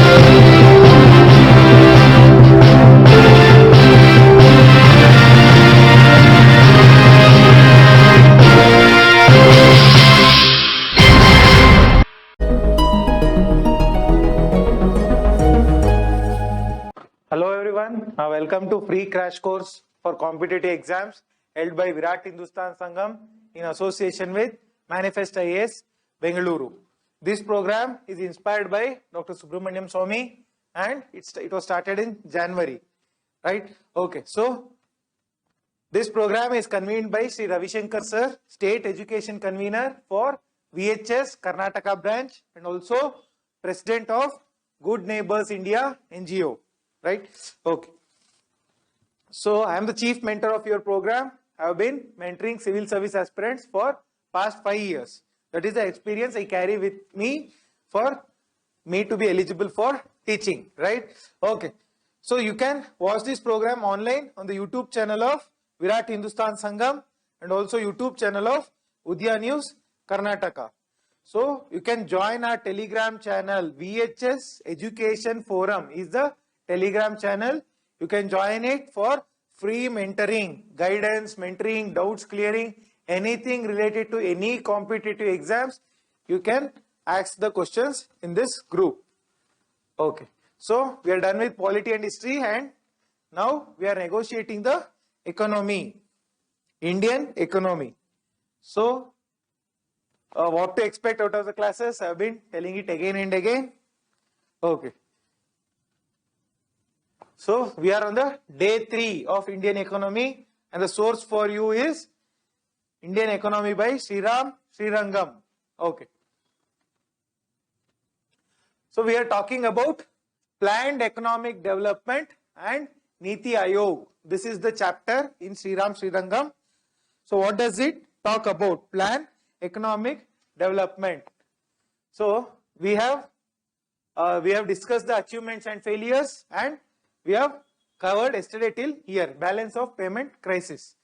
Hello everyone, welcome to free crash course for competitive exams held by VIRAT Hindustan Sangham in association with Manifest IAS Bengaluru. This program is inspired by Dr. SUBRAMANIAN SWAMY and it was started in January, right? Okay, so this program is convened by Sri RAVISHANKAR sir, State Education Convener for VHS Karnataka branch and also President of Good Neighbors India NGO. Right? Okay. So I am the chief mentor of your program. I have been mentoring civil service aspirants for past 5 years. That is the experience I carry with me for me to be eligible for teaching. Right? Okay. So you can watch this program online on the YouTube channel of VIRAT Hindustan Sangham and also YouTube channel of Udaya News Karnataka. So you can join our Telegram channel. VHS Education Forum is the Telegram channel. You can join it for free mentoring, guidance, mentoring, doubts clearing, anything related to any competitive exams. You can ask the questions in this group. Okay. So we are done with polity and history and now we are negotiating the economy, Indian economy. So what to expect out of the classes? I have been telling it again and again. Okay. So we are on the day 3 of Indian economy and the source for you is Indian economy by Srirangam. Okay. So we are talking about planned economic development and Niti Ayog. This is the chapter in Srirangam. So what does it talk about? Plan economic development. So we have discussed the achievements and failures and we have covered yesterday till here, balance of payment crisis.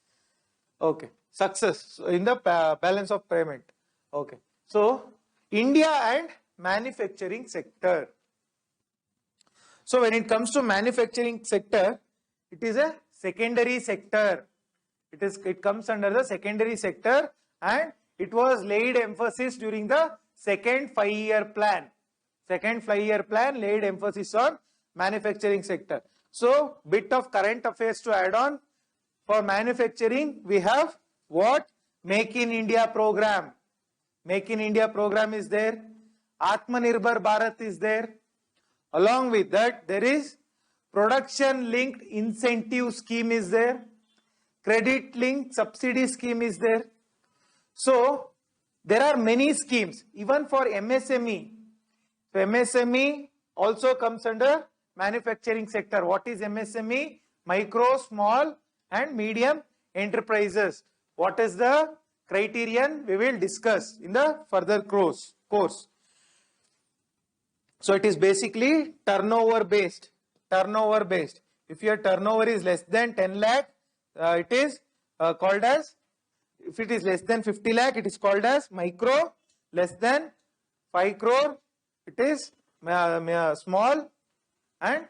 Okay, success in the balance of payment. Okay, so India and manufacturing sector. So when it comes to manufacturing sector, it is a secondary sector. It comes under the secondary sector and it was laid emphasis during the second 5-year plan. Second 5-year plan laid emphasis on manufacturing sector. So bit of current affairs to add on. For manufacturing we have what? Make in India program. Make in India program is there. Atmanirbhar Bharat is there. Along with that there is production linked incentive scheme is there. Credit linked subsidy scheme is there. So there are many schemes even for MSME. So MSME also comes under manufacturing sector. What is MSME? Micro, small and medium enterprises. What is the criterion? We will discuss in the further course. So it is basically turnover based. Turnover based. If your turnover is less than 10 lakh, it is called as, if it is less than 50 lakh, it is called as micro. Less than 5 crore, it is small and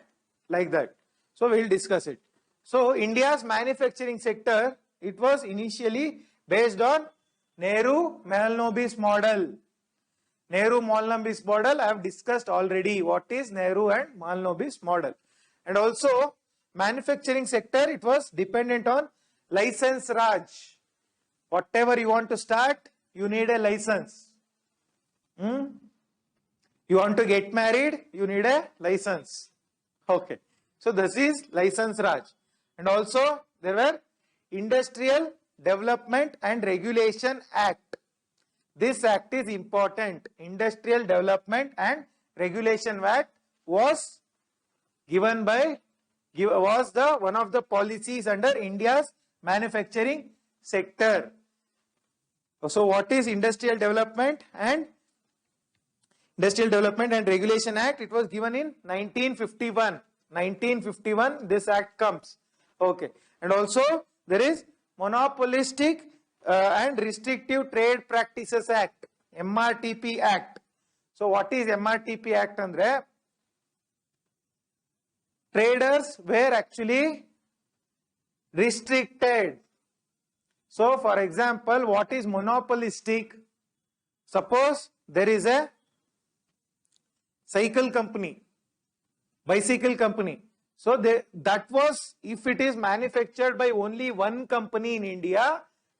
like that. So we will discuss it. So India's manufacturing sector, it was initially based on Nehru-Mahalanobis model. Nehru-Mahalanobis model I have discussed already. What is Nehru and Mahalanobis model? And also manufacturing sector, it was dependent on license Raj. Whatever you want to start, you need a license. You want to get married, you need a license. Okay. So this is license Raj. And also there were Industrial Development and Regulation Act. This act is important. Industrial Development and Regulation Act was given by, was the one of the policies under India's manufacturing sector. So what is Industrial Development and Regulation Act? It was given in 1951. 1951 this act comes. Okay. And also there is Monopolistic and Restrictive Trade Practices Act, MRTP Act. So what is MRTP Act andre? traders were actually restricted. So for example, what is monopolistic? Suppose there is a cycle company, bicycle company. So that was, if it is manufactured by only one company in India,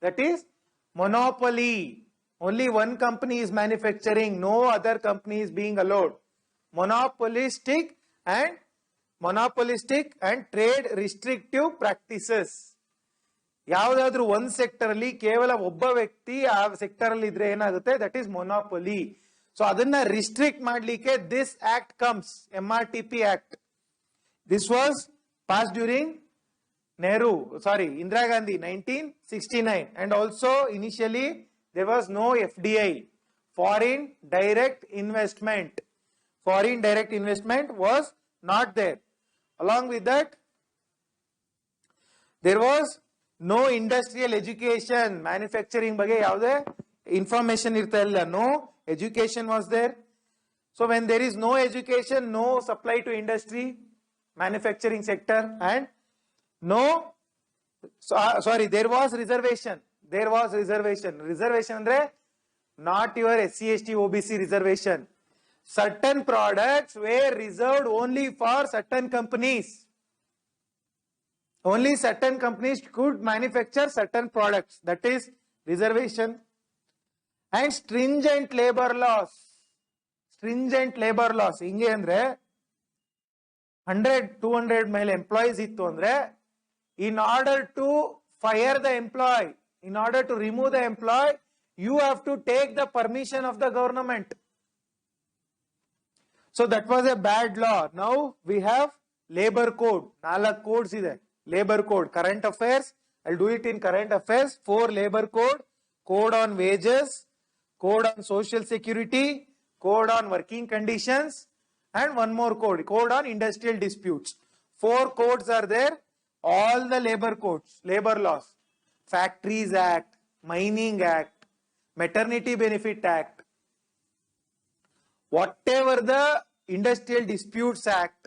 that is monopoly. Only one company is manufacturing, no other company is being allowed. Monopolistic and trade restrictive practices. ಯಾವುದಾದ್ರೂ ಒಂದು sector ಅಲ್ಲಿ ಕೇವಲ ಒಬ್ಬ ವ್ಯಕ್ತಿ ಆ sector ಅಲ್ಲಿ ಇದ್ರೆ ಏನಾಗುತ್ತೆ, ದಟ್ ಈಸ್ ಮೊನೋಪೊಲಿ. ಸೊ ಅದನ್ನ ರಿಸ್ಟ್ರಿಕ್ಟ್ ಮಾಡ್ಲಿಕ್ಕೆ this act comes, MRTP act. This was pass during Indira Gandhi 1969, and also initially there was no FDI, foreign direct investment. Foreign direct investment was not there. Along with that, there was no industrial education. Manufacturing ಬಗ್ಗೆ ಯಾವುದೇ information ಇರ್ತಾ ಇಲ್ಲ. No education was there. So when there is no education, no supply to industry, manufacturing sector, and there was reservation. There was reservation. Reservation andre not your SC, ST, OBC reservation. Certain products were reserved only for certain companies. Only certain companies could manufacture certain products. That is reservation. And stringent labor laws. Stringent labor laws. Inge andre 100-200 male employees ittu andre, in order to fire the employee, in order to remove the employee, you have to take the permission of the government. So that was a bad law. Now we have labor code. 4 codes ide. Labor code, current affairs, I'll do it in current affairs. 4 labor code, code on wages, code on social security, code on working conditions, and one more code, code on industrial disputes. 4 codes are there. All the labor codes, labor laws, Factories Act, Mining Act, Maternity Benefit Act, whatever the Industrial Disputes Act,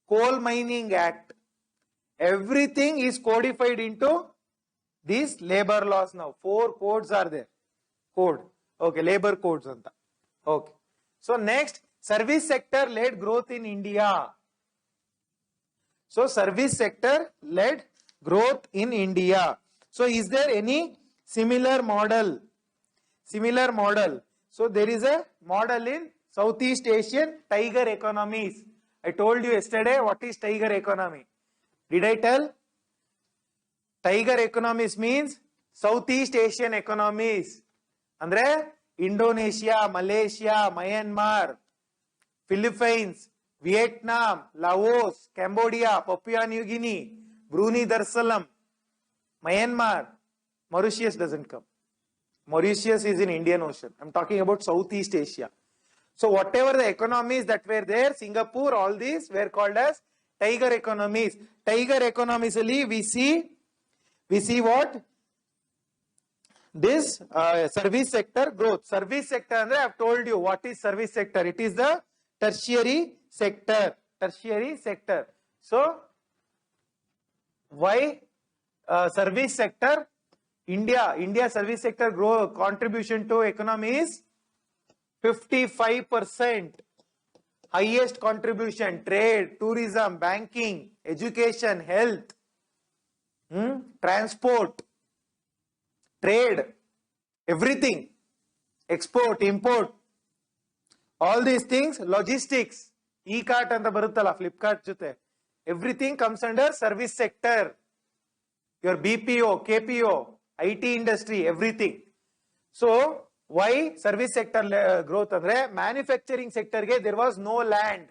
Coal Mining Act, everything is codified into these labor laws now. 4 codes are there. Code. Okay, labor codes. Okay. So next, service sector led growth in India. So service sector led growth in India. So is there any similar model? Similar model. So there is a model in Southeast Asian tiger economies. I told you yesterday what is tiger economy. Did I tell? Tiger economies means Southeast Asian economies. Andre Indonesia, Malaysia, Myanmar, Philippines, Vietnam, Laos, Cambodia, Papua New Guinea, Brunei Darussalam, Myanmar. Mauritius doesn't come. Mauritius is in Indian Ocean. I'm talking about Southeast Asia. So whatever the economies that were there, Singapore, all these were called as tiger economies. Tiger economies we see what? This service sector growth. Service sector, I have told you what is service sector. It is the tertiary sector. Tertiary sector. So why service sector? India service sector growth contribution to economy is 55%. Highest contribution: trade, tourism, banking, education, health, transport, trade, everything, export, import, all these things, logistics, e-cart anta baruttala Flipkart jote, everything comes under service sector. Your BPO, KPO, IT industry, everything. So why service sector growth andre manufacturing sector ge there was no land.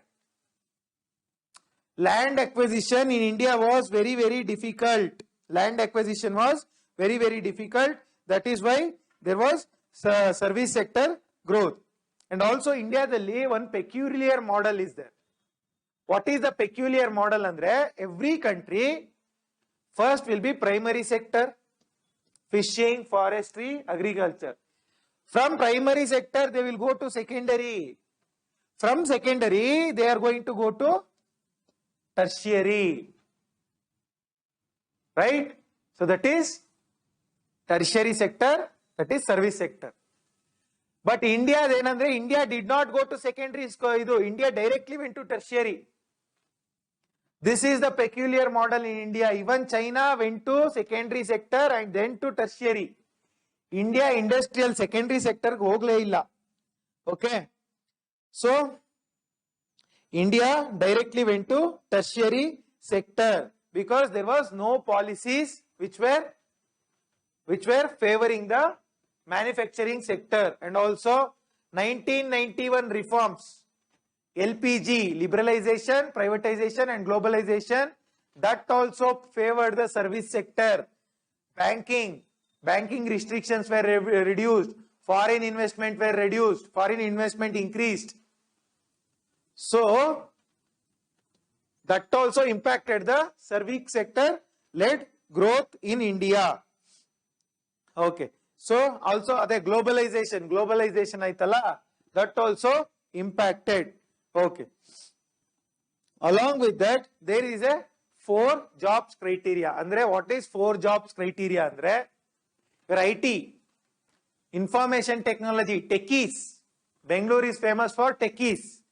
Land acquisition in India was very difficult. Land acquisition was very difficult. That is why there was service sector growth. And also India the one peculiar model is there. What is the peculiar model andre? Every country first will be primary sector, fishing, forestry, agriculture. From primary sector they will go to secondary. From secondary they are going to go to tertiary, right? So that is tertiary sector, that is service sector. But India, India did not go to secondary school. India directly went to tertiary. This is the peculiar model in India. Even China went to secondary sector and then to tertiary. India industrial secondary sector hogle illa. Okay. So India directly went to tertiary sector because there was no policies which were favoring the manufacturing sector. And also 1991 reforms, LPG, liberalization, privatization and globalization, that also favored the service sector. Banking restrictions were reduced, foreign investment were reduced, foreign investment increased. So that also impacted the service sector led growth in India. Okay. So also the globalization aitala, that also impacted. Okay. Along with that, there is a 4 jobs criteria. Andre, what is 4 jobs criteria? Andre, your IT, information technology, techies. Bangalore is famous for techies.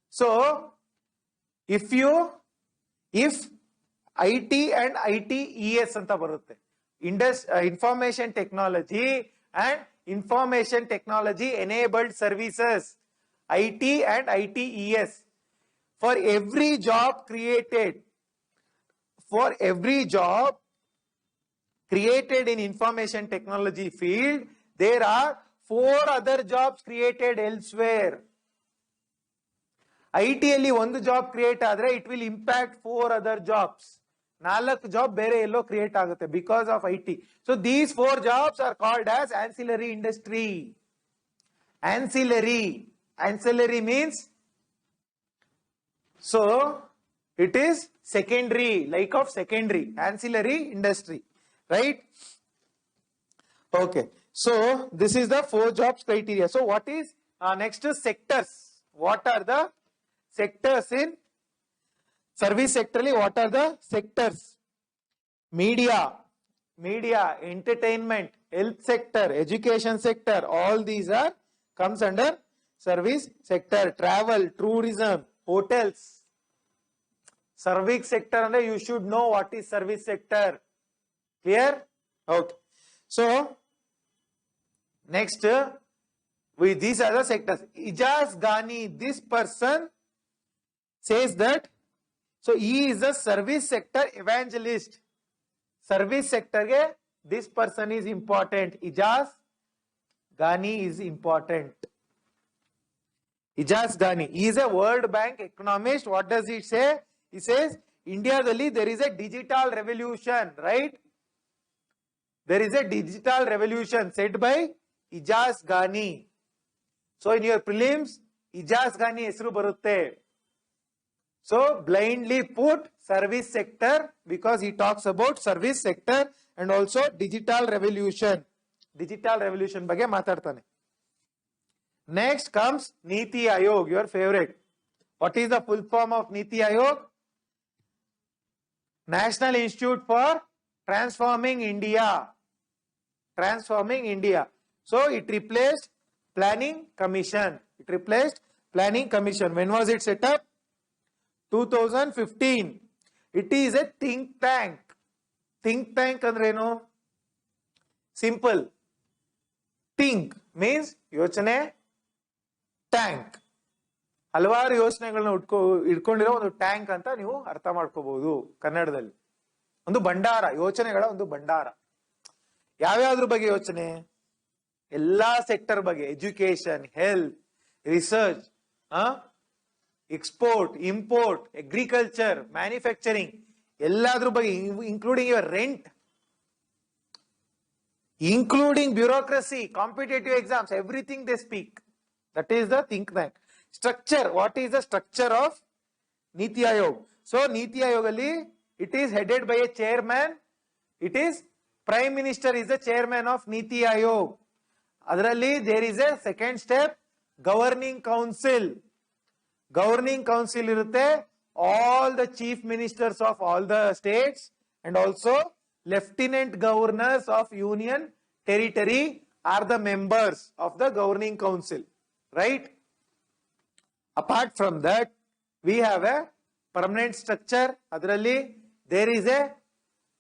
So if IT and ITES anta barutte, information technology and information technology enabled services, IT and ITES, for every job created in information technology field, there are 4 other jobs created elsewhere. IT alli one job create adre, it will impact 4 other jobs. 4 job bere ello create agutte because of IT. So these 4 jobs are called as ancillary industry. Ancillary means, so it is secondary, like of secondary, ancillary industry, right? Okay. So this is the 4 jobs criteria. So what is next is sectors. What are the sectors in service sector? What are the sectors? Media, entertainment, health sector, education sector, all these are comes under service sector. Travel, tourism, hotels. Service sector, and you should know what is service sector. Clear? Okay. So next, these are the sectors. Ijaz Ghani, this person says that, so he is a service sector evangelist. Service sector ge, this person is important. Ijaz Ghani is important. Ijaz Ghani, he is a World Bank economist. What does he say? He says, India there is a digital revolution, right? There is a digital revolution said by Ijaz Ghani. So in your prelims, Ijaz Ghani esru barutte. So blindly put service sector because he talks about service sector and also digital revolution. Digital revolution ಬಗ್ಗೆ ಮಾತಾಡ್ತಾನೆ. Next comes Niti Ayog, your favorite. What is the full form of Niti Ayog? National Institute for Transforming India. Transforming India. So it replaced Planning Commission. When was it set up? 2015. It is a think tank. Think tank andreno? Simple. Think means yochane, tank. ಹಲವಾರು ಯೋಚನೆಗಳನ್ನ ಇಟ್ಕೊಂಡಿರೋ ಒಂದು tank ಅಂತ ನೀವು ಅರ್ಥ ಮಾಡ್ಕೋಬಹುದು ಕನ್ನಡದಲ್ಲಿ. ಒಂದು ಭಂಡಾರ, ಯೋಚನೆಗಳ ಒಂದು ಭಂಡಾರ. ಯಾವ್ಯಾವ್ದ್ರ ಬಗ್ಗೆ ಯೋಚನೆ? ಎಲ್ಲಾ ಸೆಕ್ಟರ್ ಬಗ್ಗೆ, education, health, research, export, import, agriculture, manufacturing, ಎಲ್ಲಾದ್ರ ಬಗ್ಗೆ, including your rent, including bureaucracy, competitive exams, everything they speak. That is the think tank. Structure. What is the structure of Niti Ayog? So Niti Ayog alli, it is headed by a chairman. It is Prime Minister is the chairman of Niti Ayog. Adralli there is a second step, Governing Council. Governing Council irutte. all the chief ministers of all the states and also lieutenant governors of union territory are the members of the governing council, right? Apart from that, we have a permanent structure. Adralli there is a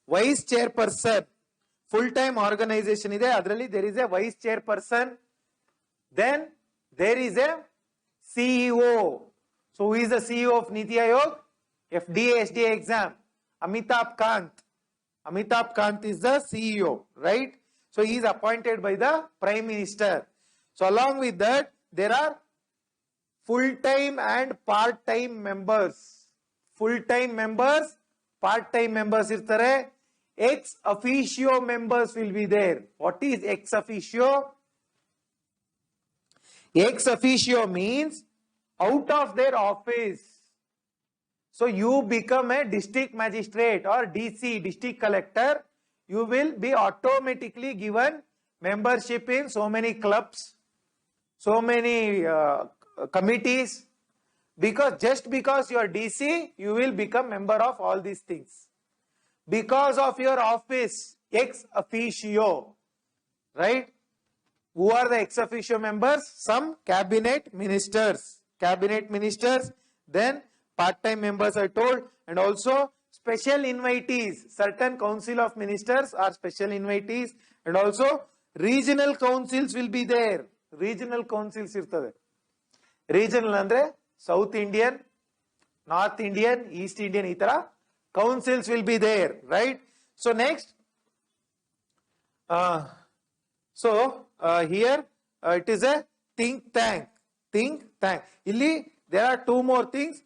vice chairperson. Full-time organization ide. Adralli there is a vice chairperson. Then there is a CEO. So who is the CEO of Niti Ayog? FDA, SDA exam. Amitabh Kant. Amitabh Kant is the CEO, right? So he is appointed by the Prime Minister. So along with that, there are full-time and part-time members. Full-time members, part-time members irtare. Ex officio members will be there. What is ex officio? Ex officio means out of their office. So you become a district magistrate or DC, district collector. You will be automatically given membership in so many clubs, so many committees. Because just because you are DC, you will become member of all these things. Because of your office, ex officio, right? Who are the ex officio members? Some cabinet ministers. Cabinet ministers, then part-time members I told, and also special invitees. Certain council of ministers are special invitees, and also regional councils will be there. Regional councils irtave. Regional andre South Indian, North Indian, East Indian, itara councils will be there, right? So next, here it is a think tank. Think tank. Illi there are two more things.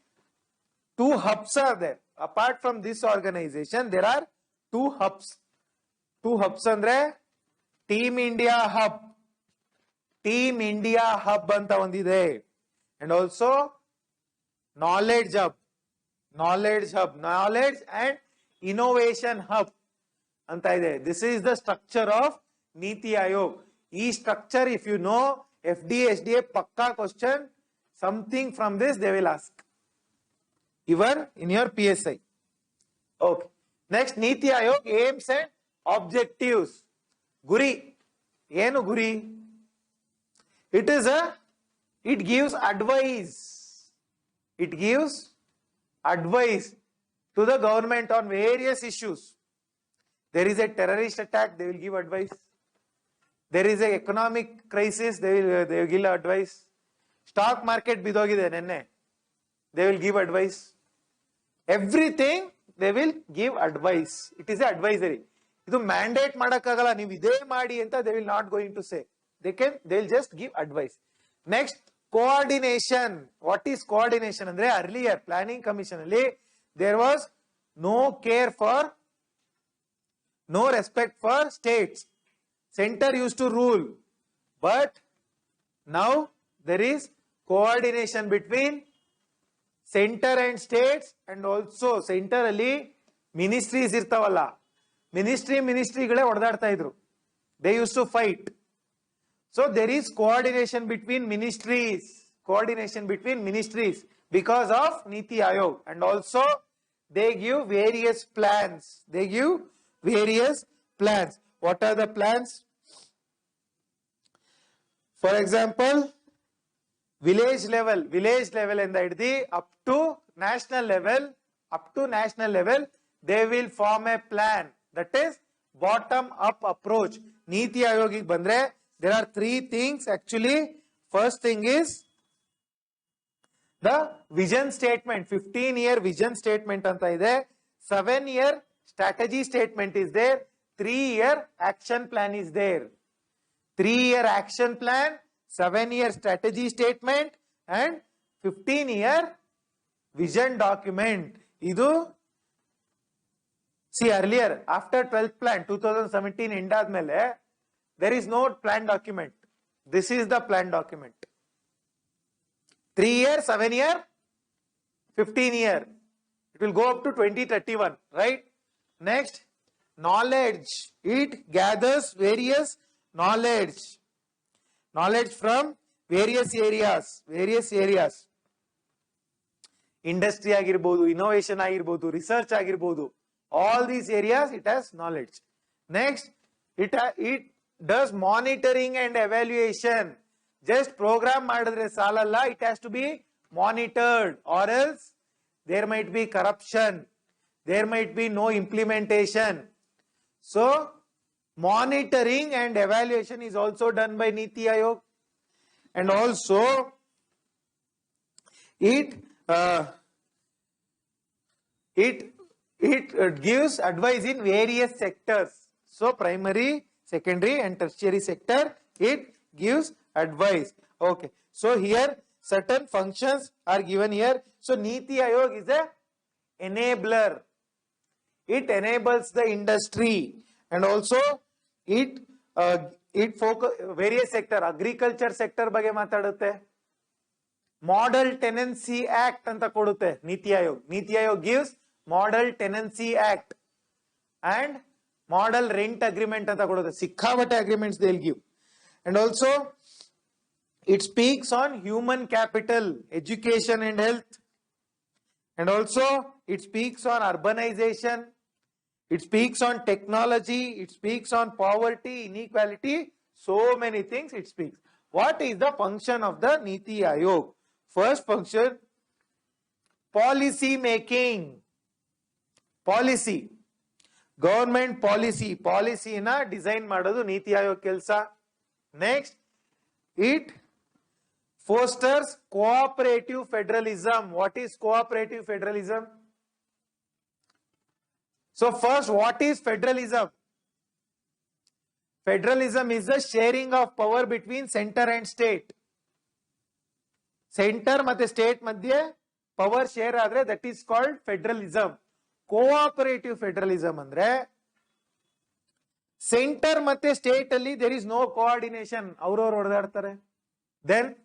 Two hubs are there. Apart from this organization, there are two hubs. Two hubs andre Team India Hub. Team India Hub anta ondide. And also Knowledge Hub. Knowledge Hub. Knowledge and Innovation Hub anta ide. This is the structure of Niti Ayog. E structure, if you know, FDA, SDA, pakka question, something from this they will ask. Even in your PSI. Okay. Next, Niti Ayog aims and objectives. Guri. Yenu Guri? It gives advice. It gives advice to the government on various issues. There is a terrorist attack, they will give advice. There is an economic crisis, they will give advice. Stock market bidogide nenne, they will give advice. Everything they will give advice. It is advisory. Idu mandate madakagala, ನೀವು ಇದೇ ಮಾಡಿ ಅಂತ they will not going to say. They will just give advice. Next, coordination. What is coordination? Andre earlier planning commission alli there was no care for, no respect for states. Center used to rule, but now there is coordination between center and states, and also center alli ministries irtavalla. Ministryಗಳೇ ಹೊಡೆದಾಡ್ತಾ ಇದ್ರು. They used to fight. So there is coordination between ministries. Coordination between ministries because of Niti Ayog, and also they give various plans. They give various plans. What are the plans? For example, village level and up to national level, they will form a plan. That is bottom up approach. Niti Ayog bandre, there are three things actually. First thing is the vision statement, 15-year vision statement anta ide, 7-year strategy statement is there, 3-year action plan is there. 3-year action plan, 7-year strategy statement, and 15-year vision document. Idu, see earlier, after 12th plan, 2017 end admele, there is no plan document. This is the plan document. 3-year, 7-year, 15-year. It will go up to 2031, right? Next, knowledge. It gathers various knowledge from various areas. industry agirbodu, innovation agirbodu, research agirbodu. All these areas it has knowledge. Next, it does monitoring and evaluation. Just program madidre salalla, it has to be monitored, or else there might be corruption, there might be no implementation. So monitoring and evaluation is also done by Niti Ayog, and also it gives advice in various sectors. So primary, secondary and tertiary sector, it gives advice. Okay. So here certain functions are given here. So Niti Ayog is a enabler. It enables the industry, and also it focus various sector, agriculture sector ಬಗ್ಗೆ ಮಾತಾಡುತ್ತೆ. Model Tenancy Act anta kodutte Niti Ayog. Niti Ayog gives Model Tenancy Act and Model Rent Agreement anta kodutte. Sikkavate agreements they'll give. And also it speaks on human capital, education and health. And also it speaks on urbanization. It speaks on technology. It speaks on poverty, inequality. So many things it speaks. What is the function of the Niti Ayog? First function, policy making. Policy. Government policy. Policy na design madodu Niti Ayog kelsa. Next, it fosters cooperative federalism. What is cooperative federalism? So first, what is federalism? Federalism is the sharing of power between center and state. Center matte state madhye power share adre, that is called federalism. Cooperative federalism andre center matte state alli there is no coordination, avroru odadtare. Then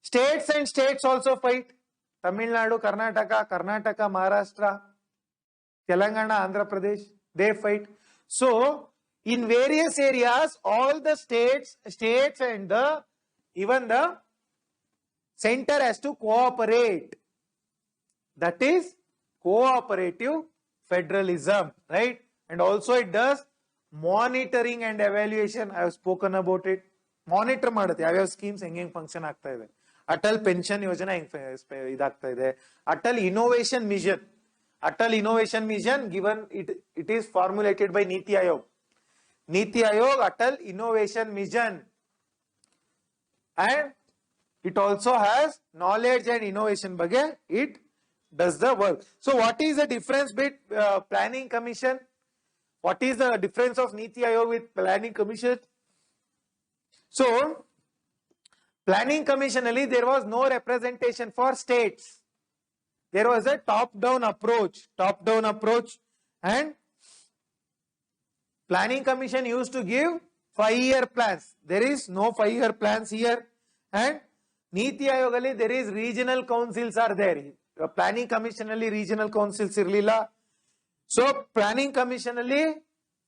states and states also fight. Tamil Nadu, Karnataka, Maharashtra, Telangana, Andhra Pradesh, they fight. So in various areas, all the states and even the center has to cooperate. That is cooperative federalism, right? And also it does monitoring and evaluation. I have spoken about it. Monitor ಮಾಡುತ್ತೆ ಯಾವ್ಯಾವ schemes ಹೆಂಗೆ function ಆಗ್ತಾ ಇದೆ. Atal pension ಯೋಜನೆ ಹೆಂಗೆ ಇದಾಗ್ತಾ ಇದೆ. Atal innovation mission. Atal Innovation Mission, given it is formulated by Niti Ayog. Niti Ayog, Atal Innovation Mission. And it also has knowledge and innovation bage. It does the work. So what is the difference between Planning Commission? What is the difference of Niti Ayog with Planning Commission? So, Planning Commission alli there was no representation for states. There was a top-down approach, and Planning Commission used to give 5-year plans. There is no 5-year plans here, and Niti Ayog alli there is regional councils are there. Planning Commission alli regional councils irlilla. So Planning Commission alli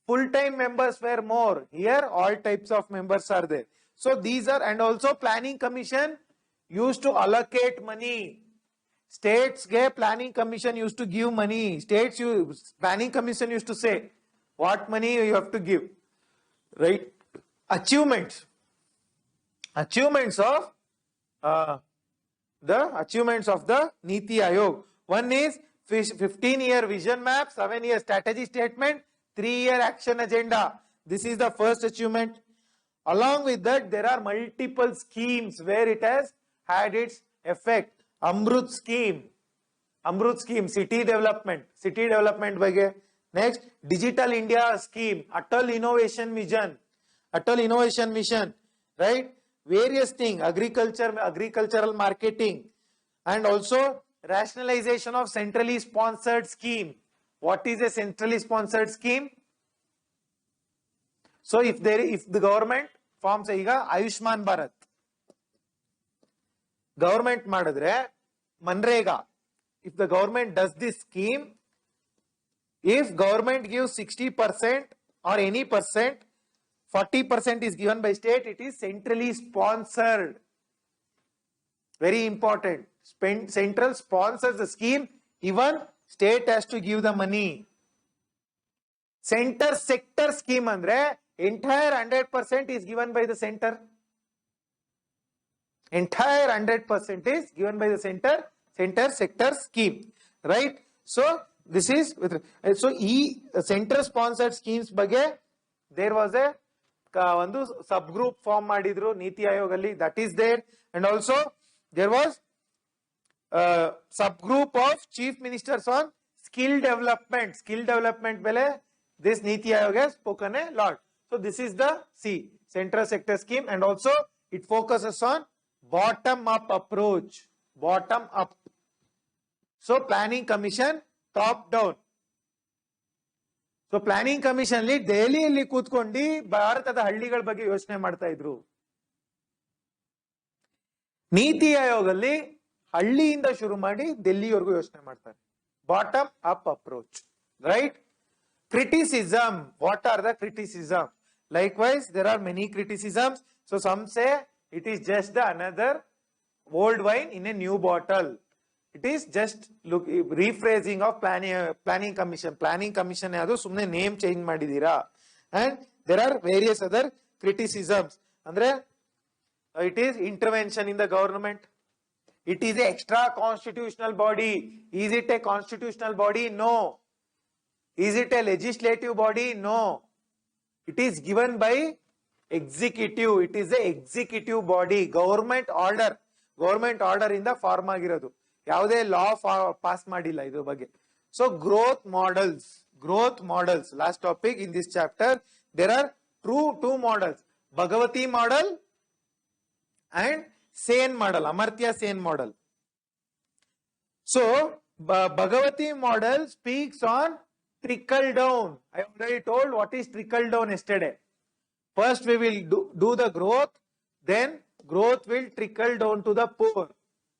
full-time members were more. Here all types of members are there. So these are, and also Planning Commission used to allocate money. States ge Planning Commission used to give money. Planning Commission used to say what money you have to give, right? Achievements of the Niti Ayog. One is 15-year vision map, 7-year strategy statement, 3-year action agenda. This is the first achievement. Along with that, there are multiple schemes where it has had its effect. Amrut scheme, city development bage. Next, Digital India scheme, Atal Innovation Mission, right? Various things, agricultural marketing, and also rationalization of centrally sponsored scheme. What is a centrally sponsored scheme? So if the government forms Ayushman Bharat, government madadre Manrega, if the government does this scheme, if government gives 60% or any percent, 40% is given by state, it is centrally sponsored. Very important. Central sponsors the scheme, even state has to give the money. Center sector scheme andre entire 100% is given by the center. Entire 100% is given by the center sector scheme, right? So this is so center sponsored schemes ಬಗ್ಗೆ there was a ಒಂದು subgroup form ಮಾಡಿದ್ರು Niti Ayog ಅಲ್ಲಿ, that is there, and also there was subgroup of chief ministers on skill development bele this Niti Ayog has spoken a lot. So this is the central sector scheme, and also it focuses on bottom up approach, bottom up. So planning commission top down. So planning commission li ದೆಹಲಿಯಲ್ಲಿ ಕೂತ್ಕೊಂಡು ಭಾರತದ ಹಳ್ಳಿಗಳ ಬಗ್ಗೆ ಯೋಚನೆ ಮಾಡ್ತಾ ಇದ್ರು. ನೀತಿ ಆಯೋಗ ಅಲ್ಲಿ ಹಳ್ಳಿಯಿಂದ ಶುರು ಮಾಡಿ ಡೆಲ್ಲಿವರೆಗೂ ಯೋಚನೆ ಮಾಡ್ತಾರೆ. Bottom up approach, right? Criticism, what are the criticism? Likewise, there are many criticisms. So some say it is just the another old wine in a new bottle. It is just rephrasing of planning commission. Planning commission yadu sumne name change madidira. And there are various other criticisms. Andre it is intervention in the government. It is a extra constitutional body. Is it a constitutional body? No. Is it a legislative body? No. It is given by executive. It is a executive body. Government order in the form ಆಗಿರೋದು. ಯಾವುದೇ ಲಾ pass ಮಾಡಿಲ್ಲ ಇದ್ರ ಬಗ್ಗೆ. So growth models, last topic in this chapter. There are two models, Bhagavati model and Sen model, Amartya Sen model. So Bhagavati model speaks on trickle down. I already told what is trickle down yesterday. First we will do the growth, then growth will trickle down to the poor.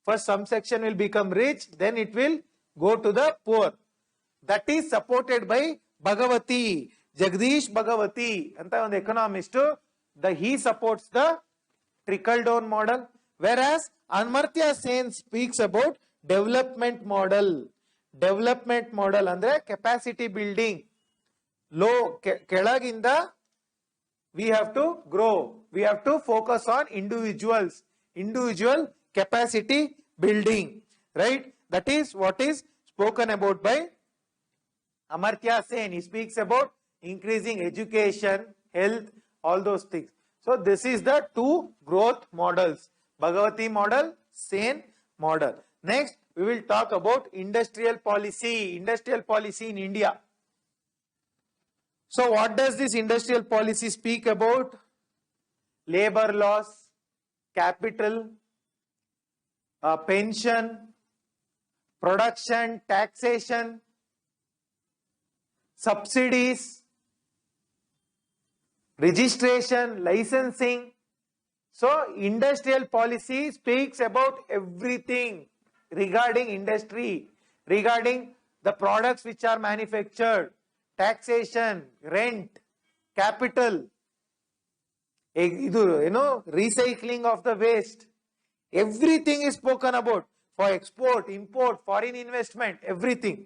First some section will become rich, then it will go to the poor. That is supported by Bhagavati, Jagdish Bhagavati anta one economist. He supports the trickle down model, whereas Amartya Sen speaks about development model. Development model andre capacity building. Kelaginda we have to grow. We have to focus on individual capacity building, right? That is what is spoken about by Amartya Sen. He speaks about increasing education, health, all those things. So this is the two growth models, Bhagavati model, Sen model. Next we will talk about industrial policy in India. So what does this industrial policy speak about? Labor laws, capital, pension, production, taxation, subsidies, registration, licensing. So industrial policy speaks about everything regarding industry, regarding the products which are manufactured, taxation, rent, capital, recycling of the waste. Everything is spoken about for export, import, foreign investment, everything.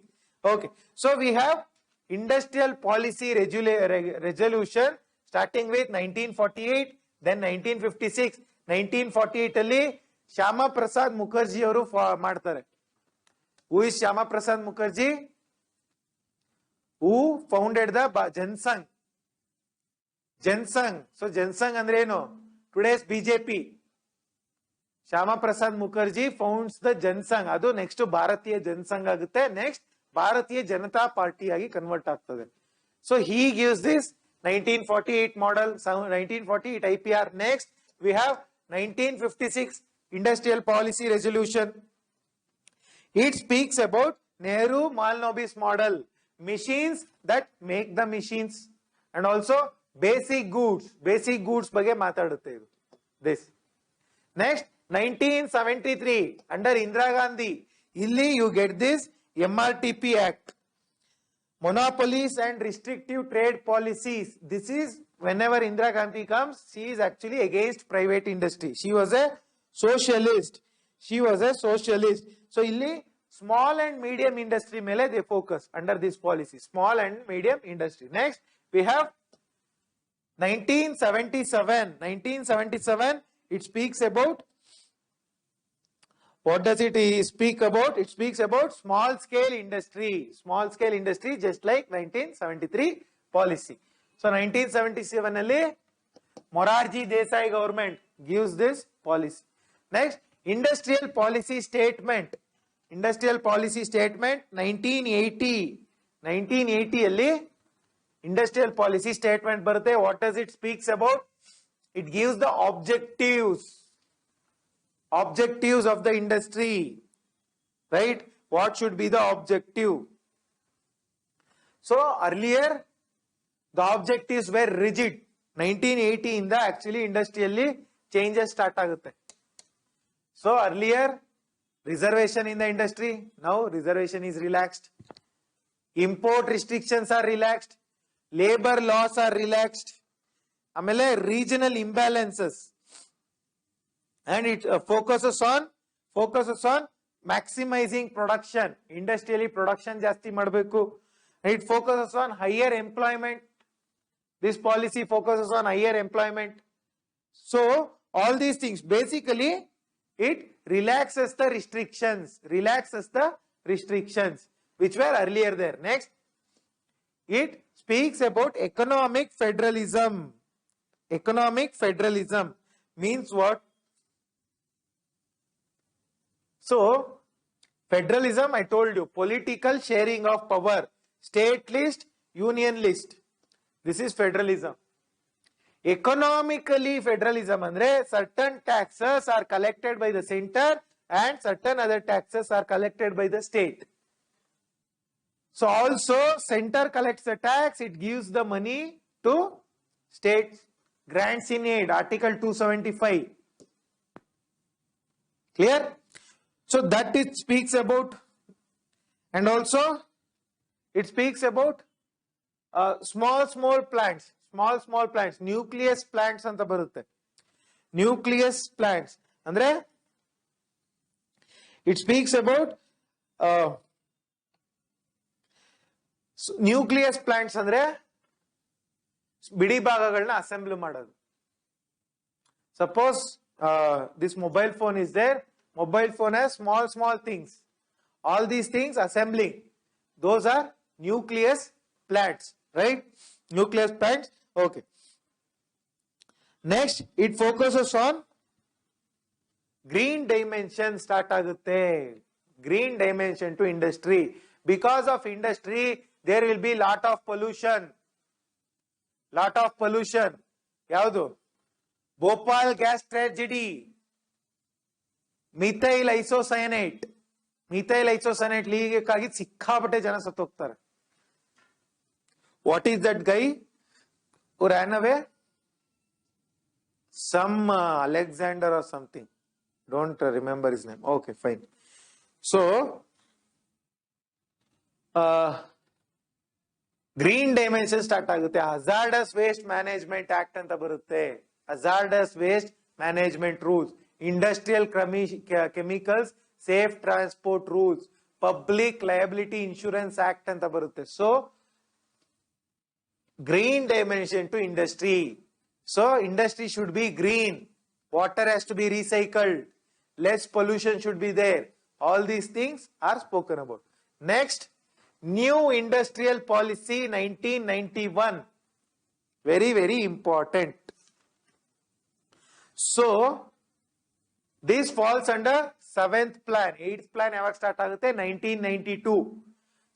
Okay, so we have industrial policy resolution starting with 1948, then 1956. 1948 ಅಲ್ಲಿ ಶ್ಯಾಮಾ ಪ್ರಸಾದ್ ಮುಖರ್ಜಿ ಅವರು ಮಾಡ್ತಾರೆ. Who is Shyama Prasad Mukherjee? Who founded the Jansangh? So Jansangh andre eno? Today's BJP. Shyama Prasad Mukherjee founds the Jansangh. Adu next Bharatiya Jansangh agutte. Next Bharatiya Janata Party agi convert ಆಗ್ತದೆ. So he gives this 1948 model, 1948 IPR. Next we have 1956 industrial policy resolution. It speaks about Nehru Malnobis model, machines that make the machines, and also basic goods ಬಗ್ಗೆ ಮಾತಾಡುತ್ತೆ ಇದು. This next 1973 under Indira Gandhi, illi you get this MRTP Act, monopolies and restrictive trade policies. This is whenever Indira Gandhi comes, she is actually against private industry. She was a socialist. she was a socialist. So illi small and medium industry mele they focus under this policy, small and medium industry. Next we have 1977. 1977, it speaks about, what does it speak about? It speaks about small scale industry. Small scale industry, just like 1973 policy. So 1977 alli Morarji Desai government gives this policy. Next, industrial policy statement. Industrial policy statement 1980. 1980 alli industrial policy statement barutte. What does it speaks about? It gives the objectives of the industry, right? What should be the objective? So earlier the objectives were rigid. 1980 in the actually industrially changes start agutte. So earlier reservation in the industry, now reservation is relaxed. Import restrictions are relaxed. Labor laws are relaxed. Amele regional imbalances, and it focuses on maximizing production. Industrially production jasti madbeku. It focuses on higher employment. This policy focuses on higher employment. So all these things, basically it relaxes the restrictions which were earlier there. Next, it speaks about economic federalism. Economic federalism means what? So federalism, I told you, political sharing of power, state list, union list. This is federalism. Economically federalism andre certain taxes are collected by the center and certain other taxes are collected by the state. So also center collects the tax, it gives the money to states, grants in aid, Article 275. Clear? So that it speaks about, and also it speaks about small plants, nucleus plants anta barutte. Nucleus plants andre it speaks about nucleus plants andre bidi bhagagalna assemble madodu. Suppose this mobile phone is there. Mobile phone has small things. All these things assembling, those are nucleus plants, right? Nucleus plants. Okay. Next, it focuses on green dimension start agutte. Green dimension to industry. Because of industry, there will be lot of pollution. Yaudu? Bhopal gas tragedy. Methyl isocyanate leakage sikkapate jana satogtare. What is that guy who ran away? Some Alexander or something. Don't remember his name. Okay, fine. So green dimension start agutte. Hazardous waste management act anta barutte. Hazardous waste management rules, industrial chemicals safe transport rules, public liability insurance act anta barutte. So green dimension to industry. So industry should be green, water has to be recycled, less pollution should be there. All these things are spoken about. Next, new industrial policy 1991. Very important. So this falls under 7th plan. 8th plan ever start agutte 1992.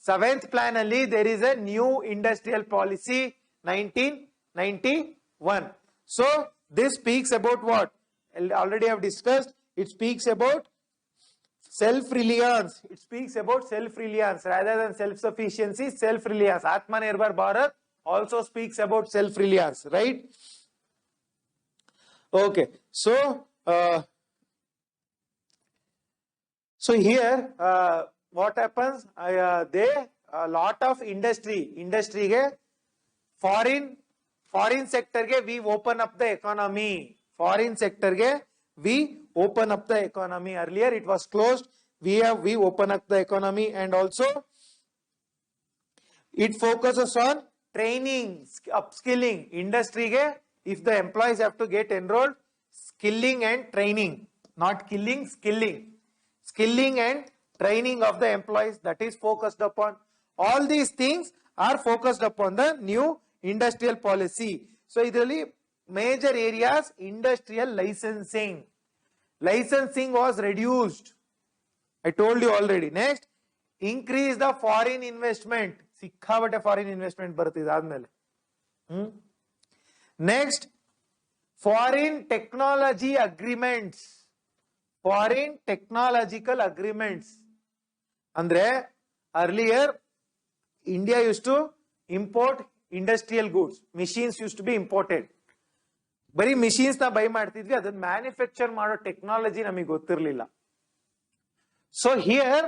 7th plan alli there is a new industrial policy 1991. So this speaks about what? Already I have discussed. It speaks about self-reliance. It speaks about self-reliance rather than self-sufficiency. Self-reliance. Atmanirbhar Bharat also speaks about self-reliance, right? Okay. So here what happens? A lot of industry ge foreign sector ge we open up the economy. Foreign sector ge we open up the economy. Earlier it was closed. We open up the economy, and also it focuses on training, upskilling. Industry ge, if the employees have to get enrolled, skilling and training, not killing, skilling. Skilling and training of the employees, that is focused upon. All these things are focused upon the new industrial policy. So, idರಲ್ಲಿ major areas, industrial licensing. Licensing was reduced. I told you already. Next, increase the foreign investment. ಸಿಕ್ಕಾಬಟ್ಟೆ foreign investment ಬರುತ್ತೆ ಇದಾದ್ಮೇಲೆ. Next, foreign technology agreements. Foreign technological agreements. Andre, earlier, India used to import industrial goods. Machines used to be imported. ಬರೀ machines ನ by ಮಾಡ್ತಿದ್ವಿ, ಅದನ್ನ manufacture ಮಾಡೋ technology ನಮಗೆ ಗೊತ್ತಿರಲಿಲ್ಲ. So here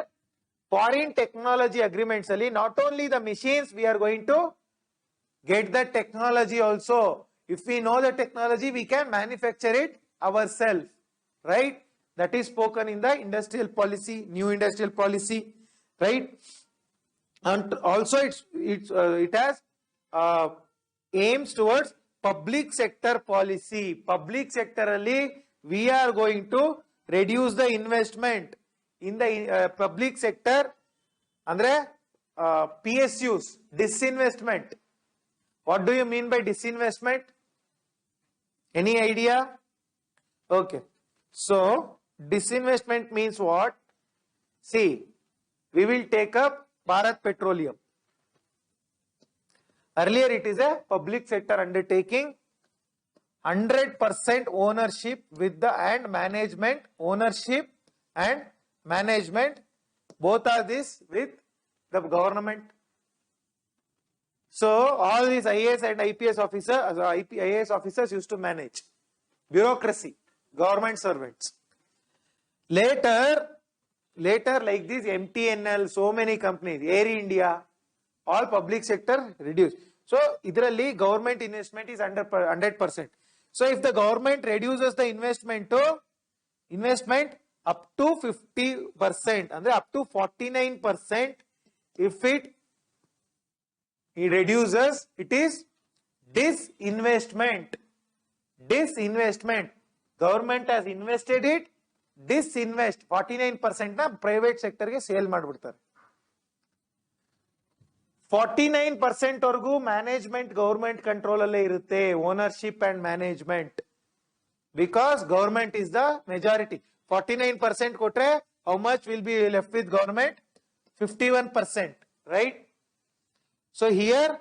foreign technology agreements ಅಲ್ಲಿ not only the machines, we are going to get the technology also. If we know the technology, we can manufacture it ourselves, right? That is spoken in the industrial policy, new industrial policy, right? And also it has aims towards public sector policy. Public sector alli we are going to reduce the investment in the public sector. Andre PSUs, disinvestment. What do you mean by disinvestment? Any idea? Okay, so disinvestment means what? See, we will take up Bharat Petroleum. Earlier it is a public sector undertaking, 100% ownership with the and management, ownership and management, both are this with the government. So all these IAS and IPS officers, IAS officers used to manage bureaucracy, government servants. Later like this MTNL, so many companies, Air India, all public sector reduced. So idralli government investment is under 100%. So if the government reduces the investment up to 50%, and up to 49%, if it reduces, it is disinvestment. Disinvestment. Government has invested it, disinvest 49% na private sector ge sale madbidtare. 49% ವರೆಗೂ management government control ಅಲ್ಲೇ ಇರುತ್ತೆ, ownership and management, because government is the majority. 49% ಕೊಟ್ರೆ how much will be left with government? 51%, right? So here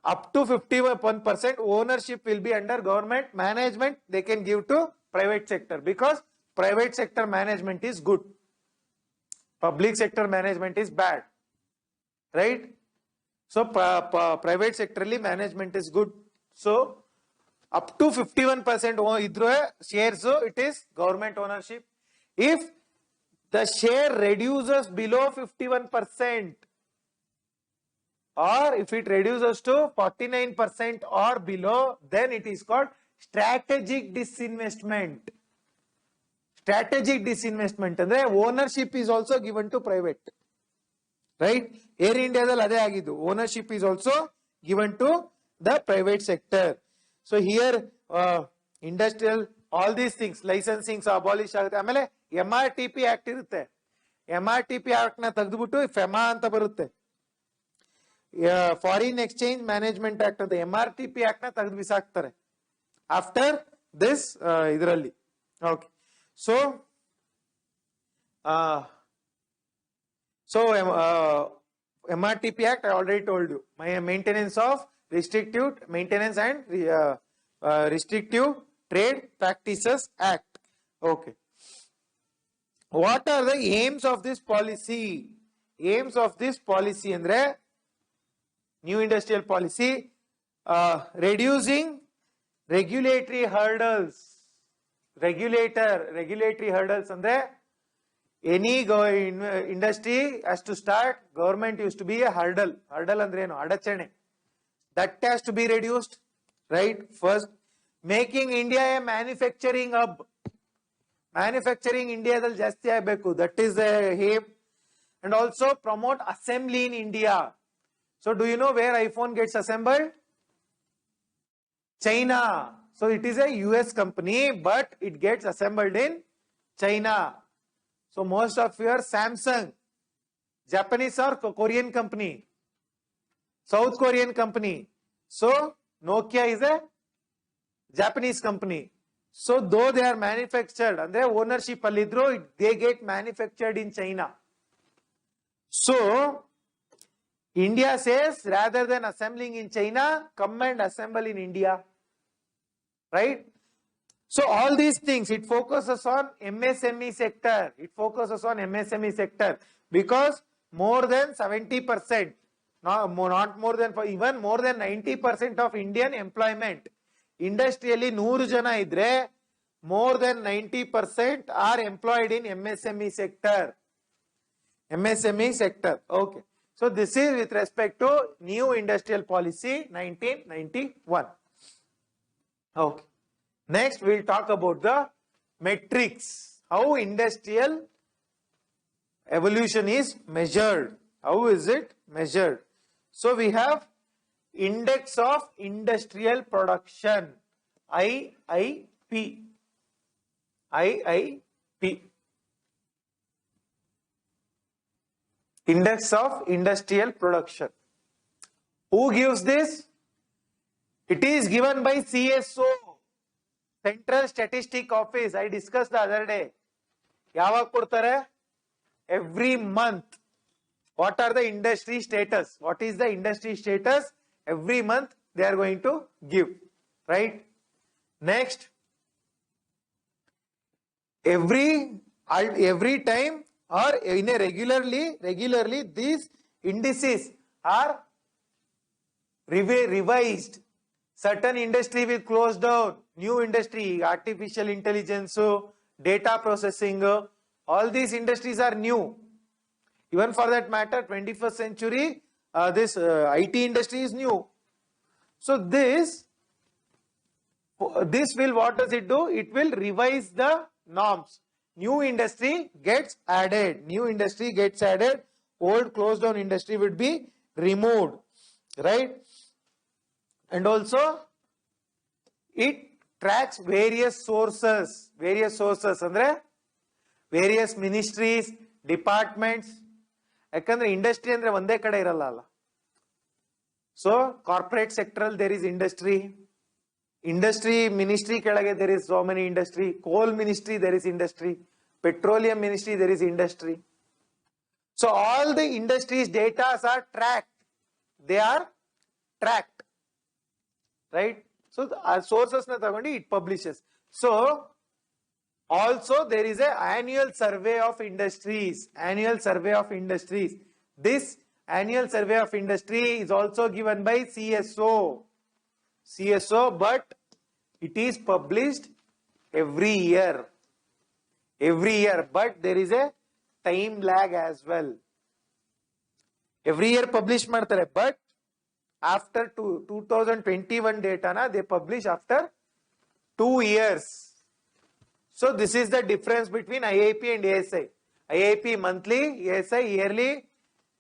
up to 51% ownership will be under government, management they can give to private sector, because private sector management is good, public sector management is bad, right? So private sector management is good. So up to 51% idru shares, it is government ownership. If the share reduces below 51%, or if it reduces to 49% or below, then it is called strategic disinvestment. Strategic disinvestment andre ownership is also given to private, right? Air India dal ade agiddu, ownership is also given to the private sector. So here industrial, all these things, licensing abolish agutte. Amele MRTP act irutte, MRTP act na tagdubittu FEMA anta barutte, foreign exchange management act ಅಂತ MRTP act ನ ತೆಗೆದು ಬಿಸಾಕ್ತಾರೆ after this ಇದರಲ್ಲಿ. Okay, so MRTP act I already told you, maintenance of restrictive maintenance and restrictive trade practices act. Okay, what are the aims of this policy? Aims of this policy ಅಂದ್ರೆ new industrial policy, reducing regulatory hurdles. Regulatory hurdles andre any industry has to start, government used to be a hurdle andre eno adachane, that has to be reduced, right? First, making India a manufacturing hub. Manufacturing India dal jasti agbeku. That is the aim. And also promote assembly in India. So do you know where iPhone gets assembled? China. So it is a US company, but it gets assembled in China. So most of your Samsung, Japanese or Korean company, South Korean company. So Nokia is a Japanese company. So though they are manufactured and their ownership alidro, they get manufactured in China. So India says rather than assembling in China, come and assemble in India. Right? So all these things, it focuses on MSME sector. It focuses on MSME sector because more than 70%, not more than, even more than 90% of Indian employment, industrially 100 jana idre, more than 90% are employed in MSME sector. MSME sector. Okay. So this is with respect to new industrial policy 1991. Okay. Next, we will talk about the metrics. How industrial evolution is measured. How is it measured? So we have Index of Industrial Production, IIP. IIP. Index of Industrial Production. Who gives this? It is given by CSO, Central Statistic Office. I discussed the other day. Yavag kodtare? Every month. What are the industry status? What is the industry status? Every month they are going to give. Right? Next. Every time or in a regularly these indices are revised. Certain industry will close down, new industry, artificial intelligence, data processing, all these industries are new. Even for that matter, 21st century, this IT industry is new. So this will, what does it do? It will revise the norms. New industry gets added. New industry gets added. Old closed down industry would be removed. Right? And also, it tracks various sources. Andre, various ministries, departments. Yakandre industry andre onde kade iralla alla. So, corporate sectoral there is industry. Industry ministry kelage there is so many industry. Coal ministry there is industry. Petroleum ministry there is industry. So all the industries data are tracked. They are tracked. Right? So our sources na tagondi it publishes. So also there is a annual survey of industries. Annual survey of industries. This annual survey of industry is also given by CSO. But it is published every year. But there is a time lag as well. Every year publish ಮಾಡ್ತಾರೆ, but after 2021 data na they publish after 2 years. So this is the difference between IIP and ASI. IIP monthly, ASI yearly.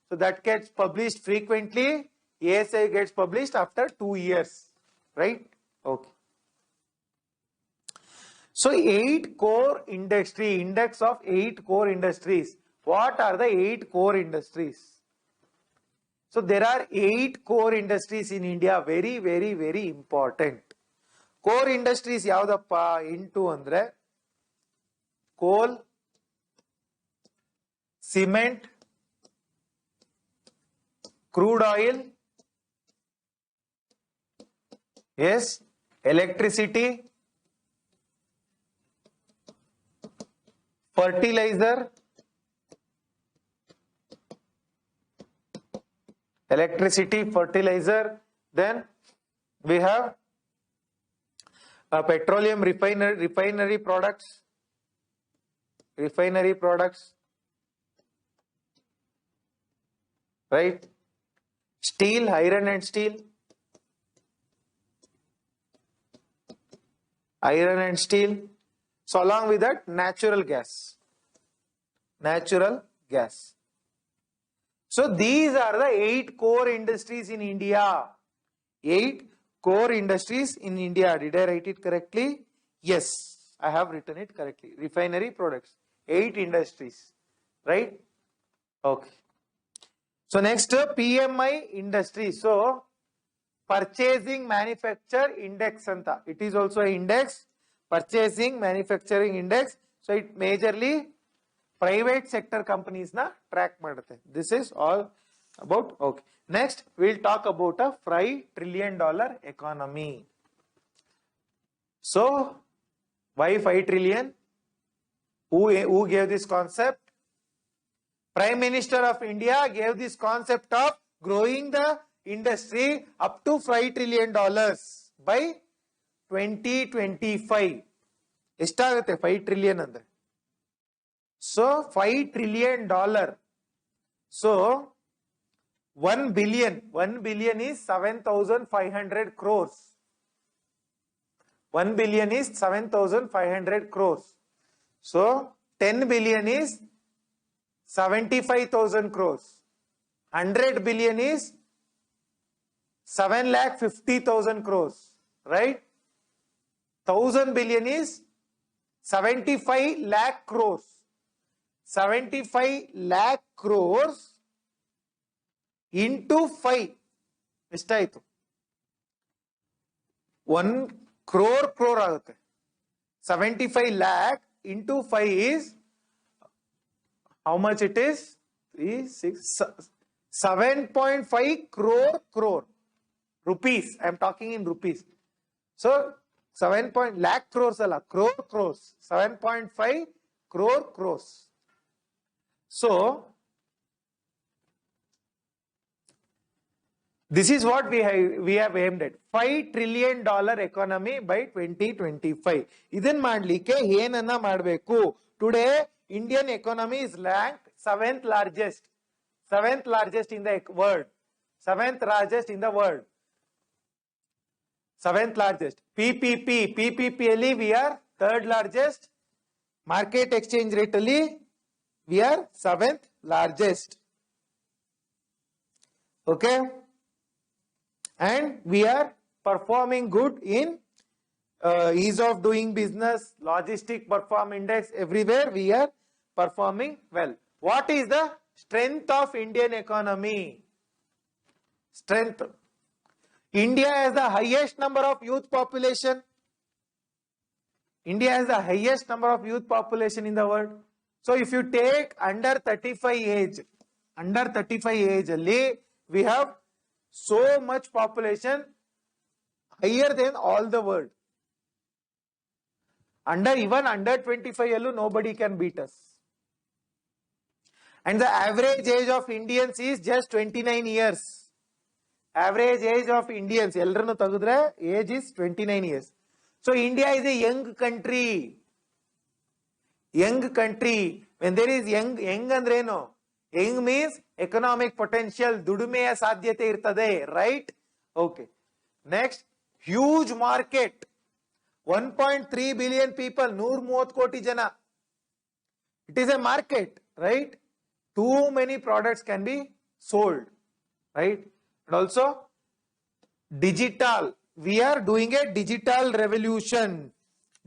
So that gets published frequently. ASI gets published after 2 years. Right? Okay. So 8 core industry, index of 8 core industries. What are the 8 core industries? So there are 8 core industries in India. Very, very, very important. Core industries yaudappa into andre coal, cement, crude oil, yes, electricity, fertilizer, then we have petroleum refinery products, right? Steel, iron and steel, So along with that, natural gas. Natural gas. So these are the 8 core industries in India. 8 core industries in India. Did I write it correctly? Yes, I have written it correctly. Refinery products. 8 industries. Right? Okay. So next, PMI industry. So purchasing manufacture index anta. It is also an index. Purchasing manufacturing index. So it majorly private sector companies na track ಮಾಡುತ್ತೆ. This is all about. Okay. Next, we'll talk about a $5 trillion economy. So why 5 trillion? Who gave this concept? Prime Minister of India gave this concept of growing the industry up to $5 trillion by 2025. ಎಷ್ಟಾಗುತ್ತೆ 5 trillion ಅಂದ್ರೆ? So $5 trillion. So 1 billion is 7,500 crores. 1 billion is 7,500 crores. So 10 billion is 75,000 crores. 100 billion is 7,50,000 crores. Right? 1,000 billion is 75 lakh crores. 75 lakh crores into 5. ಎಷ್ಟಾಯಿತು? 1 crore ಆಗುತ್ತೆ. 75 lakh into 5 is how much it is? 7.5 crore rupees. I am talking in rupees. So 7 lakh crores alla, crores. 7.5 crores. So this is what we have aimed at. $5 trillion economy by 2025. Idin madlike ಏನನ್ನ ಮಾಡಬೇಕು? Today Indian economy is ranked 7th largest. 7th largest in the world. 7th largest in the world. 7th largest. PPP ಅಲ್ಲಿ we are 3rd largest. Market exchange rate ಅಲ್ಲಿ we are 7th largest. Okay? And we are performing good in ease of doing business, logistic perform index, everywhere we are performing well. What is the strength of Indian economy? Strength. India has the highest number of youth population. India has the highest number of youth population in the world. So if you take under 35 age ಅಲ್ಲಿ we have so much population higher than all the world. Even under 25 allu nobody can beat us. And the average age of Indians is just 29 years. Average age of Indians ellarnu tagudre age is 29 years. So India is a young country. Young country. When there is young andre eno? Young means economic potential, ದುಡಿಮೆಯ ಸಾಧ್ಯತೆ ಇರ್ತದೆ, right? Okay. Next, huge market. 1.3 billion people, 130 ಕೋಟಿ ಜನ. It is a market, right? Too many products can be sold, right? And also, digital. We are doing a digital revolution.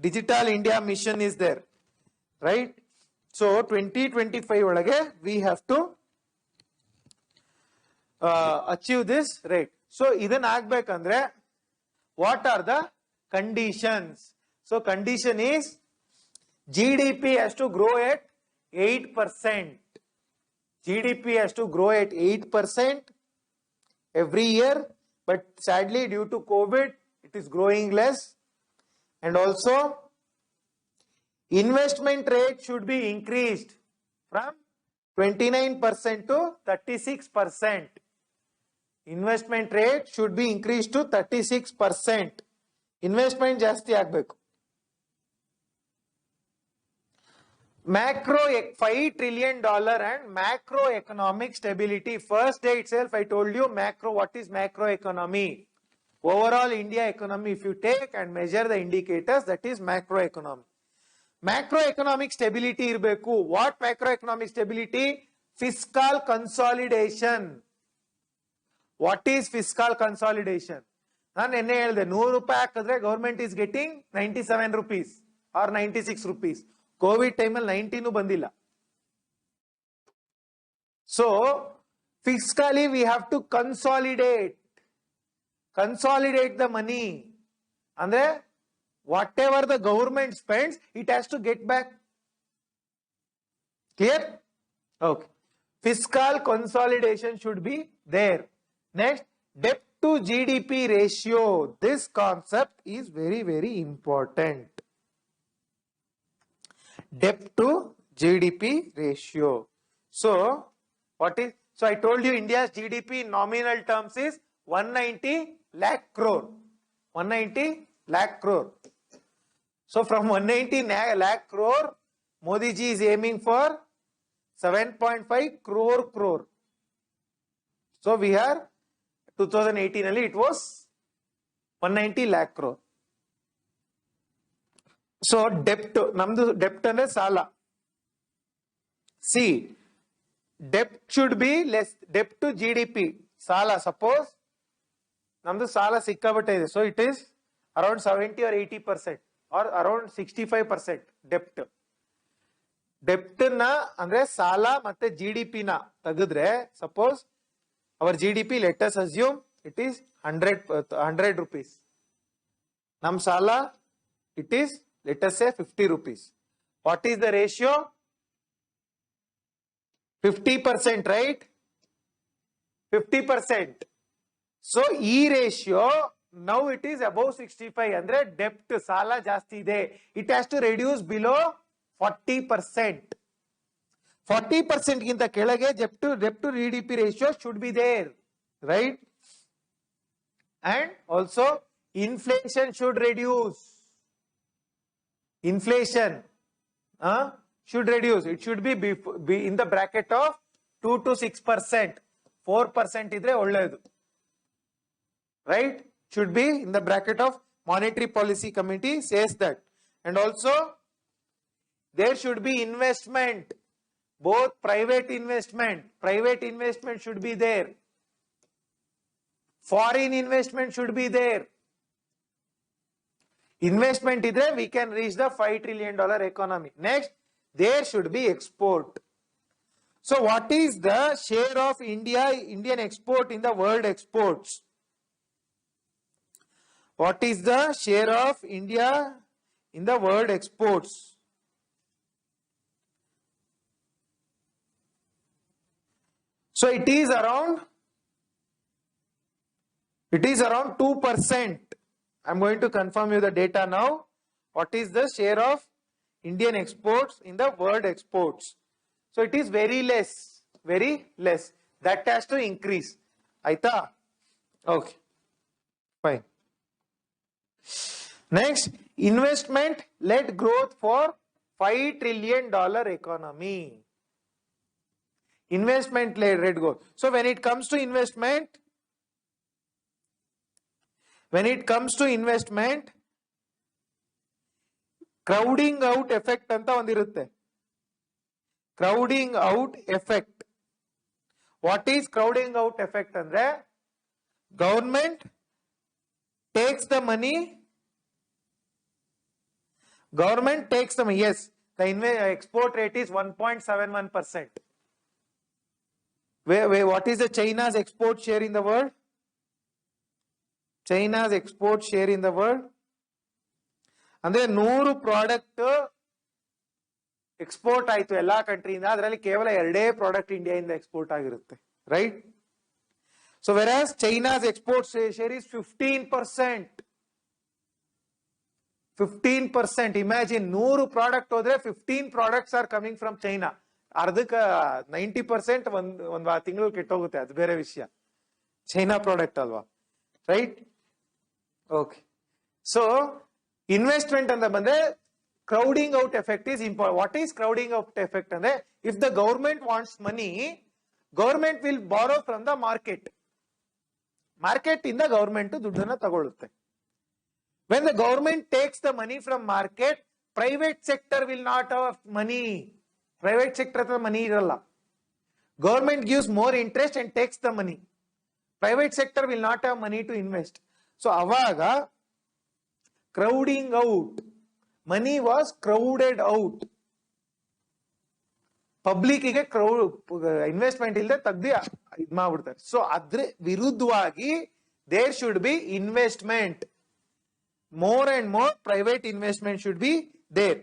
Digital India mission is there, right? So 2025 ಒಳಗೆ we have to achieve this rate. So ಇದನ್ನ ಆಗ್ಬೇಕಂದ್ರೆ what are the conditions? So condition is GDP has to grow at 8%. GDP has to grow at 8% every year, but sadly due to COVID it is growing less. And also investment rate should be increased from 29% to 36%. Investment rate should be increased to 36%. Investment ಜಾಸ್ತಿ ಆಗಬೇಕು. $5 trillion and macroeconomic stability. First day itself I told you what is macroeconomy. Overall India economy if you take and measure the indicators, that is macroeconomy. Macroeconomic stability irbeku. What macroeconomic stability? Fiscal consolidation. What is fiscal consolidation? ನಾನು ಎನ್ನೆ ಹೇಳಿದೆ 100 ರೂಪಾಯಿ ಹಾಕಿದ್ರೆ government is getting 97 rupees or 96 rupees. Covid ಟೈಮಲ್ಲಿ 19 ಬಂದಿಲ್ಲ. So fiscally we have to consolidate the money. Andre whatever the government spends, it has to get back. Clear? Okay. Fiscal consolidation should be there. Next, debt to GDP ratio. This concept is very, very important. Debt to GDP ratio. So, what is? So I told you India's GDP in nominal terms is 190 lakh crore. 190 lakh crore. So from 190 lakh crore, Modi ji is aiming for 7.5 crore. So we are 2018 only it was 190 lakh crore. So debt, namdu debt ande sala. See, debt should be less. Debt to GDP sala, suppose namdu sala sikkabate ide, so it is around 70 or 80% or around 65% debt. Debt na andre sala matte GDP na tagidre, suppose our GDP, let us assume it is 100 rupees. Nam sala it is, let us say 50 rupees. What is the ratio? 50%, right? 50%. So E ratio now it is above 65. Andre debt sala jasti ide. It has to reduce below 40%. 40% ginta kelage debt to GDP ratio should be there, right? And also inflation should reduce. Inflation should reduce. It should be in the bracket of 2 to 6%. 4% idre olledu, right? Should be in the bracket of Monetary Policy Committee says that. And also there should be investment, both private investment should be there, foreign investment should be there. Investment idre we can reach the $5 trillion economy. Next, there should be export. So what is the share of Indian export in the world exports? What is the share of India in the world exports? So it is around 2%. I'm going to confirm you the data now. What is the share of Indian exports in the world exports? So it is very less. That has to increase. Aita? Okay. Fine. Next, investment-led growth for $5 trillion economy. Investment-led growth. So when it comes to investment, crowding out effect anta ondirutte. Crowding out effect. What is crowding out effect andre? Government takes the money. Yes, the export rate is 1.71%. What is the China's export share in the world? China's export share in the world? And then 100 product export ಆಯ್ತು ಎಲ್ಲಾ ಕಂಟ್ರಿಯಿಂದ, ಅದರಲ್ಲಿ ಕೇವಲ 2 product ಇಂಡಿಯಾದಿಂದ export ಆಗಿರುತ್ತೆ, right? So whereas China's export share is 15%. 15%. Imagine 100 product ಹೋದ್ರೆ 15 products are coming from China. ಅರ್ಧಕ್ಕೆ 90% ಒಂದು ತಿಂಗಳು ಕೆಟ್ಟೋಗುತ್ತೆ, ಅದು ಬೇರೆ ವಿಷಯ. ಚೈನಾ ಪ್ರಾಡಕ್ಟ್ ಅಲ್ವಾ, ರೈಟ್? ಓಕೆ. ಸೊ ಇನ್ವೆಸ್ಟ್ಮೆಂಟ್ ಅಂತ ಬಂದ್ರೆ crowding out effect is important. What is crowding out effect? And if the government wants money, government will borrow from the market. Market in the government ದುಡ್ಡನ್ನ ತಗೊಳ್ಳುತ್ತೆ. When the government takes the money from market, private sector will not have money. Private sector money iralla. Government gives more interest and takes the money. Private sector will not have money to invest. So avaga crowding out. Money was crowded out. Public ಗೆ investment ಇಲ್ಲದೆ ತೆಗ್ದು ಇದ್ ಮಾಡ್ಬಿಡ್ತಾರೆ. So ಅದ್ರ ವಿರುದ್ಧವಾಗಿ there should be investment. More and more private investment should be there.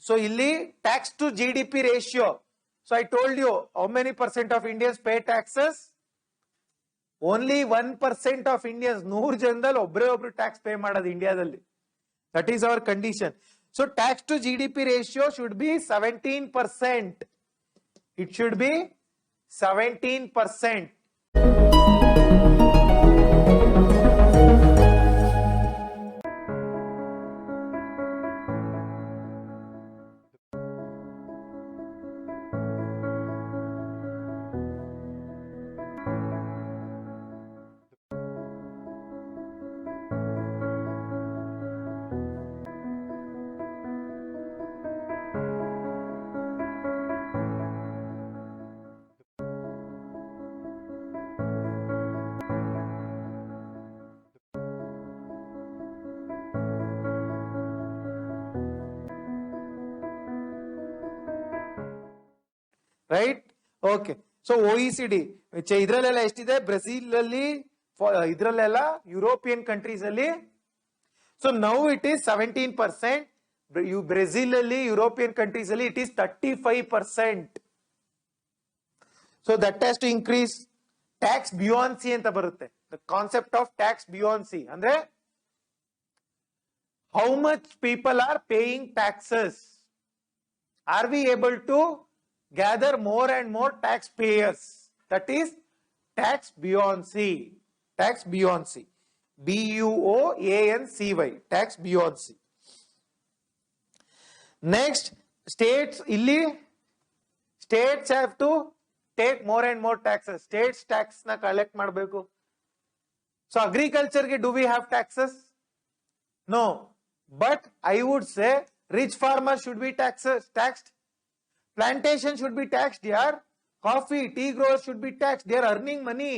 So illi tax to GDP ratio. So I told you how many percent of Indians pay taxes? Only 1% of Indians. 100 ಜನದಲ್ಲಿ ಒಬ್ರು tax pay ಮಾಡೋದು ಇಂಡಿಯಾದಲ್ಲಿ. That is our condition. So tax to GDP ratio should be 17%. It should be 17%. Right? Okay. So OECD ಇದ್ರಲ್ಲೆಲ್ಲ ಎಷ್ಟಿದೆ? Brazil ಅಲ್ಲಿ, ಇದ್ರಲ್ಲೆಲ್ಲ European countries ಅಲ್ಲಿ. So now it is 17%. Brazil ಅಲ್ಲಿ, European countries ಅಲ್ಲಿ it is 35%. So that has to increase. Tax buoyancy ಅಂತ ಬರುತ್ತೆ. The concept of tax buoyancy ಅಂದ್ರೆ how much people are paying taxes. Are we able to gather more and more taxpayers? That is tax buoyancy. Tax buoyancy. BUOANCY. Tax buoyancy. Next, states illi states have to take more and more taxes. States tax na collect ಮಾಡಬೇಕು. So agriculture ge do we have taxes? No. But I would say rich farmers should be taxed. Plantation should be taxed here. Coffee, tea growers should be taxed. They are earning money.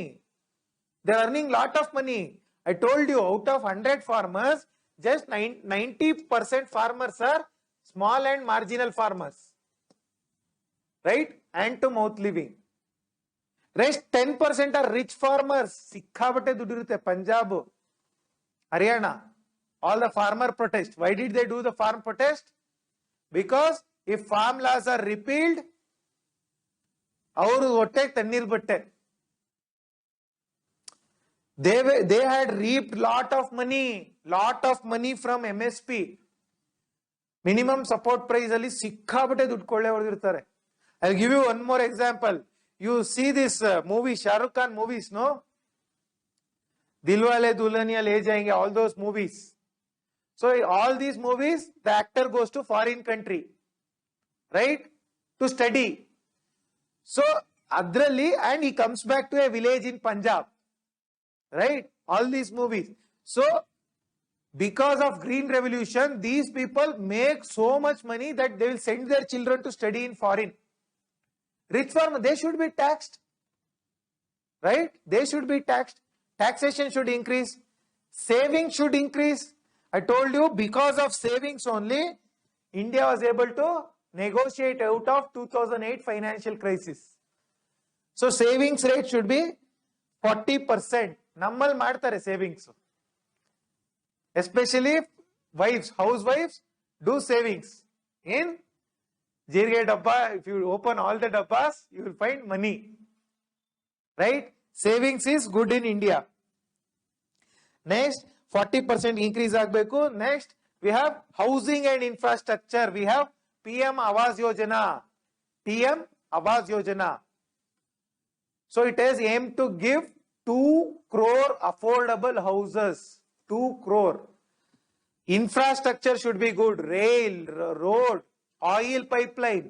They are earning lot of money. I told you, out of 100 farmers, just 90% farmers are small and marginal farmers. Right? Hand to mouth living. Rest 10% are rich farmers. Sikkhabate ದುಡ್ಡು ಇರುತ್ತೆ. Punjab, Haryana, all the farmer protest. Why did they do the farm protest? Because if farm laws are repealed, ಅವರು ಹೊಟ್ಟೆಗೆ ತಣ್ಣೀರ್ ಬಟ್ಟೆ. They had reaped lot of money from MSP. Minimum support price ಅಲ್ಲಿ ಸಿಕ್ಕಾಬಟ್ಟೆ ದುಡ್ಡು ಕೊಳ್ಳೆ ಹೊಡೆದಿರ್ತಾರೆ. I'll give you one more example. You see this movie, Shah Rukh Khan movies, no? Dilwale Dulhaniya Le Jayenge, all those movies. So all these movies, the actor goes to foreign country, right, to study. So adralli, and he comes back to a village in Punjab, right? All these movies. So because of Green Revolution, these people make so much money that they will send their children to study in foreign. Rich farmers, they should be taxed, right? They should be taxed. Taxation should increase. Savings should increase. I told you, because of savings only, India was able to negotiate out of 2008 financial crisis. So savings rate should be 40%. Nammal ಮಾಡ್ತಾರೆ savings. Especially wives, housewives do savings. In Jirge dabba, if you open all the dabbas, you will find money. Right? Savings is good in India. Next, 40% increase ಆಗಬೇಕು. Next, we have housing and infrastructure. We have PM Awas Yojana. PM Awas Yojana. So it has aimed to give 2 crore affordable houses. 2 crore. Infrastructure should be good. Rail, road, oil pipeline,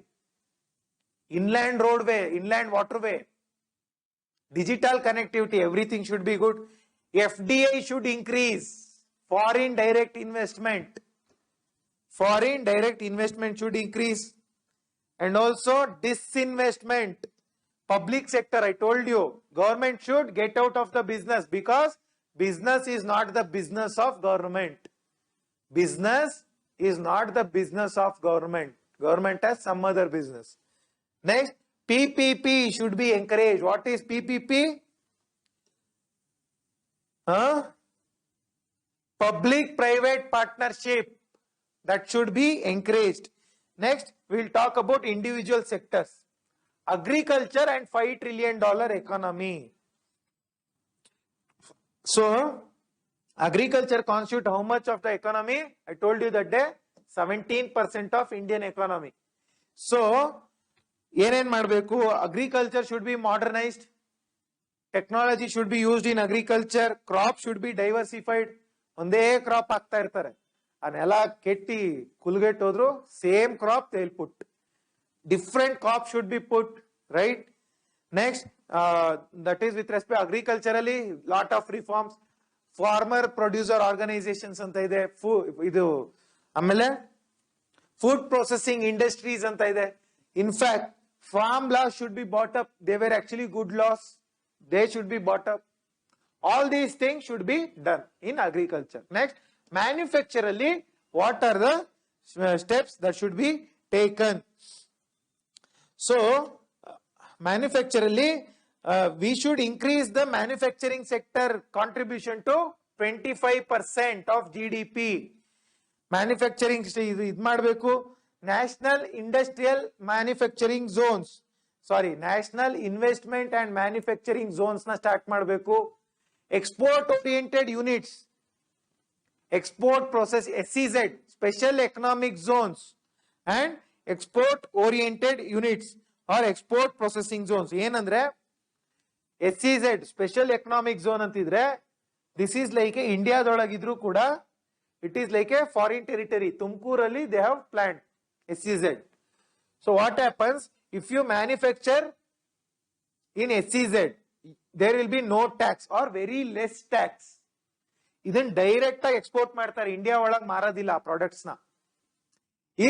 inland roadway, inland waterway, digital connectivity, everything should be good. FDI should increase. Foreign direct investment. foreign direct investment should increase, and also disinvestment. Public sector, I told you, government should get out of the business, because business is not the business of government. Business is not the business of government. Government has some other business. Next, PPP should be encouraged. What is PPP? Public-private partnership, that should be encouraged. Next, we will talk about individual sectors. Agriculture and $5 trillion economy. So, agriculture constitutes how much of the economy? I told you that day, 17% of Indian economy. So, agriculture should be modernized. Technology should be used in agriculture. Crop should be diversified. Onde crop ಆಗ್ತಾ ಇರ್ತಾರೆ. ಅದೆಲ್ಲ ಕೆಟ್ಟಿ ಕುಲ್ಗೆಟ್ ಹೋದ್ರು same crop they'll put. Different crop should be put, right? Next, that is with respect agriculturally, lot of reforms. Farmer producer organizations anta ide, idu amele food processing industries anta ide. In fact, farm laws should be brought up. They were actually good laws. They should be brought up. All these things should be done in agriculture. Next, manufacturally, what are the steps that should be taken? So, manufacturally, we should increase the manufacturing sector contribution to 25% of GDP. Manufacturing idu madbeku. National Industrial Manufacturing Zones. Sorry, National Investment and Manufacturing Zones na start madbeku. Export oriented units. Export process, SEZ, Special Economic Zones, and export oriented units or export processing zones. ಏನಂದ್ರೆ SEZ, Special Economic Zone ಅಂತಿದ್ರೆ, this is like a India ದೊಳಗಿದ್ರು ಕೂಡ, it is like a foreign territory. Tumkuralli they have planned SEZ. So what happens, if you manufacture in SEZ, there will be no tax or very less tax. ಇದನ್ನ direct ಆಗಿ export ಮಾಡ್ತಾರೆ, India ಒಳಗೆ ಮಾರೋದಿಲ್ಲ products ನ.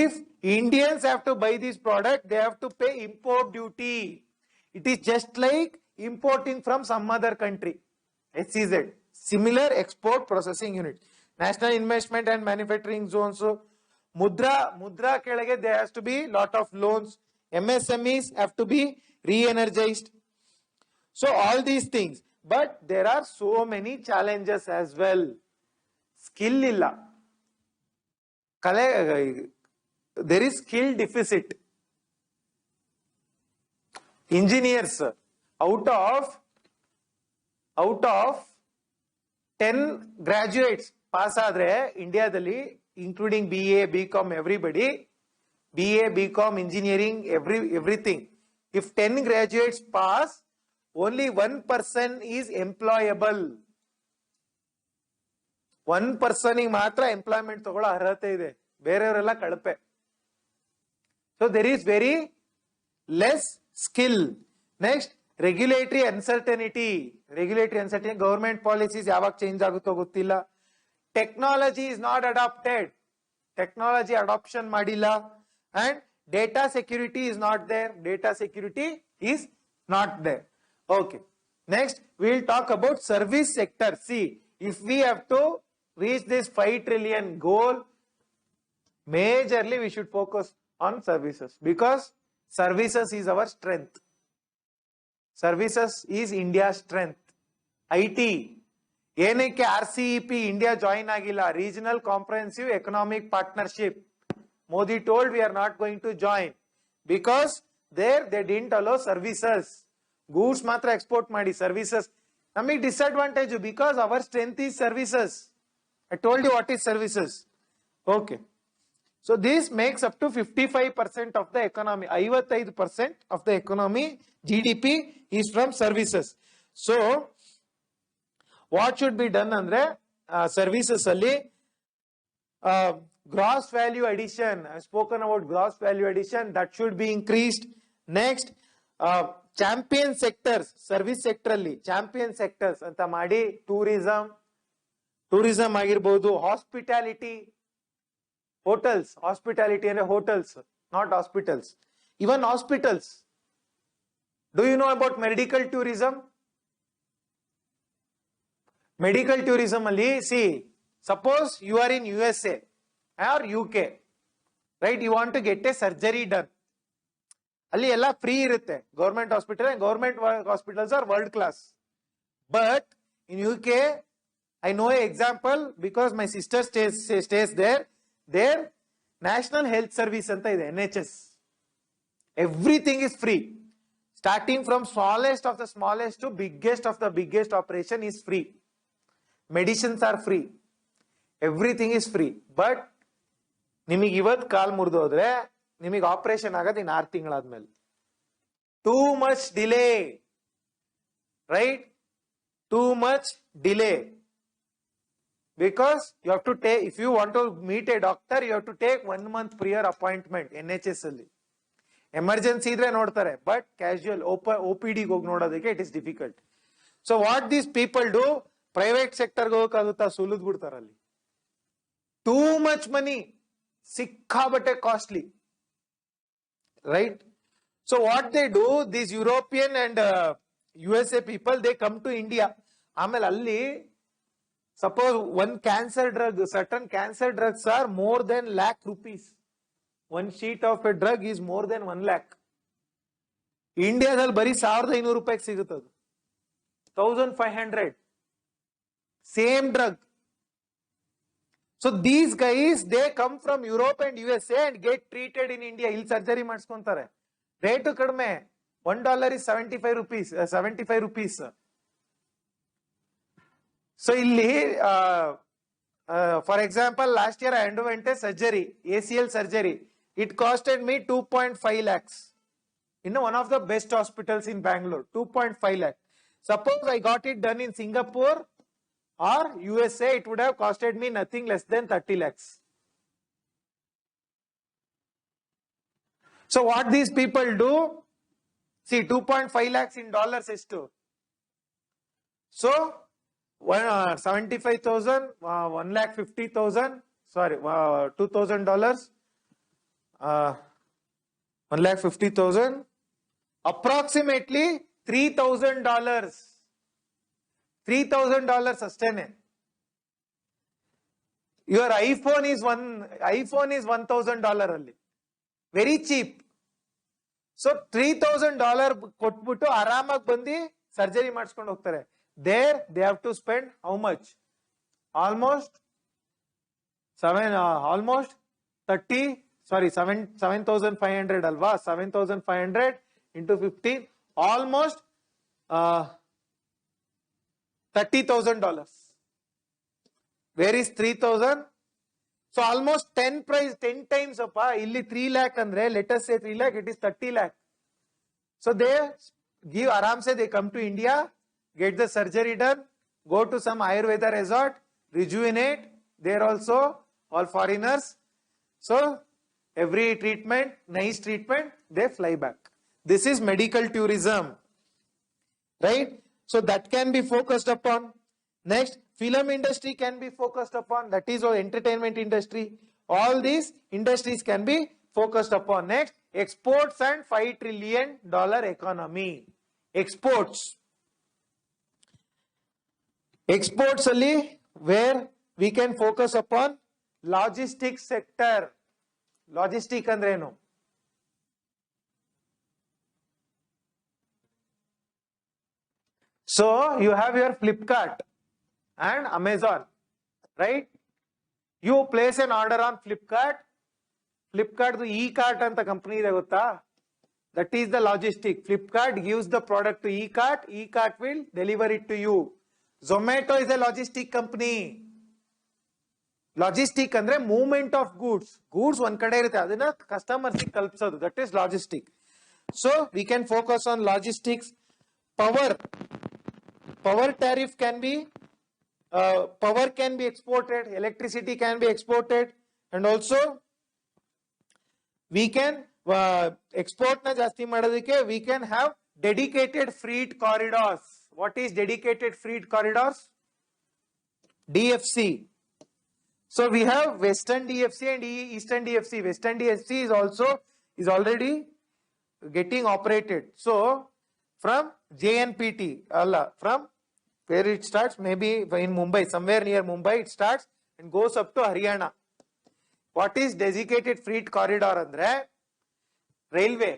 If Indians have to buy this product, they have to pay import duty. It is just like importing from some other country. SEZ, similar export processing unit. National Investment and Manufacturing Zones. Mudra ಕೆಳಗೆ there has to be lot of loans. MSMEs have to be re-energized. So all these things. But there are so many challenges as well. Skill illa. There is skill deficit. Engineers, out of 10 graduates pass adre India dalli, including BA, BCom, everybody, BA, BCom, engineering, everything. If 10 graduates pass, only 1 person is employable. 1 person matra employment ತಗೊಳ್ಳೋ ಅರ್ಹತೆ ಇದೆ, ಬೇರೆಯವರೆಲ್ಲ ಕಳಪೆ. So there is very less skill. Next, regulatory uncertainty. Government policies ಯಾವಾಗ change ಆಗುತ್ತೋ ಗೊತ್ತಿಲ್ಲ. Technology is not adopted. Technology adoption ಮಾಡಿಲ್ಲ. And data security is not there. Okay. Next, we will talk about service sector. See, if we have to reach this 5 trillion goal, majorly we should focus on services, because services is our strength. Services is India's strength. IT. ಏನಕ್ಕೆ RCEP India join ಆಗಿಲ್ಲ? Regional Comprehensive Economic Partnership. Modi told we are not going to join because there they didn't allow services. Goods matra export ಮಾಡಿ, services ನಮಗೆ disadvantage because our strength is services. I told you what is services. Okay. So this makes up to 55% of the economy. 55% of the economy GDP is from services. So what should be done andre services alli gross value addition. I have spoken about gross value addition, that should be increased. Next, champion sectors, service sector alli champion sectors anta ಮಾಡಿ, tourism ಆಗಿರಬಹುದು, hospitality, hotels, hospitality and hotels, not hospitals. Even hospitals. Do you know about medical tourism? Medical tourism ali, see, suppose you are in USA or UK, right? You want to get a surgery done. Ali ella free irutte. Government hospital and government hospitals are world class. But in UK, I know an example because my sister stays there. Their National Health Service anta ide, NHS. Everything is free. Starting from smallest of the smallest to biggest of the biggest operation is free. Medicines are free. Everything is free. But ನಿಮಗೆ ಇವತ್ತು ಕಾಲ್ ಮುರಿದು ಹೋದ್ರೆ ನಿಮಗೆ operation ಆಗದು ಇನ್ನು 6 ತಿಂಗಳಾದ್ಮೇಲೆ. Too much delay, right? Too much delay. Because you have to take, if you want to meet a doctor, you have to take 1 month prior appointment NHS ಅಲ್ಲಿ. Emergency ಇದ್ರೆ ನೋಡ್ತಾರೆ, but casual OPD ಹೋಗಿ ನೋಡೋದಕ್ಕೆ it is difficult. So what these people do, private sector ಹೋಗಕ್ಕಾಗುತ್ತಾ, ಸುಲಿದ್ ಬಿಡ್ತಾರೆ ಅಲ್ಲಿ. Too much money, ಸಿಕ್ಕಾಬಟ್ಟೆ costly, right? So what they do, these European and USA people, they come to India. ಆಮೇಲೆ ಅಲ್ಲಿ suppose one cancer drug, certain cancer drugs are more than lakh rupees. One sheet of a drug is more than 1 lakh. ಇಂಡಿಯಾದಲ್ಲಿ ಬರೀ 1500 ರೂಪಾಯಿಗೆ ಸಿಗುತ್ತದೆ. 1500 same drug. So these guys, they come from Europe and USA and get treated in India. ಇಲ್ಲಿ surgery ಮಾಡಿಸ್ಕೊಂತಾರೆ. Rate ಕಡಿಮೆ. $1 is 75 rupees. 75 rupees. So illi, for example, last year I underwent a surgery, ACL surgery. It costed me 2.5 lakhs in one of the best hospitals in Bangalore. 2.5 lakhs. Suppose I got it done in Singapore or USA, it would have costed me nothing less than 30 lakhs. So what these people do, see, 2.5 lakhs in dollars is to. So 75,000, 1,50,000, sorry, $2,000, 1,50,000, approximately $3,000. $3,000 ಅಷ್ಟೇನೆ. Your iPhone is $1,000 ಅಲ್ಲಿ. Very cheap. So $3,000 ಕೊಟ್ಬಿಟ್ಟು ಆರಾಮಾಗಿ ಬಂದು surgery ಮಾಡಿಸ್ಕೊಂಡು ಹೋಗ್ತಾರೆ. There they have to spend how much? Almost 7,500 alva. 7,500 into 15, almost $30,000. Where is 3,000? So almost 10 times appa. Illi 3 lakh andre, let us say 3 lakh, it is 30 lakh. So they give aram se, they come to India, get the surgery done, go to some Ayurveda resort, rejuvenate. There also all foreigners. So every treatment, nice treatment, they fly back. This is medical tourism, right? So that can be focused upon. Next, film industry can be focused upon. That is our entertainment industry. All these industries can be focused upon. Next, exports and $5 trillion economy. Exports. Exports only where we can focus upon logistics sector. Logistic andre eno? So you have your Flipkart and Amazon, right? You place an order on Flipkart. Flipkart the e-cart anta company ide gotta? That is the logistic. Flipkart gives the product to e-cart. E-cart will deliver it to you. Zomato is a logistic company. Logistic andre movement of goods. Goods one kade irutte, adina customers ಗೆ ತಲುಪಿಸೋದು. That is logistic. So we can focus on logistics. Power tariff can be, power can be exported, electricity can be exported, and also we can export na jasti madadike, we can have dedicated freight corridors. What is dedicated freight corridors? DFC. So we have Western DFC and Eastern DFC. Western DFC is already getting operated. So from JNPT, from where it starts, maybe in Mumbai, somewhere near Mumbai it starts and goes up to Haryana. What is designated freight corridor andre railway.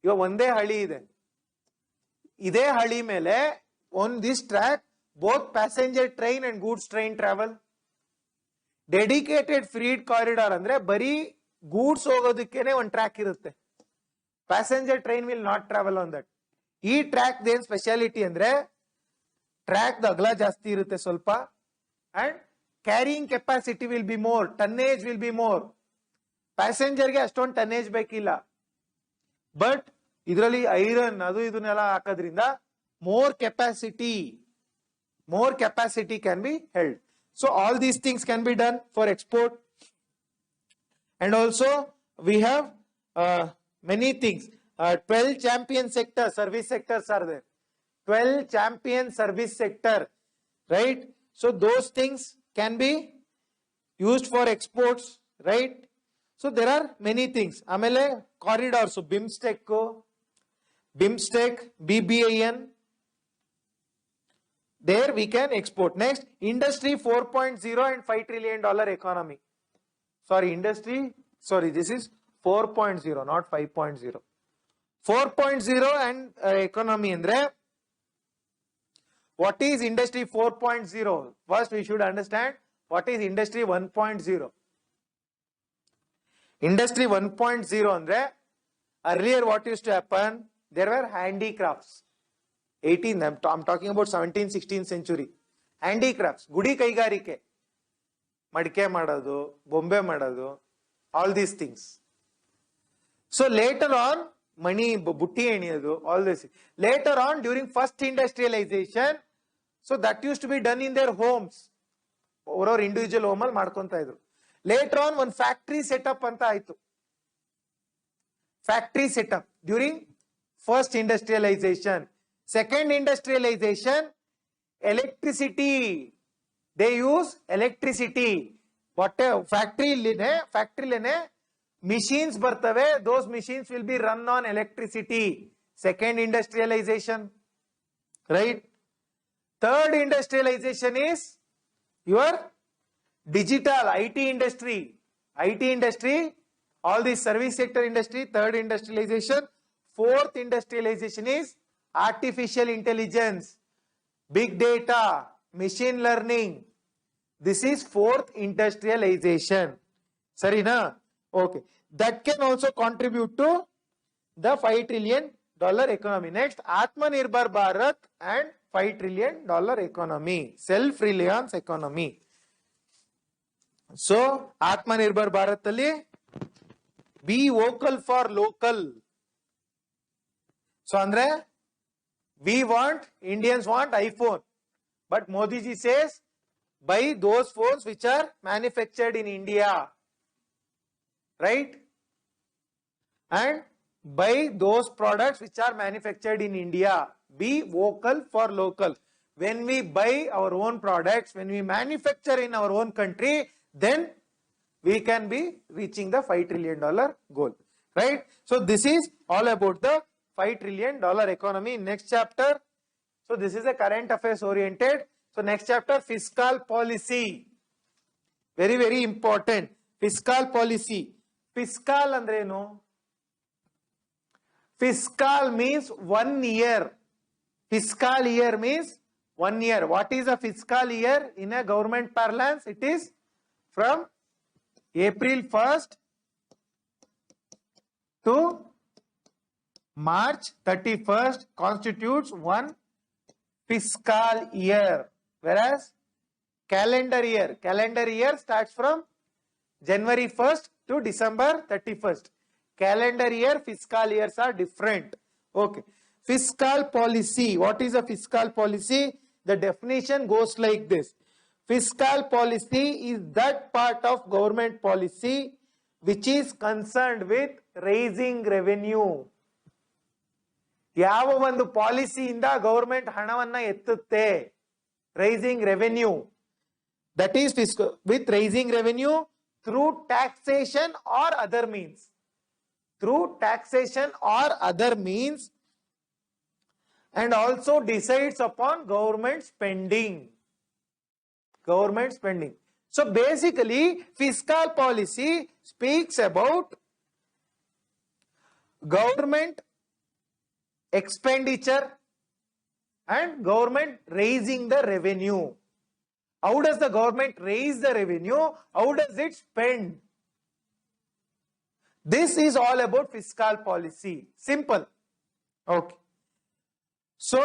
ಇವಾಗ ಒಂದೇ ಹಳಿ ಇದೆ. ಇದೇ ಹಳಿ ಮೇಲೆ on this track both passenger train and goods train travel. Dedicated freight corridor ಅಂದ್ರೆ ಬರೀ goods ಹೋಗೋದಕ್ಕೇನೆ ಒಂದು ಟ್ರ್ಯಾಕ್ ಇರುತ್ತೆ. Passenger train will not travel on that. ಈ ಟ್ರ್ಯಾಕ್ ಏನ್ ಸ್ಪೆಷಾಲಿಟಿ ಅಂದ್ರೆ ಟ್ರ್ಯಾಕ್ ಅಗಲ ಜಾಸ್ತಿ ಇರುತ್ತೆ ಸ್ವಲ್ಪ, and carrying capacity will be more, tonnage will be more. ಪ್ಯಾಸೆಂಜರ್ಗೆ ಅಷ್ಟೊಂದು ಟನ್ನೇಜ್ ಬೇಕಿಲ್ಲ, ಬಟ್ ಇದರಲ್ಲಿ ಐರನ್ ಅದು ಇದನ್ನೆಲ್ಲ ಹಾಕೋದ್ರಿಂದ more capacity can be held. So all these things can be done for export. And also we have many things. 12 champion service sectors are there. 12 champion service sector, right? So those things can be used for exports, right? So there are many things. Amele corridors, so BIMSTEC, BBIN, there we can export. Next, industry 4.0 and $5 trillion economy. This is 4.0, not 5.0. 4.0 and economy andre, what is industry 4.0? First we should understand what is industry 1.0. Industry 1.0 andre, earlier what used to happen, there were handicrafts. 18, I'm talking about 17th, 16th century. Handicrafts, gudi kaigarike, madke madodu, bombe madodu, all these things. So later on, money, butti eniyadu, all this. Later on, during first industrialization, so that used to be done in their homes. Or individual home al madkonta idru. Later on, one factory setup anta aitu. Factory setup during first industrialization. Second industrialization, electricity. They use electricity. What factory lene machines bartave, those machines will be run on electricity. Second industrialization, right? Third industrialization is your digital IT industry. IT industry, all the service sector industry, third industrialization. Fourth industrialization is artificial intelligence, big data, machine learning. This is fourth industrialization. Sarina? Okay. That can also contribute to the $5 trillion economy. Next, Atmanirbhar Bharat and $5 trillion economy. Self-reliance economy. So, Atmanirbhar Bharat alli, be vocal for local. So, andre, Indians want iPhone, but Modi ji says buy those phones which are manufactured in India, right? And buy those products which are manufactured in India. Be vocal for local. When we buy our own products, when we manufacture in our own country, then we can be reaching the $5 trillion goal, right? So this is all about the $5 trillion economy. Next chapter, so this is a current affairs oriented. So next chapter, fiscal policy. Very, very important. Fiscal policy. Fiscal andre no? Fiscal means 1 year. Fiscal year means 1 year. What is a fiscal year in a government parlance? It is from April 1st to March 31st constitutes one fiscal year, whereas calendar year starts from January 1st to December 31st. Calendar year, fiscal years are different. Okay. Fiscal policy. What is a fiscal policy? The definition goes like this. Fiscal policy is that part of government policy which is concerned with raising revenue. ಯಾವ ಒಂದು ಪಾಲಿಸಿಯಿಂದ government ಹಣವನ್ನ ಎತ್ತುತ್ತೆ, raising revenue. That is fiscal, with raising revenue through taxation or other means. Through taxation or other means, and also decides upon government spending. Government spending. So basically, fiscal policy speaks about government expenditure and government raising the revenue. How does the government raise the revenue? How does it spend? This is all about fiscal policy. Simple. Okay. So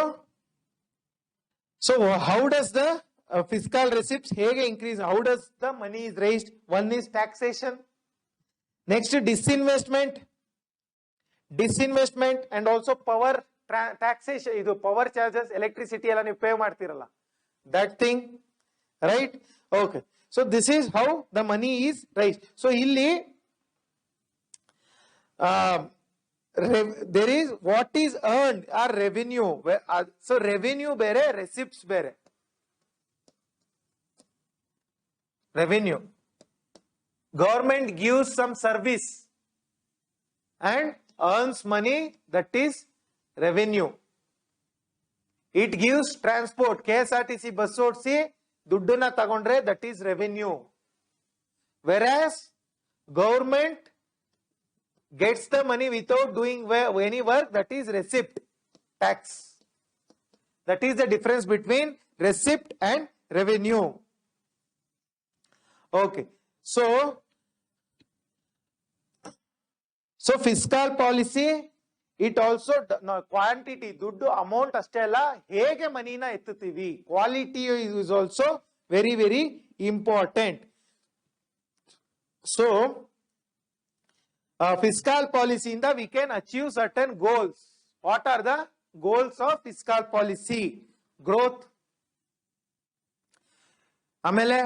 how does the fiscal receipts increase? How does the money is raised? One is taxation. Next, disinvestment. Disinvestment and also power taxation. Idu power charges, electricity ella ನೀವು pay ಮಾಡ್ತಿರಲ್ಲ. That thing, right? Okay. So this is how the money is raised. So illi there is what is earned or revenue. So revenue bere, receipts bere. Revenue. Government gives some service and earns money, that is revenue. It gives transport. KSRTC bus odsi dudduna tagondre, that is revenue. Whereas government gets the money without doing any work, that is receipt, tax. That is the difference between receipt and revenue. Okay. So fiscal policy, it also quantity, duddu amount ಅಷ್ಟೇ ಅಲ್ಲ, ಹೇಗೆ ಮನಿನ ಎತ್ತುತ್ತೀವಿ, quality is also very very important. So fiscal policy ಇಂದ we can achieve certain goals. What are the goals of fiscal policy? Growth, ಆಮೇಲೆ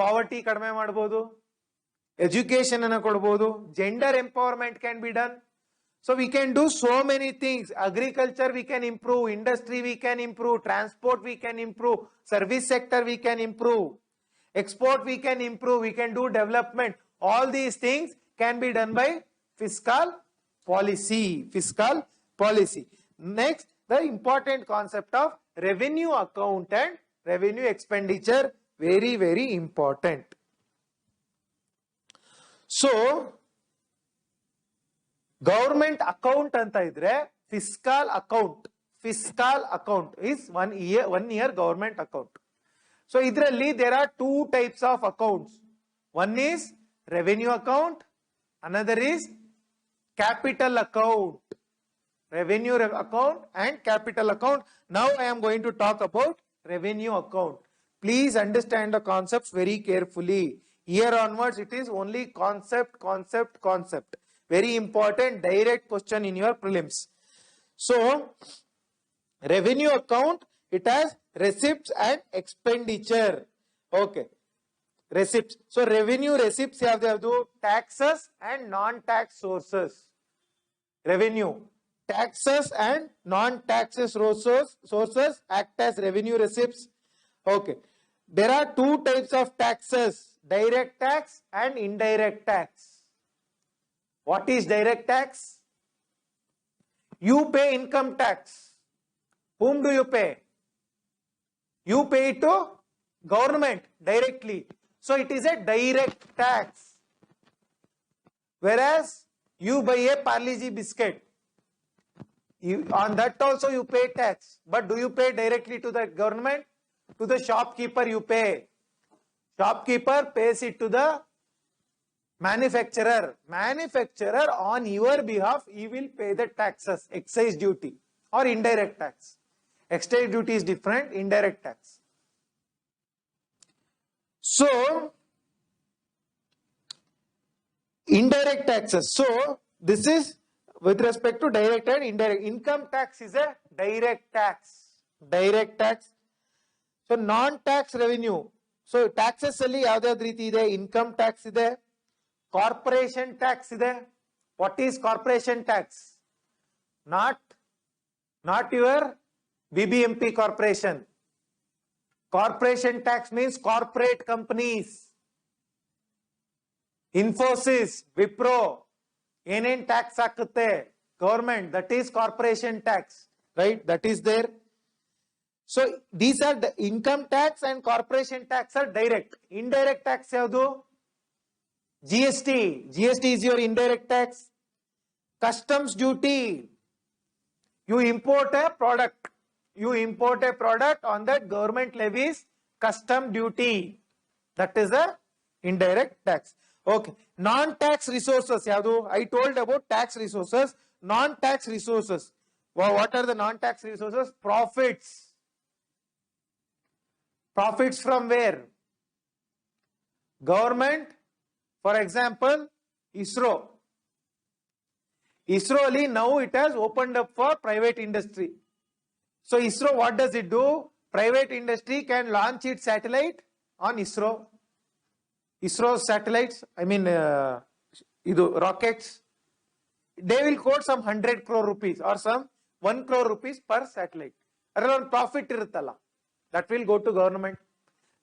poverty ಕಡಿಮೆ ಮಾಡಬಹುದು, education ಅನ್ನು ಕೊಡಬಹುದು, gender empowerment can be done. So we can do so many things. Agriculture we can improve, industry we can improve, transport we can improve, service sector we can improve, export we can improve, we can do development. All these things can be done by fiscal policy. Fiscal policy. Next, the important concept of revenue account and revenue expenditure, very very important. So government account anta idre fiscal account. Fiscal account is one year government account. So idralli there are two types of accounts. One is revenue account, another is capital account. Revenue account and capital account. Now I am going to talk about revenue account. Please understand the concepts very carefully. Here onwards it is only concept. Very important direct question in your prelims. So revenue account, it has receipts and expenditure. Okay. Receipts. So revenue receipts have taxes and non-tax sources. Revenue. Taxes and non-taxes sources act as revenue receipts. Okay. There are two types of taxes, direct tax and indirect tax. What is direct tax? You pay income tax. Whom do you pay? You pay it to government directly. So it is a direct tax. Whereas you buy a Parle-G biscuit, on that also you pay tax. But do you pay directly to the government? To the shopkeeper you pay. Shopkeeper pays it to the manufacturer. Manufacturer on your behalf, he will pay the taxes, excise duty or indirect tax. Excise duty is different, indirect tax. So indirect taxes. So this is with respect to direct and indirect. Income tax is a direct tax. Direct tax. So non-tax revenue. So taxes ಅಲ್ಲಿ ಯಾವ್ದಾವ್ದು ರೀತಿ ಇದೆ? Income tax ಇದೆ, corporation tax ಇದೆ. What is corporation tax? Not your BBMP corporation. Corporation tax means corporate companies. Infosys, Wipro, ಏನೇನ್ tax ಹಾಕುತ್ತೆ government, that is corporation tax, right? That is there. So these are the income tax and corporation tax are direct. Indirect tax ಯಾವುದು? GST. GST is your indirect tax. Customs duty. You import a product. You import a product, on that government levies custom duty. That is a indirect tax. Okay. Non-tax resources ಯಾವುದು? I told about tax resources. Non-tax resources. What are the non-tax resources? Profits. Profits from where? Government. For example, ISRO. ISRO now it has opened up for private industry. So ISRO, what does it do? Private industry can launch its satellite on ISRO. ISRO's satellites, I mean, rockets. They will quote some 100 crore rupees or some 1 crore rupees per satellite. Around profit iruttalla. That will go to government.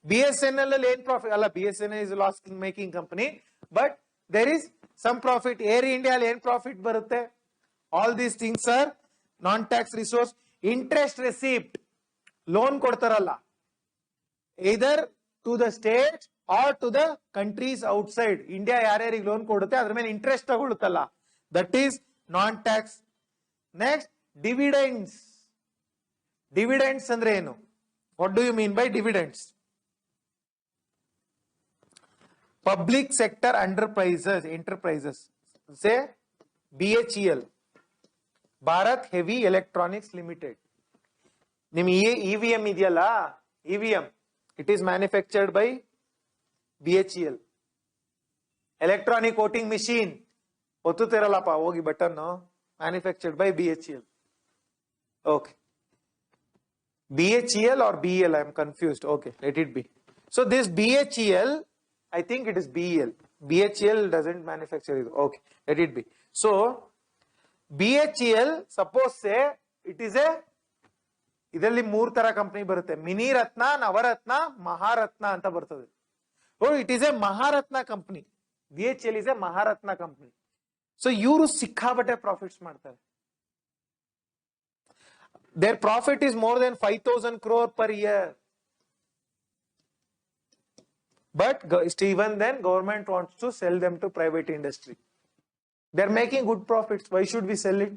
BSNL lane profit. BSNL is a loss making company, but there is some profit. Air India lane profit barutte. All these things are non-tax resource. Interest receipt. Loan kodtaralla. Either to the state or to the countries outside. India ಯಾರ್ಯಾರಿಗೆ loan ಕೊಡುತ್ತೆ ಅದರ ಮೇಲೆ interest ತಗೊಳ್ಳುತ್ತಲ್ಲ. That is non-tax. Next, dividends. Dividends ಅಂದ್ರೆ ಏನು? What do you mean by dividends? Public sector enterprises. Say BHEL. Bharat Heavy Electronics Limited. ನಿಮ್ EVM ಇದೆಯಲ್ಲ, EVM, it is manufactured by BHEL. Electronic voting machine, ಒತ್ತುತ್ತಿರಲ್ಲಪ್ಪ ಹೋಗಿ button, manufactured by BHEL. Okay. BHEL or BEL, I am confused. Okay, let it be. So this BHEL, I think it is BEL. BHEL doesn't manufacture it. Okay, let it be. So BHEL, suppose say it is a, ಇದರಲ್ಲಿ 3 ತರ company ಬರುತ್ತೆ. Mini ರತ್ನ, ನವರತ್ನ, ಮಹಾರತ್ನ ಅಂತ ಬರ್ತದೆ. It is A Maharatna company. BHEL is a Maharatna company. So ಇವರು ಸಿಕ್ಕಾಬಟ್ಟೆ profits ಮಾಡ್ತಾರೆ. Their profit is more than 5,000 crore per year. But even then, government wants to sell them to private industry. They are making good profits. Why should we sell it?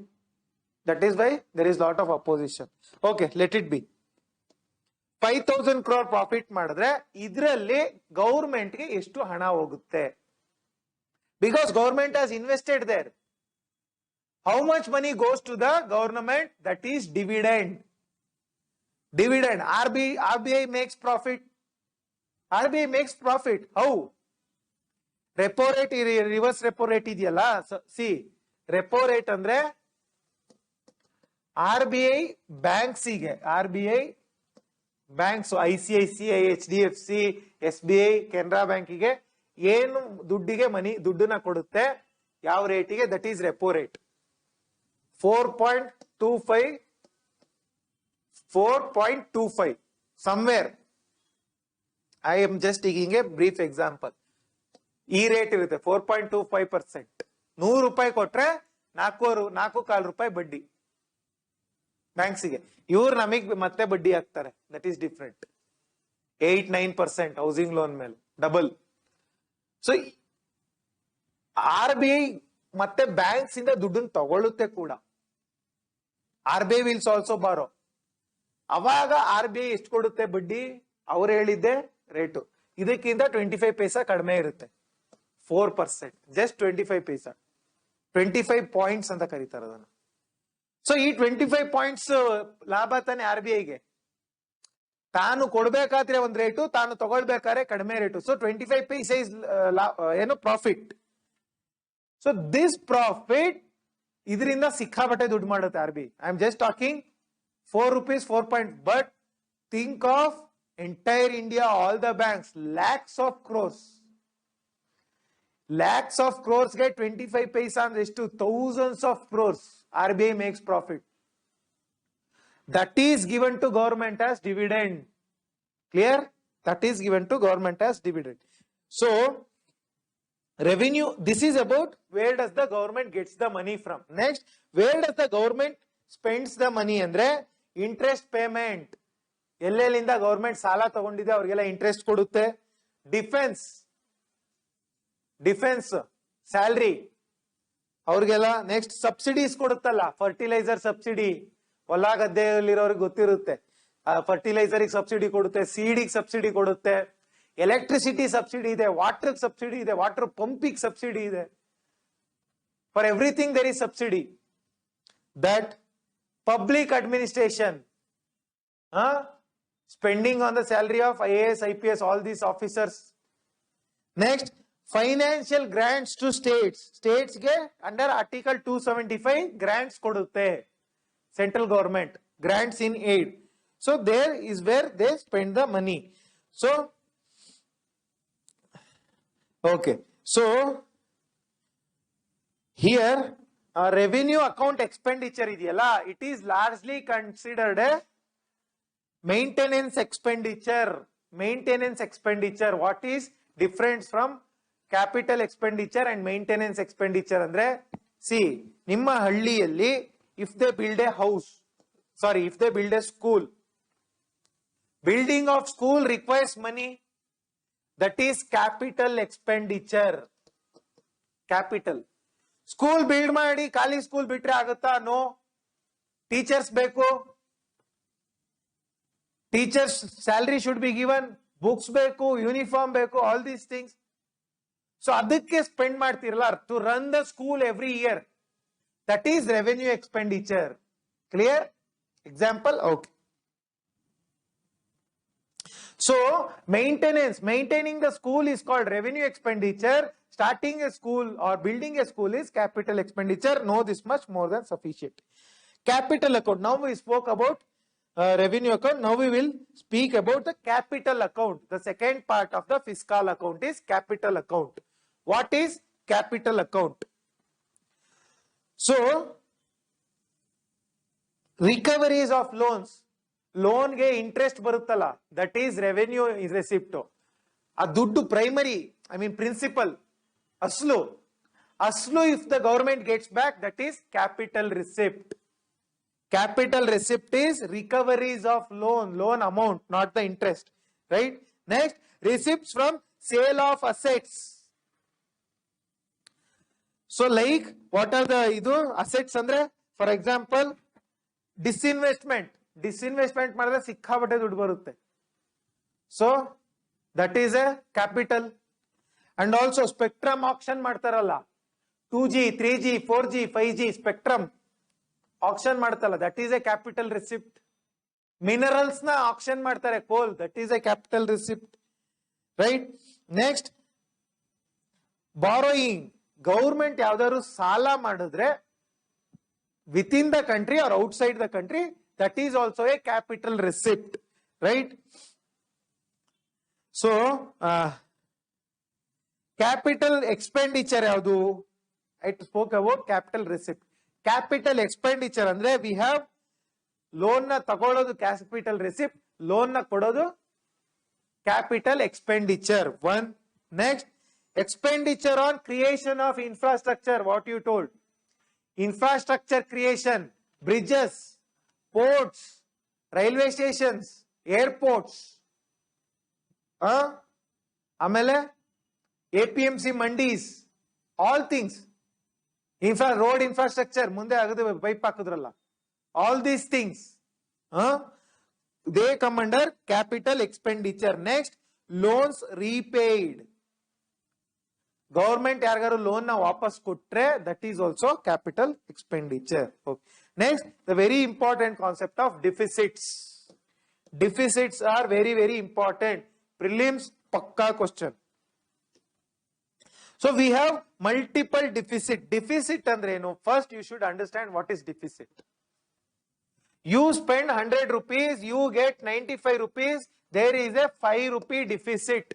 That is why there is lot of opposition. Okay, let it be. 5,000 crore profit ಮಾಡಿದ್ರೆ ಇದರಲ್ಲಿ government ಗೆ ಎಷ್ಟು ಹಣ ಹೋಗುತ್ತೆ? Because government has invested there. How much money goes to the government? That is dividend. Dividend. RBI makes profit. RBI makes profit. How? Repo rate, reverse repo rate ಇದೆಯಲ್ಲ. See, repo rate ಅಂದ್ರೆ RBI banks ಗೆ, RBI banks, ICICI, HDFC, SBI, Canara Bank ಗೆ ಏನು ದುಡ್ಡಿಗೆ ದುಡ್ಡನ್ನ ಕೊಡುತ್ತೆ, ಯಾವ ರೇಟಿಗೆ, that is repo rate. 4.25 somewhere. I am just taking a brief example. ಈ ರೇಟ್ ಇರುತ್ತೆ 4.25%. 100 ರೂಪಾಯಿ ಕೊಟ್ರೆ 4.25 ರೂಪಾಯಿ ಬಡ್ಡಿ ಬ್ಯಾಂಕ್ಸಿಗೆ. ಇವ್ರು ನಮಗೆ ಮತ್ತೆ ಬಡ್ಡಿ ಹಾಕ್ತಾರೆ. That is different. 8-9% housing loan ಮೇಲೆ ಡಬಲ್. ಸೊ RBI ಮತ್ತೆ ಬ್ಯಾಂಕ್ಸ್ ಇಂದ ದುಡ್ಡನ್ನು ತಗೊಳ್ಳುತ್ತೆ ಕೂಡ. RBI ವಿಲ್ಸ್ ಆಲ್ಸೋ ಬಾರೋ. ಅವಾಗ RBI ಎಷ್ಟು ಕೊಡುತ್ತೆ ಬಡ್ಡಿ? ಅವ್ರು ಹೇಳಿದ್ದೆ ರೇಟು, ಇದಕ್ಕಿಂತ 25 ಪೈಸಾ ಕಡಿಮೆ ಇರುತ್ತೆ. 4%, ಜಸ್ಟ್ 25 ಪೈಸಾ, 25 ಪಾಯಿಂಟ್ಸ್ ಅಂತ ಕರೀತಾರೆ ಅದನ್ನ. ಸೊ ಈ 25 ಪಾಯಿಂಟ್ಸ್ ಲಾಭ ತಾನೆ RBIಗೆ. ತಾನು ಕೊಡ್ಬೇಕಾದ್ರೆ ಒಂದ್ ರೇಟು, ತಾನು ತಗೊಳ್ಬೇಕಾದ್ರೆ ಕಡಿಮೆ ರೇಟು. ಸೊ 25 ಪೈಸಾ ಇಸ್ ಏನು ಪ್ರಾಫಿಟ್. ಸೊ ದಿಸ್ ಪ್ರಾಫಿಟ್ ಇದರಿಂದ ಸಿಕ್ಕಾಬಟ್ಟೆ ದುಡ್ಡು ಮಾಡುತ್ತೆ RBI. I am just talking 4 rupees, 4 point. But think of entire India, all the banks, lakhs of crores. Lakhs of crores get 25 paisa and to thousands of crores. RBI makes profit. That is given to government as dividend. Clear? That is given to government as dividend. So revenue, this is about where does the government gets the money from. Next, where does the government spends the money andre interest payment. ಎಲ್ಲೆಲ್ಲಿಂದ government ಸಾಲ ತಗೊಂಡಿದೆ ಅವರಿಗೆಲ್ಲ interest ಕೊಡುತ್ತೆ. Defence salary ಅವ್ರಿಗೆಲ್ಲ. Next subsidies ಕೊಡುತ್ತಲ್ಲ, fertiliser subsidy, ಹೊಲ ಗದ್ದೆಯಲ್ಲಿರೋರಿಗೆ ಗೊತ್ತಿರುತ್ತೆ. ಫರ್ಟಿಲೈಸರ್ ಸಬ್ಸಿಡಿ ಕೊಡುತ್ತೆ, ಸೀಡಿಗೆ ಸಬ್ಸಿಡಿ ಕೊಡುತ್ತೆ, ಎಲೆಕ್ಟ್ರಿಸಿಟಿ ಸಬ್ಸಿಡಿ ಇದೆ, ವಾಟರ್ ಸಬ್ಸಿಡಿ ಇದೆ, ವಾಟರ್ ಪಂಪಿಗೆ ಸಬ್ಸಿಡಿ ಇದೆ. For everything there is subsidy. That public administration, spending on the salary of IAS, IPS, all these officers. Next, financial grants to states. States ge under Article 275 grants kodutte. Central government grants in aid. So there is where they spend the money. So okay. So here revenue account expenditure idiyalla, it is largely considered a maintenance expenditure. Maintenance expenditure, what is different from capital expenditure and maintenance expenditure andre, see, nimma halliyalli if they build a house, sorry, if they build a school, building of school requires money, that is capital expenditure. Capital. School build ಮಾಡಿ ಖಾಲಿ school ಬಿಟ್ರೆ ಆಗುತ್ತಾ? No. Teachers ಬೇಕು, teachers salary should be given, books ಬೇಕು, uniform ಬೇಕು, all these things. So ಅದಕ್ಕೆ spend ಮಾಡ್ತಿರಲ್ಲ to run the school every year, that is revenue expenditure. Clear? Example? Okay. So maintaining the school is called revenue expenditure. Starting a school or building a school is capital expenditure. Know this much, more than sufficient. Capital account. Now we spoke about revenue account. Now we will speak about the capital account. The second part of the fiscal account is capital account. What is capital account? So recoveries of loans, loan ge interest baruttala, that is revenue receipt. A duddu primary, I mean principal, aslu if the government gets back, that is capital receipt. Capital receipt is recoveries of loan amount, not the interest, right? Next, receipts from sale of assets. So like, what are the assets andre? For example, disinvestment ಮಾಡಿದ್ರೆ ಸಿಕ್ಕಾಪಟ್ಟೆ ದುಡ್ಡು ಬರುತ್ತೆ. So that is a capital. And also spectrum auction ಮಾಡ್ತಾರಲ್ಲ, 2G, 3G, 4G, 5G spectrum auction ಮಾಡ್ತಲ್ಲ, that is a capital receipt. Minerals na auction ಮಾಡ್ತಾರೆ, coal, that is a capital receipt, right? Next, borrowing. Government ಯಾವ್ದಾದ್ರು ಸಾಲ ಮಾಡಿದ್ರೆ within the country or outside the country, that is also a capital receipt, right? So capital expenditure ಯಾವುದು? I spoke about capital receipt. Capital expenditure andre we have loan na ತಗೊಳ್ಳೋದು capital receipt, loan na ಕೊಡೋದು capital expenditure. One. Next, expenditure on creation of infrastructure. What you told, infrastructure creation, bridges, ports, railway stations, airports, ಆಮೇಲೆ APMC mandis, all things. Road infrastructure, ಮುಂದೆ ಆಗದು pipe ಹಾಕಿದ್ರಲ್ಲ, all these things they come under capital expenditure. Next, loans repaid. Government ಯಾರಿಗಾರು loan ನ ವಾಪಸ್ ಕೊಟ್ರೆ, that is also capital expenditure. Okay. Next, the very important concept of deficits. Deficits are very, very important. Prelims pakka question. So we have multiple deficit. Deficit andre eno? First you should understand what is deficit. You spend 100 rupees, you get 95 rupees, there is a 5 rupee deficit.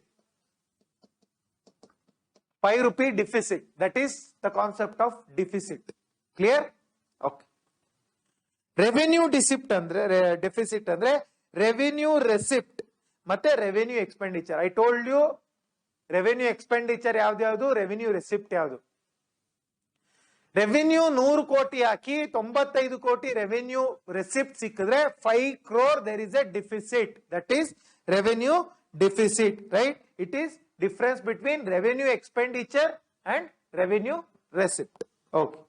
5 rupee deficit. That is the concept of deficit. Clear? Okay. Revenue deficit andre revenue receipt. ಮತ್ತೆ revenue expenditure. I told you revenue expenditure ಯಾವ್ದು, revenue receipt ಯಾವುದು. Revenue 100 crore ಹಾಕಿ 95 ಕೋಟಿ revenue receipt ಸಿಕ್ಕಿದ್ರೆ 5 crore there is a deficit. That is revenue deficit, right? It is difference between revenue expenditure and revenue receipt. Okay.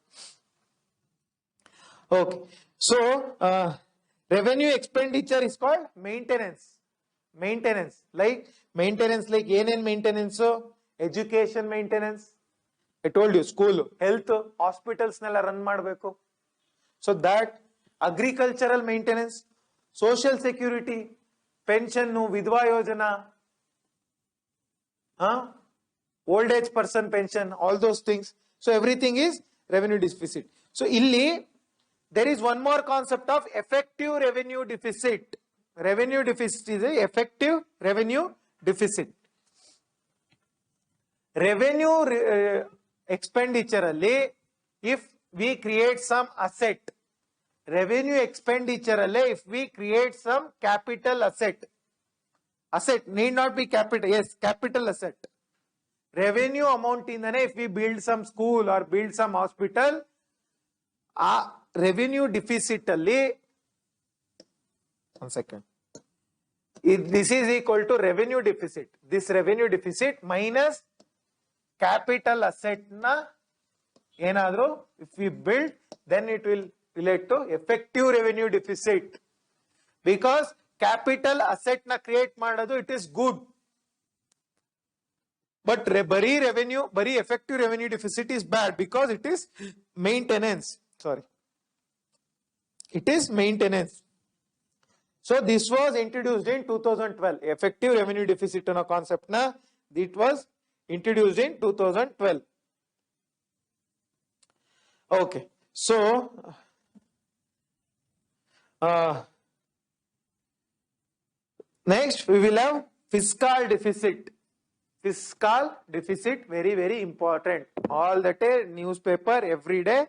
Okay. So revenue expenditure is called maintenance. Maintenance like ಏನೇನ್ maintenance? Education maintenance. I told you school, health, hospitals nella run ಮಾಡಬೇಕು. So that agricultural maintenance, social security, pension, vidva yojana, old age person pension, all those things. So everything is revenue deficit. So illi there is one more concept of effective revenue deficit. Revenue deficit is a effective revenue deficit. Revenue expenditure alli if we create some asset, revenue expenditure alli if we create some capital asset need not be capital, yes, capital asset. Revenue amount indane if we build some school or build some hospital, revenue deficit alli, one second, this is equal to revenue deficit. This revenue deficit minus capital asset na enadru if we build, then it will relate to effective revenue deficit. Because capital asset na create ಮಾಡೋದು it is good, but bari effective revenue deficit is bad because it is maintenance. Sorry, it is maintenance. So this was introduced in 2012. Effective revenue deficit ಅನ್ನೋ concept na it was introduced in 2012. Okay, so next we will have fiscal deficit. Fiscal deficit, very very important. All the day newspaper, every day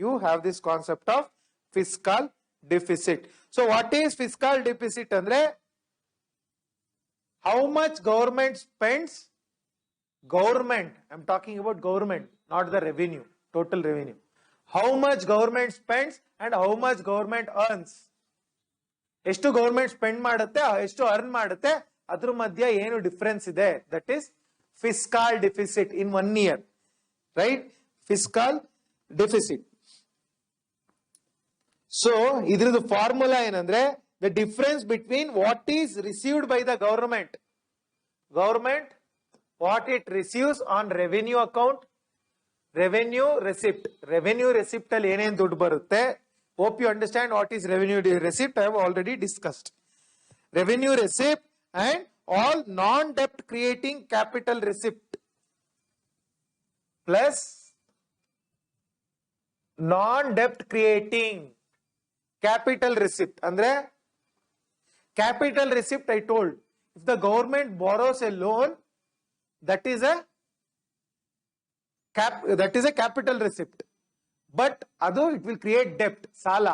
you have this concept of fiscal deficit. So what is fiscal deficit andre? How much government spends? Government, I'm talking about government, not the revenue, total revenue. How much government spends and how much government earns. ಎಷ್ಟು government spend ಮಾಡುತ್ತೆ, ಎಷ್ಟು earn ಮಾಡುತ್ತೆ, ಅದ್ರ ಮಧ್ಯ ಏನು difference ಇದೆ, that is fiscal deficit in 1 year, right? Fiscal deficit. So ಇದ್ರದ್ದು formula ಏನಂದ್ರೆ the difference between what is received by the government, what it receives on revenue account, revenue receipt. Revenue receipt alli enen ದುಡ್ಡು ಬರುತ್ತೆ. Hope you understand what is revenue receipt. I have already discussed. Revenue receipt and all non-debt creating capital receipt plus non-debt creating capital receipt. Andre capital receipt, I told, if the government borrows a loan, that is a capital receipt, but adu it will create debt, ಸಾಲ.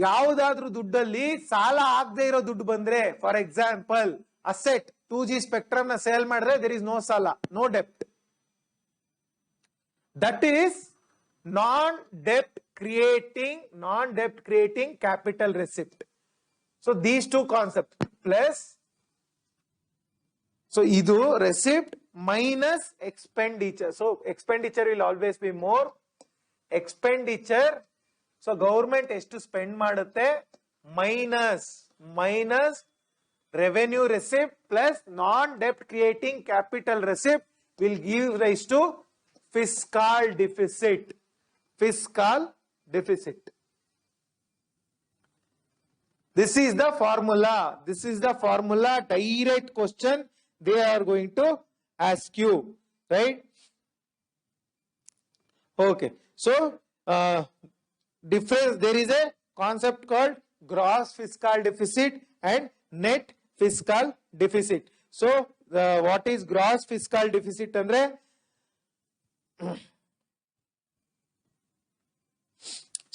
ಯಾವುದಾದ್ರೂ ದುಡ್ಡಲ್ಲಿ ಸಾಲ ಆಗದೆ ಇರೋ ದುಡ್ಡು ಬಂದ್ರೆ, for example asset 2G spectrum ನ sale ಮಾಡಿದ್ರೆ there is no ಸಾಲ, no debt. That is non-debt creating capital receipt. So these two concepts plus, so idu receipt minus expenditure. So expenditure will always be more. Expenditure, so government ಎಷ್ಟು spend ಮಾಡುತ್ತೆ minus revenue receipt plus non-debt creating capital receipt will give rise to fiscal deficit. Fiscal deficit. This is the formula. This is the formula. Direct question they are going to ask you, right? Okay. So difference, there is a concept called gross fiscal deficit and net fiscal deficit. So what is gross fiscal deficit andre?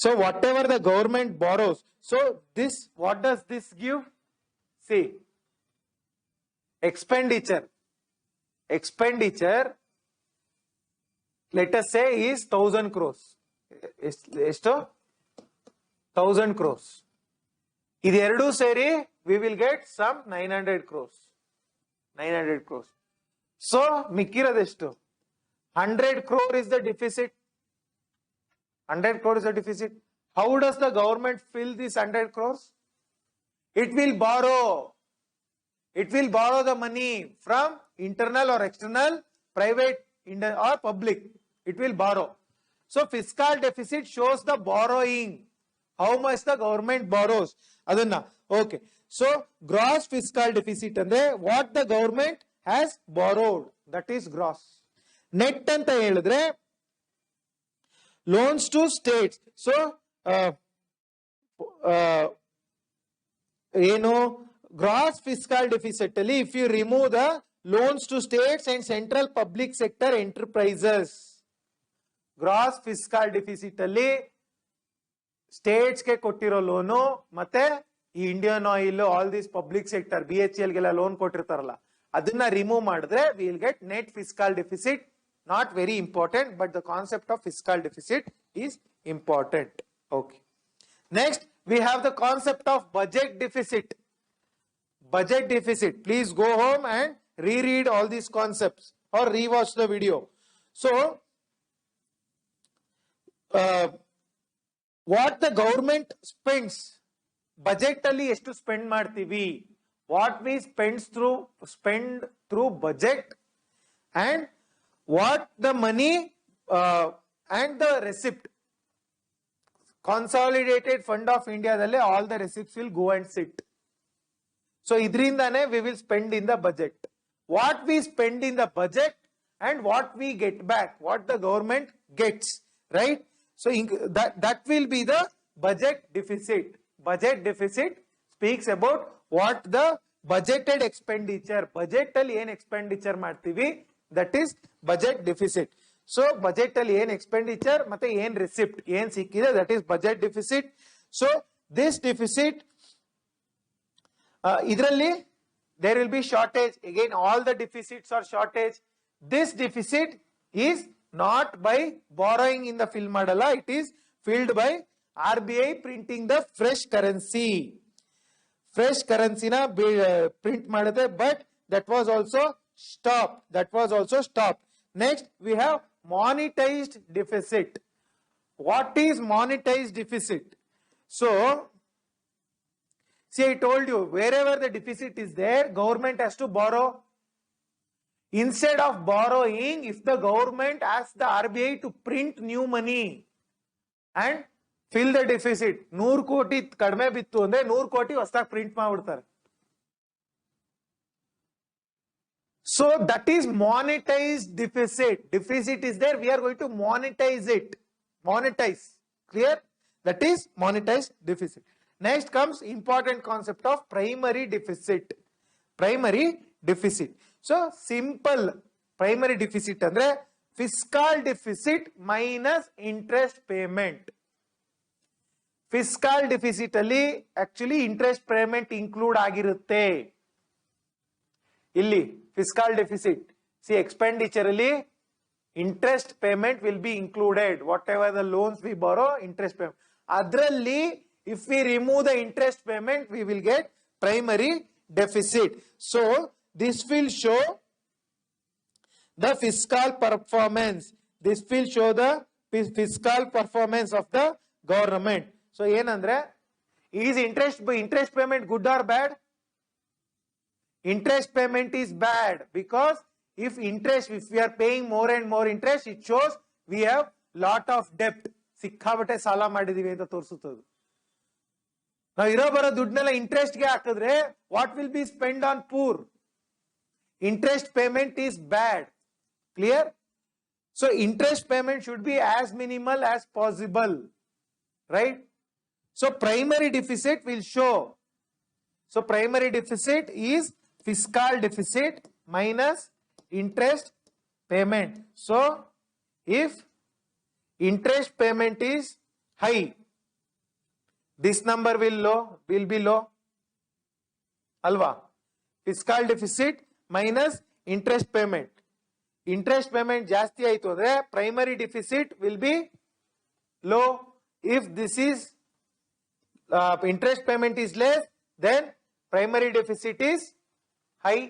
So whatever the government borrows, so this, what does this give? See, expenditure, let us say is 1000 crores. Esto 1000 crores. Idu eradu seri we will get some 900 crores. 900 crores. So mikkiradeshtu 100 crore is the deficit. 100 crore is the deficit. How does the government fill this 100 crores? It will borrow. It will borrow the money from internal or external, private or public. It will borrow. So fiscal deficit shows the borrowing. How much the government borrows. Adanna. Okay. So gross fiscal deficit andre what the government has borrowed. That is gross. Net anta helidre loans to states. So gross fiscal deficit ali if you remove the loans to states and central public sector enterprises, gross fiscal deficit ali states ke kottiro loan ಮತ್ತೆ ಈ Indian oil all this public sector BHEL ಗೆಲ್ಲ loan ಕೊಟ್ಟಿರ್ತಾರಲ್ಲ ಅದನ್ನ remove ಮಾಡಿದ್ರೆ we will get net fiscal deficit. Not very important, but the concept of fiscal deficit is important. Okay. Next, we have the concept of budget deficit. Budget deficit. Please go home and reread all these concepts or rewatch the video. So, what the government spends, budget alli estu spend martivi, what we spend through budget, and what the money and the receipt, consolidated fund of India dalle all the receipts will go and sit. So idrindane we will spend in the budget. What we spend in the budget and what we get back, what the government gets, right? So that will be the budget deficit. Budget deficit speaks about what the budgeted expenditure, budget alli ಏನು expenditure ಮಾಡ್ತೀವಿ, that is budget deficit. So budget alli ಏನು expenditure ಮತ್ತೆ ಏನು receipt ಏನು ಸಿಕ್ಕಿದೆ, that is budget deficit. So this deficit idರಲ್ಲಿ there will be shortage. Again, all the deficits are shortage. This deficit is not by borrowing in the fill ಮಾಡಲ್ಲ, it is filled by RBI printing the fresh currency. Fresh currency na print ಮಾಡುತ್ತೆ, but that was also stopped. Next, we have monetized deficit. What is monetized deficit? So, see, I told you, wherever the deficit is there, government has to borrow. Instead of borrowing, if the government asks the RBI to print new money and fill the deficit, 100 ಕೋಟಿ ಕಡಿಮೆ ಬಿತ್ತು ಅಂದ್ರೆ 100 ಕೋಟಿ ಹೊಸದಾಗಿ print ಮಾಡ್ಬಿಡ್ತಾರೆ. So that is monetized deficit. Deficit is there, we are going to monetize it. Monetize. Clear? That is monetized deficit. Next comes important concept of primary deficit. Primary deficit. So simple primary deficit andre fiscal deficit minus interest payment. Fiscal deficit alli actually interest payment include ಆಗಿರುತ್ತೆ. ಇಲ್ಲಿ fiscal deficit, see expenditure alli interest payment will be included. Whatever the loans we borrow, interest payment. Adralli if we remove the interest payment, we will get primary deficit. So this will show the fiscal performance. This will show the fiscal performance of the government. So ಏನಂದ್ರೆ, is interest payment good or bad? Interest payment is bad because if we are paying more and more interest, it shows we have lot of debt. ಸಿಕ್ಕಾಬಟ್ಟೆ ಸಾಲ ಮಾಡಿದೀವಿ ಅಂತ ತೋರಿಸುತ್ತದೆ. ನಾವು ಇರೋ ಬರೋ ದುಡ್ಡನ್ನೆಲ್ಲ interest ಗೆ ಹಾಕಿದ್ರೆ what will be spent on poor? Interest payment is bad. Clear? So interest payment should be as minimal as possible, right? So primary deficit will show. So primary deficit is fiscal deficit minus interest payment. So if interest payment is high, this number will be low. Alva. Fiscal deficit minus interest payment. Interest payment ಜಾಸ್ತಿ ಆಯ್ತು ಅಂದ್ರೆ primary deficit will be low. If this is interest payment is less, then primary deficit is high.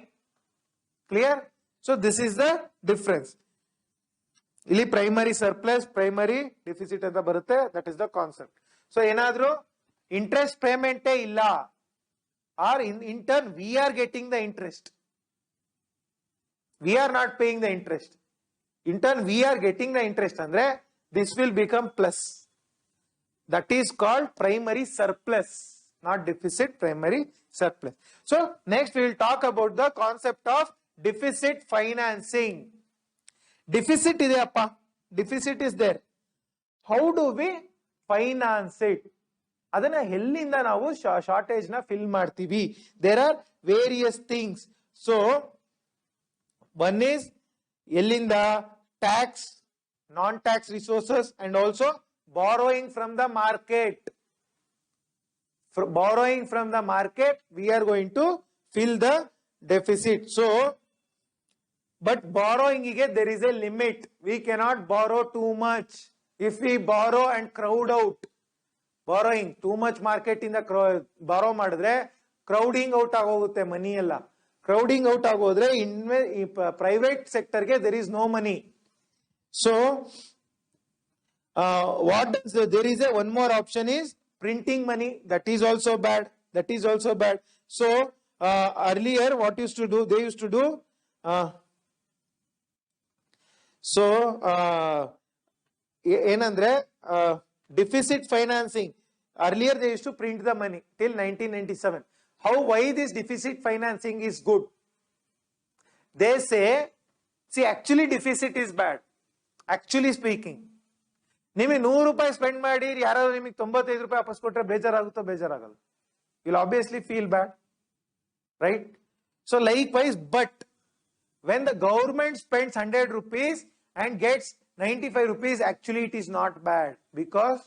Clear? So this is the difference. ಇಲ್ಲಿ primary surplus, primary deficit ಅಂತ ಬರುತ್ತೆ. That is the concept. So ಏನಾದ್ರೂ interest payment ಇಲ್ಲ, or in turn we are getting the interest. We are not paying the interest. In turn we are getting the interest andre this will become plus. That is called primary surplus, not deficit, primary surplus. So next we will talk about the concept of deficit financing. Deficit ideyappa, deficit is there. How do we finance it? ಅದನ್ನ ಎಲ್ಲಿಂದ ನಾವು shortage ನ fill ಮಾಡ್ತೀವಿ? There are various things. So one is ಎಲ್ಲಿಂದ tax, non-tax resources, and also borrowing from the market. Borrowing from the market, we are going to fill the deficit. So, but borrowing again, there is a limit. We cannot borrow too much. If we borrow and crowd out, borrowing too much market in the borrow ಮಾಡಿದ್ರೆ crowding out ಆಗೋಗುತ್ತೆ money ಎಲ್ಲ. Crowding out ಆಗೋದ್ರೆ private sector ಗೆ there is no money. So what does there is a one more option is printing money. That is also bad. That is also bad. So earlier what used to do, they used to do ಏನಂದ್ರೆ deficit financing. Earlier they used to print the money till 1997. Why this deficit financing is good? They say, see, actually deficit is bad. Actually speaking, ನಿಮಗೆ 100 ರೂಪಾಯಿ spend ಮಾಡಿ ಯಾರಾದ್ರೂ ನಿಮಗೆ 95 ರೂಪಾಯಿ ವಾಪಸ್ ಕೊಟ್ರೆ ಬೇಜಾರಾಗುತ್ತೋ? ಬೇಜಾರಾಗಲ್ಲ. You'll obviously feel bad, right? So likewise, but when the government spends 100 rupees and gets 95 rupees, actually it is not bad, because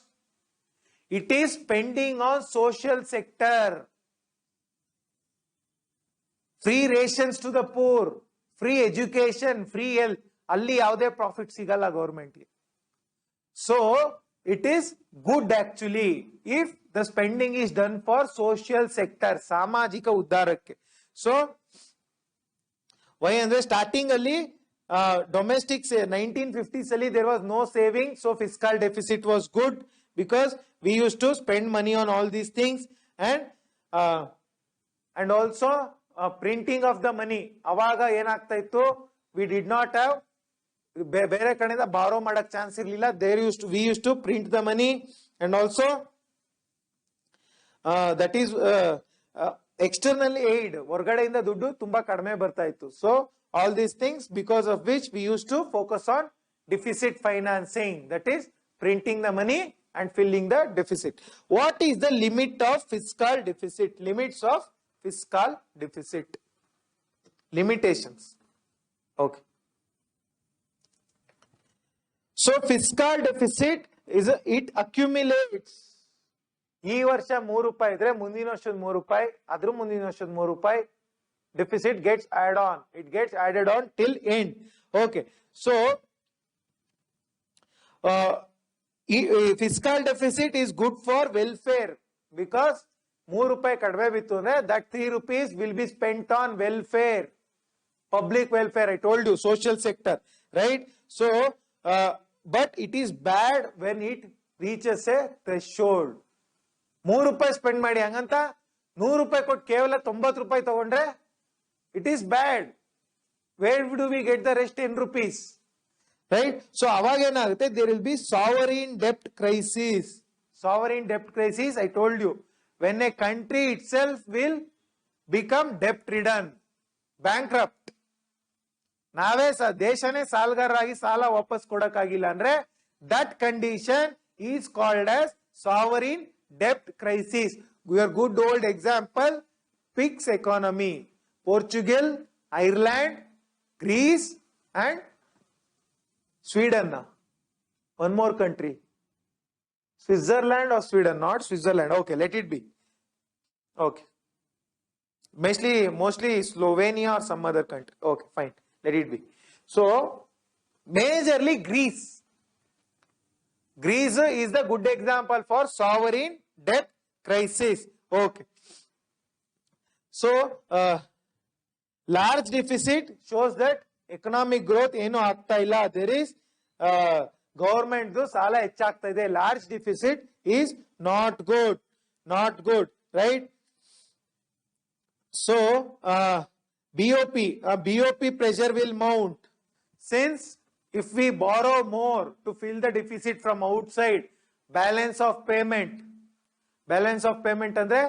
it is spending on social sector. Free rations to the poor, free education, free health, alli yavade profit sigalla government ge. So it is good actually if the spending is done for social sector, samajika uddarakke. So why andre starting alli domestic 1950s alli there was no saving, so fiscal deficit was good because we used to spend money on all these things, and also printing of the money. ಅವಾಗ ಏನಾಗ್ತಾ ಇತ್ತು, we did not have ಬೇರೆ ಕಡೆಯಿಂದ ಬಾರೋ ಮಾಡಕ್ chance ಇರಲಿಲ್ಲ. we used to print the money, and also that is external aid, ಹೊರಗಡೆಯಿಂದ ದುಡ್ಡು ತುಂಬಾ ಕಡಿಮೆ ಬರ್ತಾ ಇತ್ತು. So all these things, because of which we used to focus on deficit financing, that is printing the money and filling the deficit. What is the limit of fiscal deficit? Limits of fiscal deficit, limitations. Okay. So fiscal deficit is it accumulates. ಈ ವರ್ಷ 3 ರೂಪಾಯಿ ಇದ್ರೆ ಮುಂದಿನ ವರ್ಷದ 3 ರೂಪಾಯಿ, ಅದ್ರ ಮುಂದಿನ ವರ್ಷದ 3 ರೂಪಾಯಿ, deficit gets added on. It gets added on till end. Okay. So fiscal deficit is good for welfare, because 3 ರೂಪಾಯಿ ಕಡಿಮೆ ಬಿತ್ತು ಅಂದ್ರೆ that 3 rupees will be spent on welfare, public welfare. I told you, social sector, right? So but it is bad when it reaches a threshold. 3 ರೂಪಾಯಿ spend ಮಾಡಿ ಹಂಗಂತ 100 ರೂಪಾಯಿ ಕೊಟ್ಟು ಕೇವಲ 90 ರೂಪಾಯಿ ತಗೊಂಡ್ರೆ it is bad. Where do we get the rest 10 rupees, right? So ಅವಾಗ ಏನಾಗುತ್ತೆ, there will be sovereign debt crisis. Sovereign debt crisis, I told you, when a country itself will become debt ridden, bankrupt. ನಾವೇ ದೇಶನೇ ಸಾಲಗಾರರಾಗಿ ಸಾಲ ವಾಪಸ್ ಕೊಡಕ್ಕಾಗಿಲ್ಲ ಅಂದ್ರೆ that condition is called as sovereign debt crisis. Your good old example, PIGS economy, Portugal, Ireland, Greece, and Sweden. One more country, Switzerland or Sweden, not Switzerland. Okay, let it be. Okay, Mostly Slovenia or some other country. Okay, fine, let it be. So majorly Greece. Greece is the good example for sovereign debt crisis. Okay. So large deficit shows that economic growth ಏನು ಆಗ್ತಾ ಇಲ್ಲ. There is government ಸಾಲ ಹೆಚ್ಚಾಗ್ತಾ ಇದೆ. Large deficit is not good, right? So BOP pressure will mount, since if we borrow more to fill the deficit from outside, balance of payment andre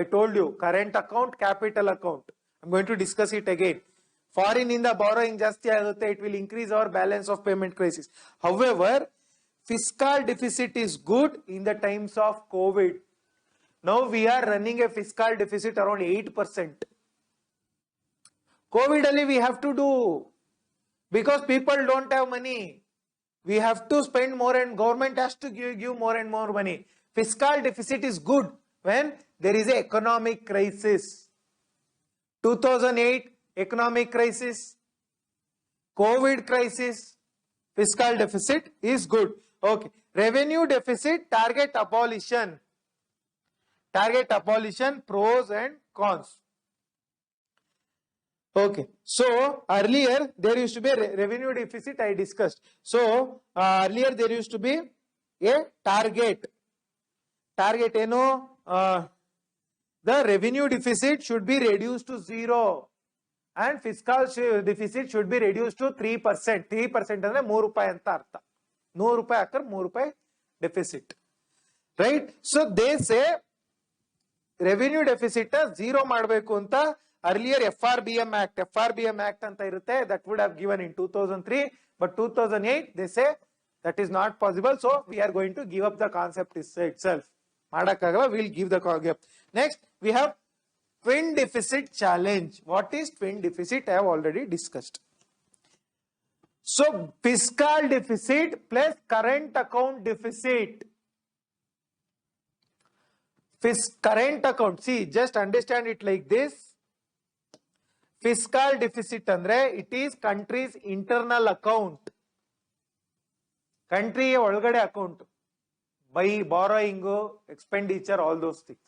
I told you current account, capital account. I'm going to discuss it again. Foreign in the borrowing just agutte, it will increase our balance of payment crisis. However, fiscal deficit is good in the times of COVID. Now we are running a fiscal deficit around 8%. COVID only we have to do, because people don't have money. We have to spend more and government has to give more and more money. Fiscal deficit is good when there is a economic crisis. 2008 economic crisis, COVID crisis, fiscal deficit is good. Okay. Revenue deficit, target abolition, pros and cons. Okay, so earlier there used to be a revenue deficit, I discussed. So earlier there used to be a target the revenue deficit should be reduced to 0 and fiscal deficit should be reduced to 3%. 3% ಅಂದ್ರೆ 3 ರೂಪಾಯಿ ಅಂತ ಅರ್ಥ. 100 ರೂಪಾಯಿ ಹಾಕರ್ 3 ರೂಪಾಯಿ deficit, right? So they say revenue deficit 0 ಮಾಡಬೇಕು ಅಂತ. Earlier FRBM Act anta irutte, that would have given in 2003, but 2008 they say that is not possible, so we are going to give up the concept itself. Madakagala, we'll give the concept. Next we have twin deficit challenge. What is twin deficit? I have already discussed. So fiscal deficit plus current account deficit. Current account, see, just understand it like this. Fiscal deficit andre it is country's internal account, country ಒಳಗಡೆ account, by borrowing, expenditure, all those things.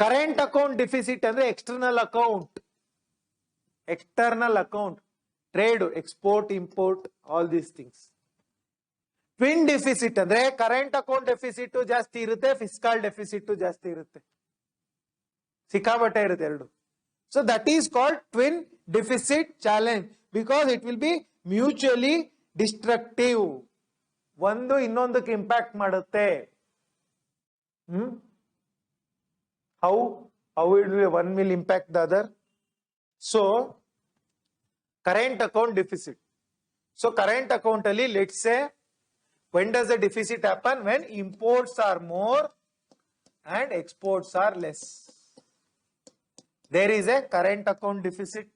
Current account deficit andre external account, trade, export, import, all these things. Twin deficit andre current account deficit ಜಾಸ್ತಿ ಇರುತ್ತೆ, fiscal deficit ಜಾಸ್ತಿ ಇರುತ್ತೆ, ಸಿಕ್ಕಾಪಟ್ಟೆ ಇರುತ್ತೆ ಎರಡು. So that is called twin deficit challenge, because it will be mutually destructive. ಒಂದು ಇನ್ನೊಂದಕ್ಕೆ impact ಮಾಡುತ್ತೆ. How one will impact the other? So current account deficit. So current account ali, let's say, when does the deficit happen? When imports are more and exports are less. There is a current account deficit.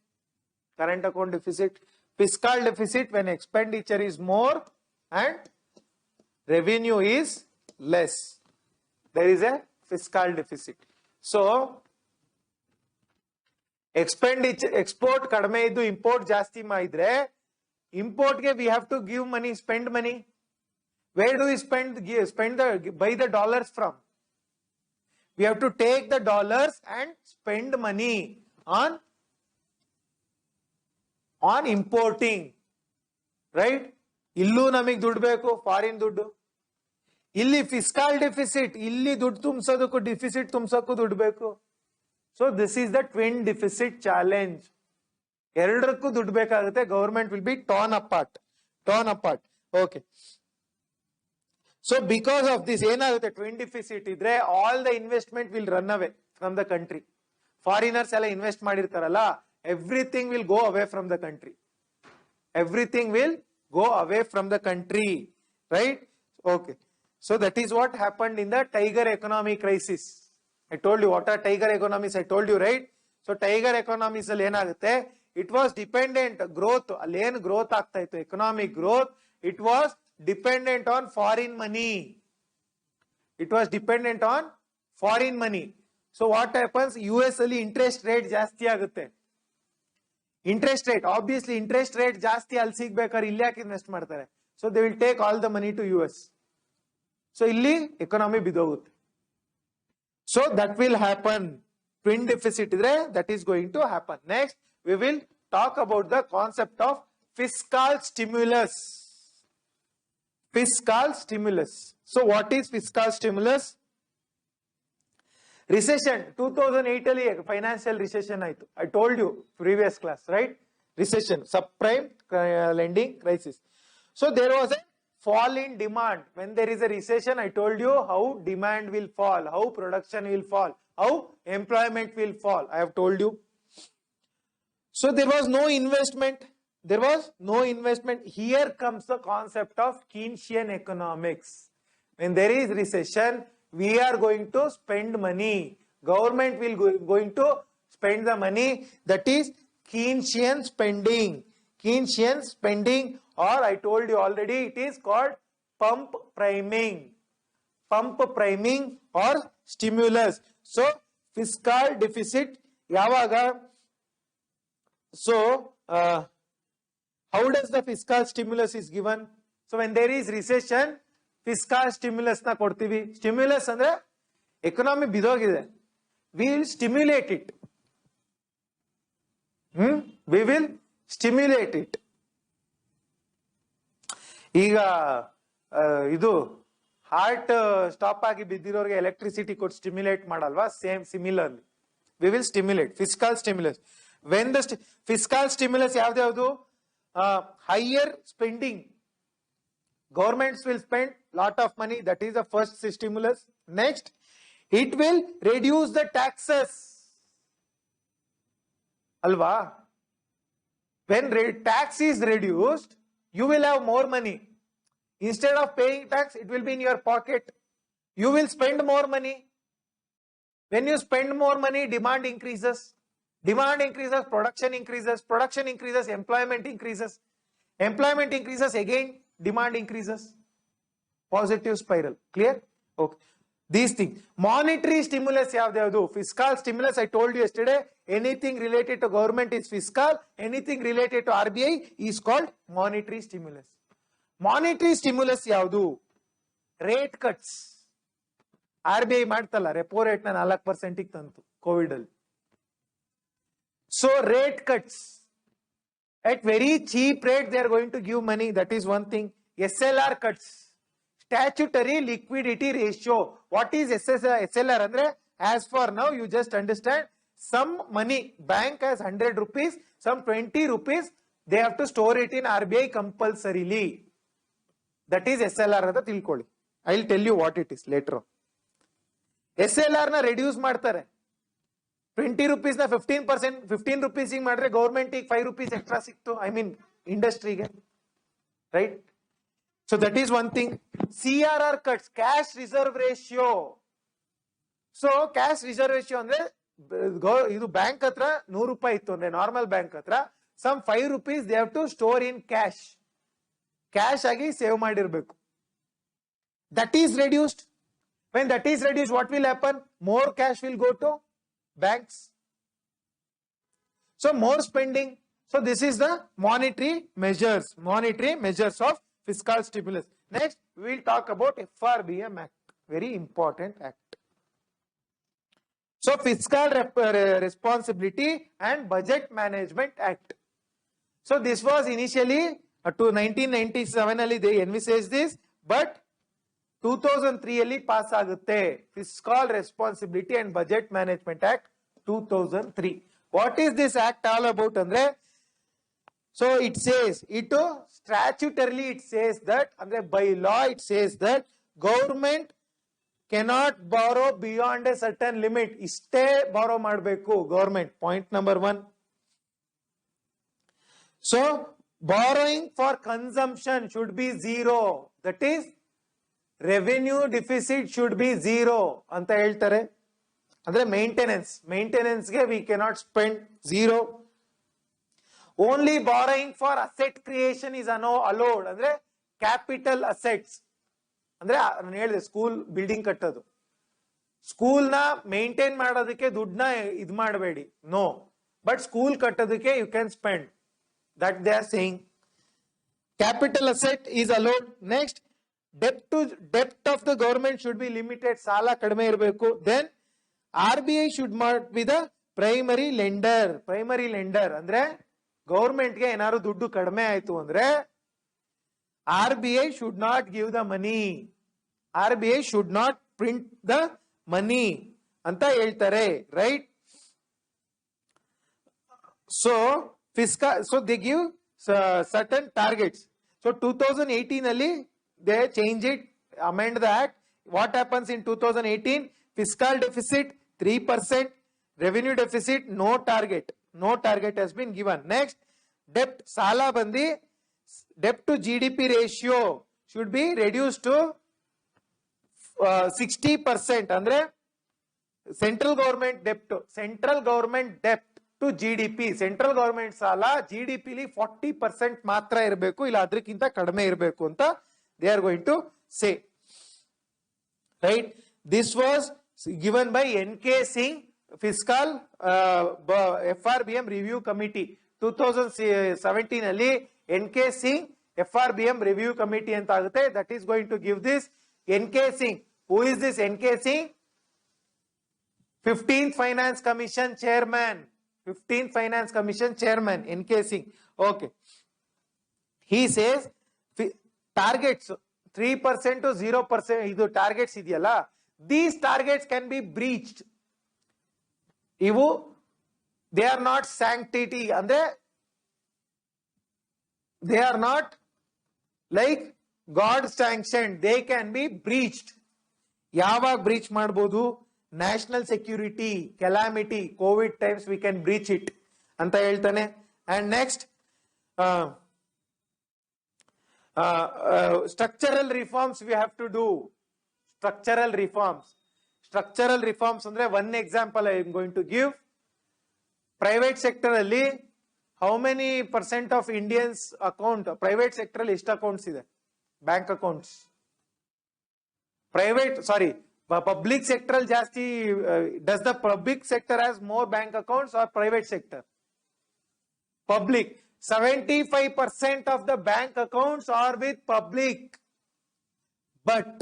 Fiscal deficit when expenditure is more and revenue is less. There is a fiscal deficit. So expenditure, export kadme iddu import ಜಾಸ್ತಿ ಮಾಡಿದ್ರೆ, import ge we have to give money, spend money. Where do we buy the dollars from? We have to take the dollars and spend money on importing, right? Illu namig ದುಡ್ಡು ಬೇಕು, foreign ದುಡ್ಡು. ಇಲ್ಲಿ fiscal deficit, ಇಲ್ಲಿ ದುಡ್ಡು ತುಂಬಿಸೋದಕ್ಕೂ deficit ತುಂಬಿಸೋಕ್ಕೂ ದುಡ್ಡು ಬೇಕು. So this is the twin deficit challenge. ಎರಡಕ್ಕೂ ದುಡ್ಡು ಬೇಕಾಗುತ್ತೆ. Government will be torn apart. Okay. So because of this, ಏನಾಗುತ್ತೆ, twin deficit ಇದ್ರೆ all the investment will run away from the country. Foreigners ಎಲ್ಲ ಇನ್ವೆಸ್ಟ್ ಮಾಡಿರ್ತಾರಲ್ಲ, everything will go away from the country. Right? Okay. So that is what happened in the tiger economy crisis. I told you what are tiger economies, I told you, right? So tiger economies ಅಲ್ಲಿ ಏನಾಗುತ್ತೆ, it was dependent growth, ಅಲ್ಲಿ ಏನು growth ಆಗ್ತಾ ಇತ್ತು, economic growth, it was dependent on foreign money. So what happens? US ಅಲ್ಲಿ interest rate ಜಾಸ್ತಿ ಆಗುತ್ತೆ. Interest rate, obviously interest rate ಜಾಸ್ತಿ ಅಲ್ಲಿ ಸಿಗ್ಬೇಕಾದ್ರೆ ಇಲ್ಲಿ ಯಾಕೆ ಇನ್ವೆಸ್ಟ್ ಮಾಡ್ತಾರೆ? So they will take all the money to US. So ಇಲ್ಲಿ economy ಬಿದೋಗುತ್ತೆ. So that will happen. Twin deficit idre, that is going to happen. Next, we will talk about the concept of fiscal stimulus. Fiscal stimulus. So what is fiscal stimulus? Recession, 2008 ಅಲ್ಲಿ financial recession ಆಯ್ತು. I told you previous class, right? Recession, subprime lending crisis. So there was a fall in demand. When there is a recession, I told you how demand will fall, how production will fall, how employment will fall. I have told you. So there was no investment. There was no investment. Here comes the concept of Keynesian economics. When there is recession, we are going to spend money. Government will going to spend the money. That is Keynesian spending. Keynesian spending, or I told you already, it is called pump priming. Pump priming or stimulus. So fiscal deficit yavaga. So how does the fiscal stimulus is given? So when there is recession, fiscal stimulus na kodtivi. Stimulus andre economy bidogide. We will stimulate it. We will stimulate it. ಈಗ ಇದು heart stop ಆಗಿ ಬಿದ್ದಿರೋರಿಗೆ electricity ಕೊಟ್ಟು stimulate ಮಾಡಲ್ವಾ? Same similarly we will stimulate fiscal stimulus. When the fiscal stimulus ಯಾವ್ದು? Higher spending. Governments will spend lot of money. That is the first stimulus. Next, it will reduce the taxes. Alva? When tax is reduced, you will have more money. Instead of paying tax, it will be in your pocket. You will spend more money. When you spend more money, demand increases. Demand increases, production increases. Production increases, employment increases. Employment increases, again demand increases. Positive spiral. Clear? Okay. These things. Monetary stimulus yavdu? Fiscal stimulus, I told you yesterday, anything related to government is fiscal, anything related to RBI is called monetary stimulus. Monetary stimulus yavdu? Rate cuts. RBI ಮಾಡ್ತಲ್ಲ repo rate na 4% ಗೆ ತಂತು Covid ಅಲ್ಲಿ. So rate cuts. At very cheap rate they are going to give money. That is one thing. SLR cuts. Statutory liquidity ratio. What is SLR? Andre, as for now, you just understand, some money, bank has 100 rupees, some 20 rupees, they have to store it in RBI compulsorily. That is SLR. I will tell you what it is later on. SLR na reduce ಮಾಡ್ತಾರೆ. 20 rupees na 15%, 15 rupees ಹಿಂಗ್ ಮಾಡ್ರೆ government ಗೆ 5 rupees extra ಸಿಕ್ತು. I mean industry ಗೆ. Right? So that is one thing. CRR cuts, cash reserve ratio. So cash reserve ratio andre idu bank hatra 100 ರೂಪಾಯಿ ಇತ್ತು ಅಂದ್ರೆ normal bank ಹತ್ರ some 5 rupees they have to store in cash. Cash agi save ಮಾಡಿರಬೇಕು. That is reduced. When that is reduced, what will happen? More cash will go to banks. So more spending. So this is the monetary measures of fiscal stimulus. Next, we will talk about FRBM Act. Very important act. So Fiscal Responsibility and Budget Management Act. So this was initially to 1997 ಅಲ್ಲಿ they envisaged this, but 2003 ಅಲ್ಲಿ pass ಆಗುತ್ತೆ. Fiscal Responsibility and Budget Management Act 2003. What is this act all about andre? So it says, statutorily it says that, andre by law it says that government cannot borrow beyond a certain limit. Iste borrow ಮಾಡಬೇಕು government. Point number 1. So borrowing for consumption should be zero. That is, revenue deficit should be zero ಅಂತ ಹೇಳ್ತಾರೆ. ಅಂದ್ರೆ maintenance ಗೆ we cannot spend zero. Only borrowing for asset creation is allowed. ಅಂದ್ರೆ capital assets. ಅಂದ್ರೆ ನಾನು ಹೇಳಿದೆ school building ಕಟ್ಟೋದು. School ನ ಮೇಂಟೈನ್ ಮಾಡೋದಕ್ಕೆ ದುಡ್ಡನ್ನ ಇದ್ ಮಾಡಬೇಡಿ, ನೋ, ಬಟ್ ಸ್ಕೂಲ್ ಕಟ್ಟೋದಕ್ಕೆ you can spend, that they are saying. Capital asset is allowed. Next, ಡೆಪ್ಟ್ of the government should be limited, ಸಾಲ ಕಡಿಮೆ ಇರಬೇಕು. Then RBI should not be the primary lender. Primary lender ಅಂದ್ರೆ ಗವರ್ಮೆಂಟ್ಗೆ ಏನಾದ್ರು ದುಡ್ಡು ಕಡಿಮೆ ಆಯ್ತು ಅಂದ್ರೆ RBI should not give the money. RBI should not print the money ಅಂತ ಹೇಳ್ತಾರೆ, right? So fiscal, so they give certain targets. So 2018 ಅಲ್ಲಿ they change it, amend the act. What happens in 2018? Fiscal deficit 3%, revenue deficit no target has been given. Next, debt, ಸಾಲ ಬಂದಿ debt to GDP ratio should be reduced to 60%. ಅಂದ್ರೆ central government ಡೆಪ್ಟ್ to GDP, central government ಸಾಲ GDP ಲಿ 40% ಮಾತ್ರ ಇರಬೇಕು, ಇಲ್ಲ ಅದಕ್ಕಿಂತ ಕಡಿಮೆ ಇರಬೇಕು ಅಂತ they are going to say, right? This was given by NK Singh, fiscal FRBM review committee 2017 ಅಲ್ಲಿ NK Singh FRBM review committee ಅಂತ ಆಗುತ್ತೆ. That is going to give this. NK Singh, who is this NK Singh? 15th Finance Commission chairman. 15th Finance Commission chairman NK Singh. Okay. He says targets 3% to 0%, ಇದು targets ಇದೆಯಲ್ಲ, these targets can be breached. ಇವು they are not sanctity, ಅಂದ್ರೆ they are not like God sanctioned, they can be breached. ಯಾವಾಗ breach ಮಾಡಬಹುದು? National security, calamity, Covid times we can breach it ಅಂತ ಹೇಳ್ತಾನೆ. And next, structural reforms we have to do. Structural reforms ಅಂದ್ರೆ one example I am going to give. Private sector ಅಲ್ಲಿ how many % of Indians account, private sector ಅಲ್ಲಿ ಎಷ್ಟು accounts ಇದೆ? Bank accounts. Public sector ಅಲ್ಲಿ ಜಾಸ್ತಿ. Does the public sector has more bank accounts or private sector? Public. 75% of the bank accounts are with public. But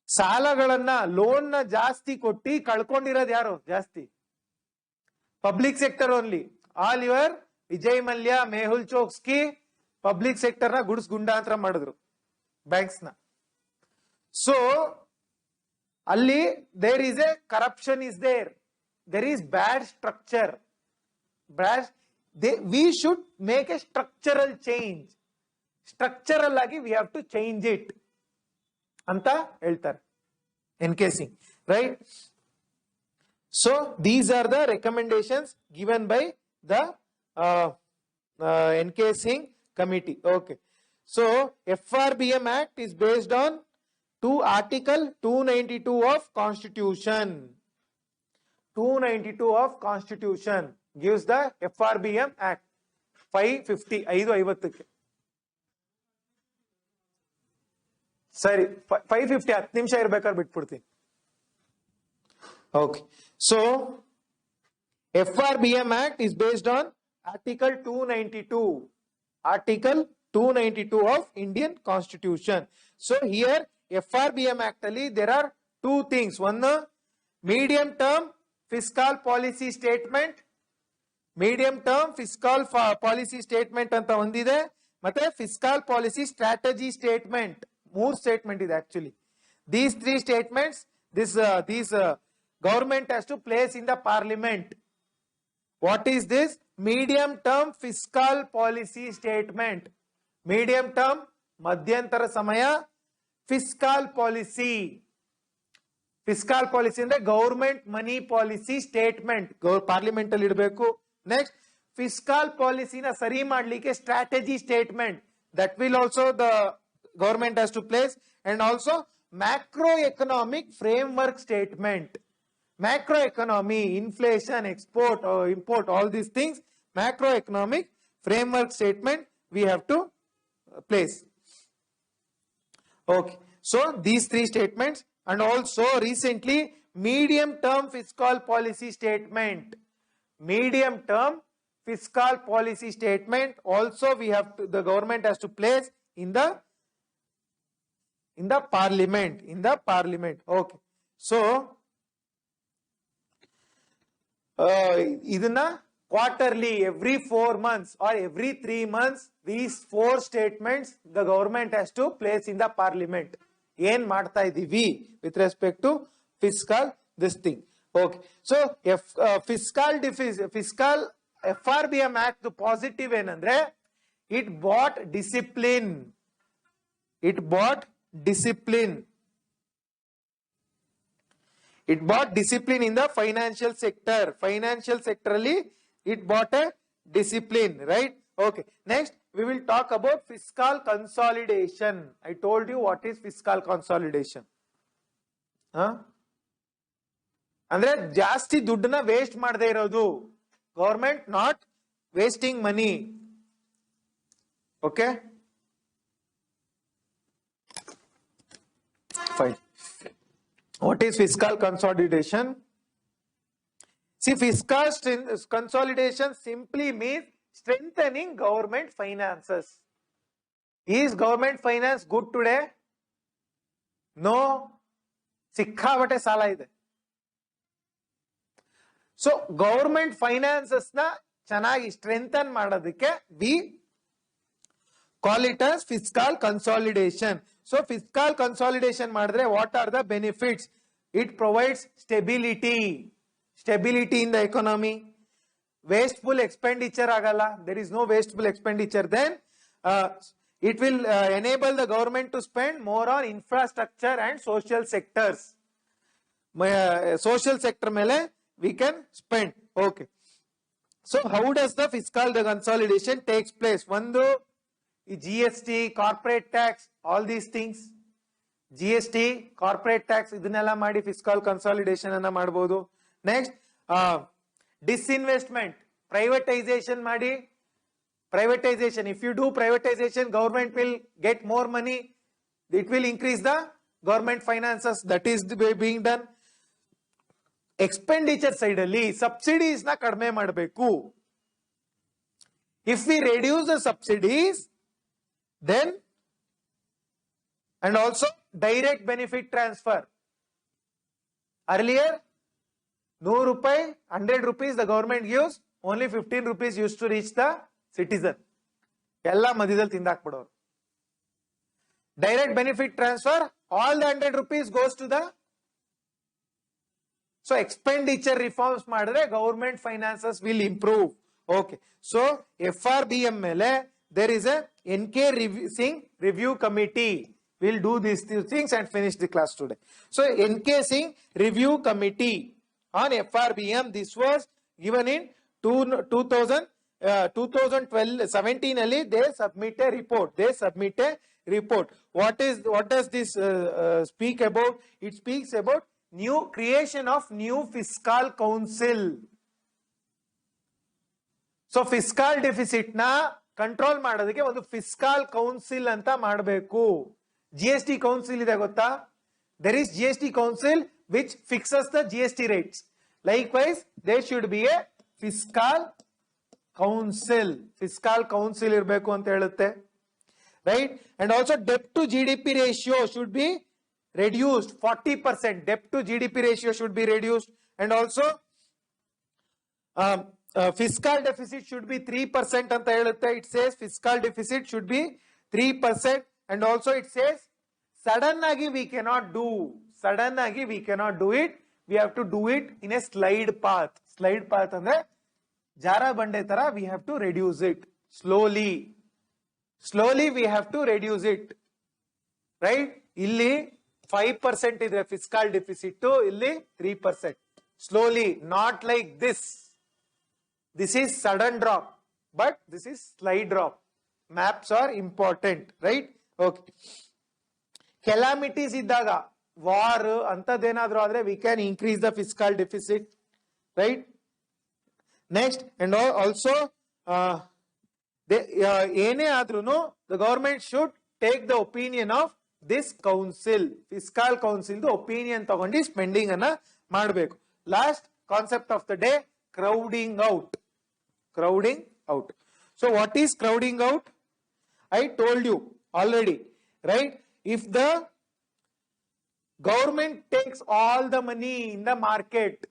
ಸಾಲಗಳನ್ನ, loan ನ ಜಾಸ್ತಿ ಕೊಟ್ಟಿ ಕಳ್ಕೊಂಡಿರೋದು ಯಾರು ಜಾಸ್ತಿ? Public sector only. All your Vijay Mallya, Mehul Choksi public sector ನ ಗುಂಡಾಂತರ ಮಾಡಿದ್ರು ಬ್ಯಾಂಕ್ಸ್ ನ. ಸೊ ಅಲ್ಲಿ there is a corruption is there is bad structure. We should make a structural change. Structural ಆಗಿ we have to change it ಅಂತ ಹೇಳ್ತಾರೆ NK Singh, right? So these are the recommendations given by the NK Singh committee. Okay, so FRBM Act is based on Article 292 of Constitution. 292 of Constitution gives the FRBM Act. 550 550 ಸರಿ, 550 10 ನಿಮಿಷ ಇರ್ಬೇಕಾದ್ರೆ ಬಿಟ್ಬಿಡ್ತೀನಿ. Okay, so FRBM Act is based on Article 292. Article 292 of Indian Constitution. So here FRBM Act ಅಲ್ಲಿ there are two things. One, medium term fiscal policy statement. Medium term fiscal policy statement ಅಂತ ಒಂದಿದೆ, ಮತ್ತೆ fiscal policy strategy statement. ಮೂರ್ statement ಇದೆ actually. These three statements, this government has to place in the parliament. What is this? Medium term fiscal policy statement. Medium term ಮಧ್ಯಂತರ ಸಮಯ. Fiscal policy ಅಂದ್ರೆ government ಮನಿ policy statement parliament ಅಲ್ಲಿ ಇಡಬೇಕು. Next, fiscal ಪಾಲಿಸಿನ ಸರಿ ಮಾಡ್ಲಿಕ್ಕೆ strategy statement, that will also the government has to place. And also macroeconomic framework statement. Macroeconomy, inflation, export or import, all these things, macroeconomic framework statement we have to place. Okay, so these three statements and also recently medium term fiscal policy statement. Medium term fiscal policy statement also we have to, the government has to place in the parliament, okay. So idana quarterly, every 4 months or every 3 months, these 4 statements the government has to place in the parliament. Yen ಮಾಡ್ತಾ ಇದೀವಿ with respect to fiscal this thing, okay. So fiscal FRBM act positive ಏನಂದ್ರೆ it brought discipline, it brought discipline in the financial sector. Financial sector ali it brought a discipline, right? Okay, next we will talk about fiscal consolidation. I told you what is fiscal consolidation. ಅಂದ್ರೆ ಜಾಸ್ತಿ ದುಡ್ಡನ್ನ waste ಮಾಡದೇ ಇರೋದು, government not wasting money, okay fine. What is fiscal consolidation? See, fiscal consolidation simply means strengthening government finances. Is government finance good today? No. ಸಿಕ್ಕಾಪಟ್ಟೆ ಸಾಲ ಇದೆ. So government finances na ಚೆನ್ನಾಗಿ strengthen ಮಾಡೋದಕ್ಕೆ we call it as fiscal consolidation. So fiscal consolidation ಮಾಡಿದ್ರೆ what are the benefits? It provides stability in the economy. Wasteful expenditure agala, there is no wasteful expenditure. Then it will enable the government to spend more on infrastructure and social sectors. Social sector mele we can spend, okay. So how does the fiscal consolidation takes place? One, GST, corporate tax, all these things, GST, corporate tax, ಇದನ್ನೆಲ್ಲ ಮಾಡಿ fiscal consolidation ಅನ್ನ ಮಾಡಬಹುದು. Next, disinvestment, privatization ಮಾಡಿ. Privatization, if you do privatization, government will get more money, it will increase the government finances, that is being done. Expenditure side ಅಲ್ಲಿ subsidies ನ ಕಡಿಮೆ ಮಾಡಬೇಕು. If we reduce the subsidies, then and also direct benefit transfer. Earlier 100 rupees, 100 rupees the government gives, only 15 rupees used to reach the citizen. ಎಲ್ಲ ಮಧ್ಯದಲ್ಲಿ ತಿಂದಾಕ್ಬಿಡೋರು. Direct benefit transfer, all the 100 rupees goes to the. So expenditure reforms ಮಾಡಿದ್ರೆ government finances will improve, okay. So FRBM ಮೇಲೆ there is a NK Singh review committee, will do these things and finish the class today. So NK Singh review committee on FRBM, this was given in 2017 ali they submit a report. What does this speak about? It speaks about creation of new fiscal council. So fiscal deficit na control ಮಾಡೋದಕ್ಕೆ ಒಂದು fiscal council ಅಂತ ಮಾಡಬೇಕು. GST council ಇದೆ ಗೊತ್ತಾ? There is GST council which fixes the GST rates. Likewise, there should be a fiscal council ಇರಬೇಕು ಅಂತ ಹೇಳುತ್ತೆ, right? And also debt to GDP ratio should be reduced, 40%. Debt to GDP ratio should be reduced, and also fiscal deficit should be 3% anta helutte. It says fiscal deficit should be 3%, and also it says suddenly we cannot do it, we have to do it in a slide path andre jara bande tara, we have to reduce it slowly, we have to reduce it, right? Illi 5% is the fiscal deficit to illi 3%. Slowly, not like this. This is sudden drop, but this is slide drop. Maps are important, right? Okay. Calamities iddaga, war antadhenadru adre, we can increase the fiscal deficit, right? Next, and also ene adruno the government should take the opinion of this council, fiscal council, the opinion tagondi spending anna madbeku. Last concept of the day, crowding out. Crowding out. So what is crowding out? I told you already, right? If the government takes all the money in the market,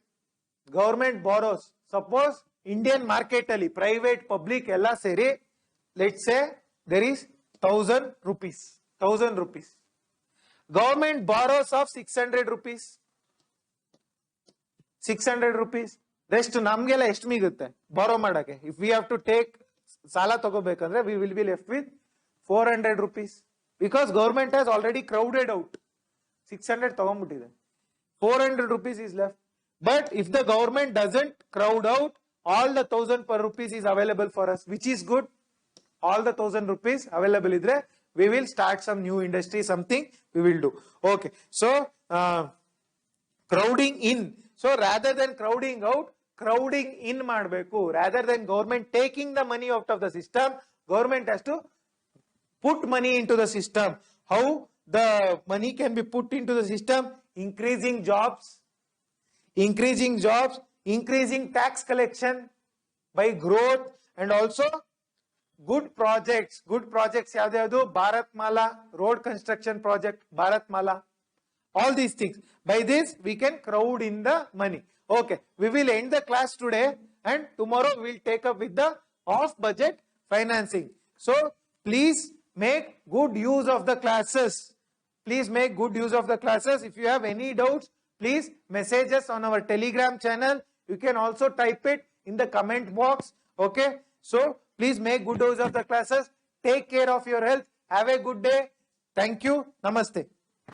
government borrows, suppose Indian market ali, private, public, ella seri, let's say there is 1000 rupees. 1000 rupees. Government borrows of 600 rupees. 600 rupees. Rest namgela ಎಷ್ಟು ಮಿಗುತ್ತೆ borrow ಮಾಡಕ್ಕೆ? If we have to take ಸಾಲ ತಗೋಬೇಕಂದ್ರೆ we will be left with 400 rupees because government has already crowded out. 600 ತಗೊಂಡ್ಬಿಟ್ಟಿದೆ. 400 rupees is left. But if the government doesn't crowd out, all the 1000 per rupees is available for us, which is good. All the 1000 rupees available idre, we will start some new industry, something we will do. Okay. So, crowding in. So, rather than crowding out, crowding in ಮಾಡಬೇಕು. Rather than government taking the money out of the system, government has to put money into the system. How the money can be put into the system? Increasing jobs, increasing tax collection by growth, and also good projects. Good projects ಯಾವ್ದು? Bharat Mala, road construction project, Bharat Mala. All these things. By this, we can crowd in the money. Okay, we will end the class today and tomorrow we will take up with the off-budget financing. So, please make good use of the classes. Please make good use of the classes. If you have any doubts, please message us on our Telegram channel. You can also type it in the comment box. Okay, so please make good use of the classes. Take care of your health. Have a good day. Thank you. Namaste.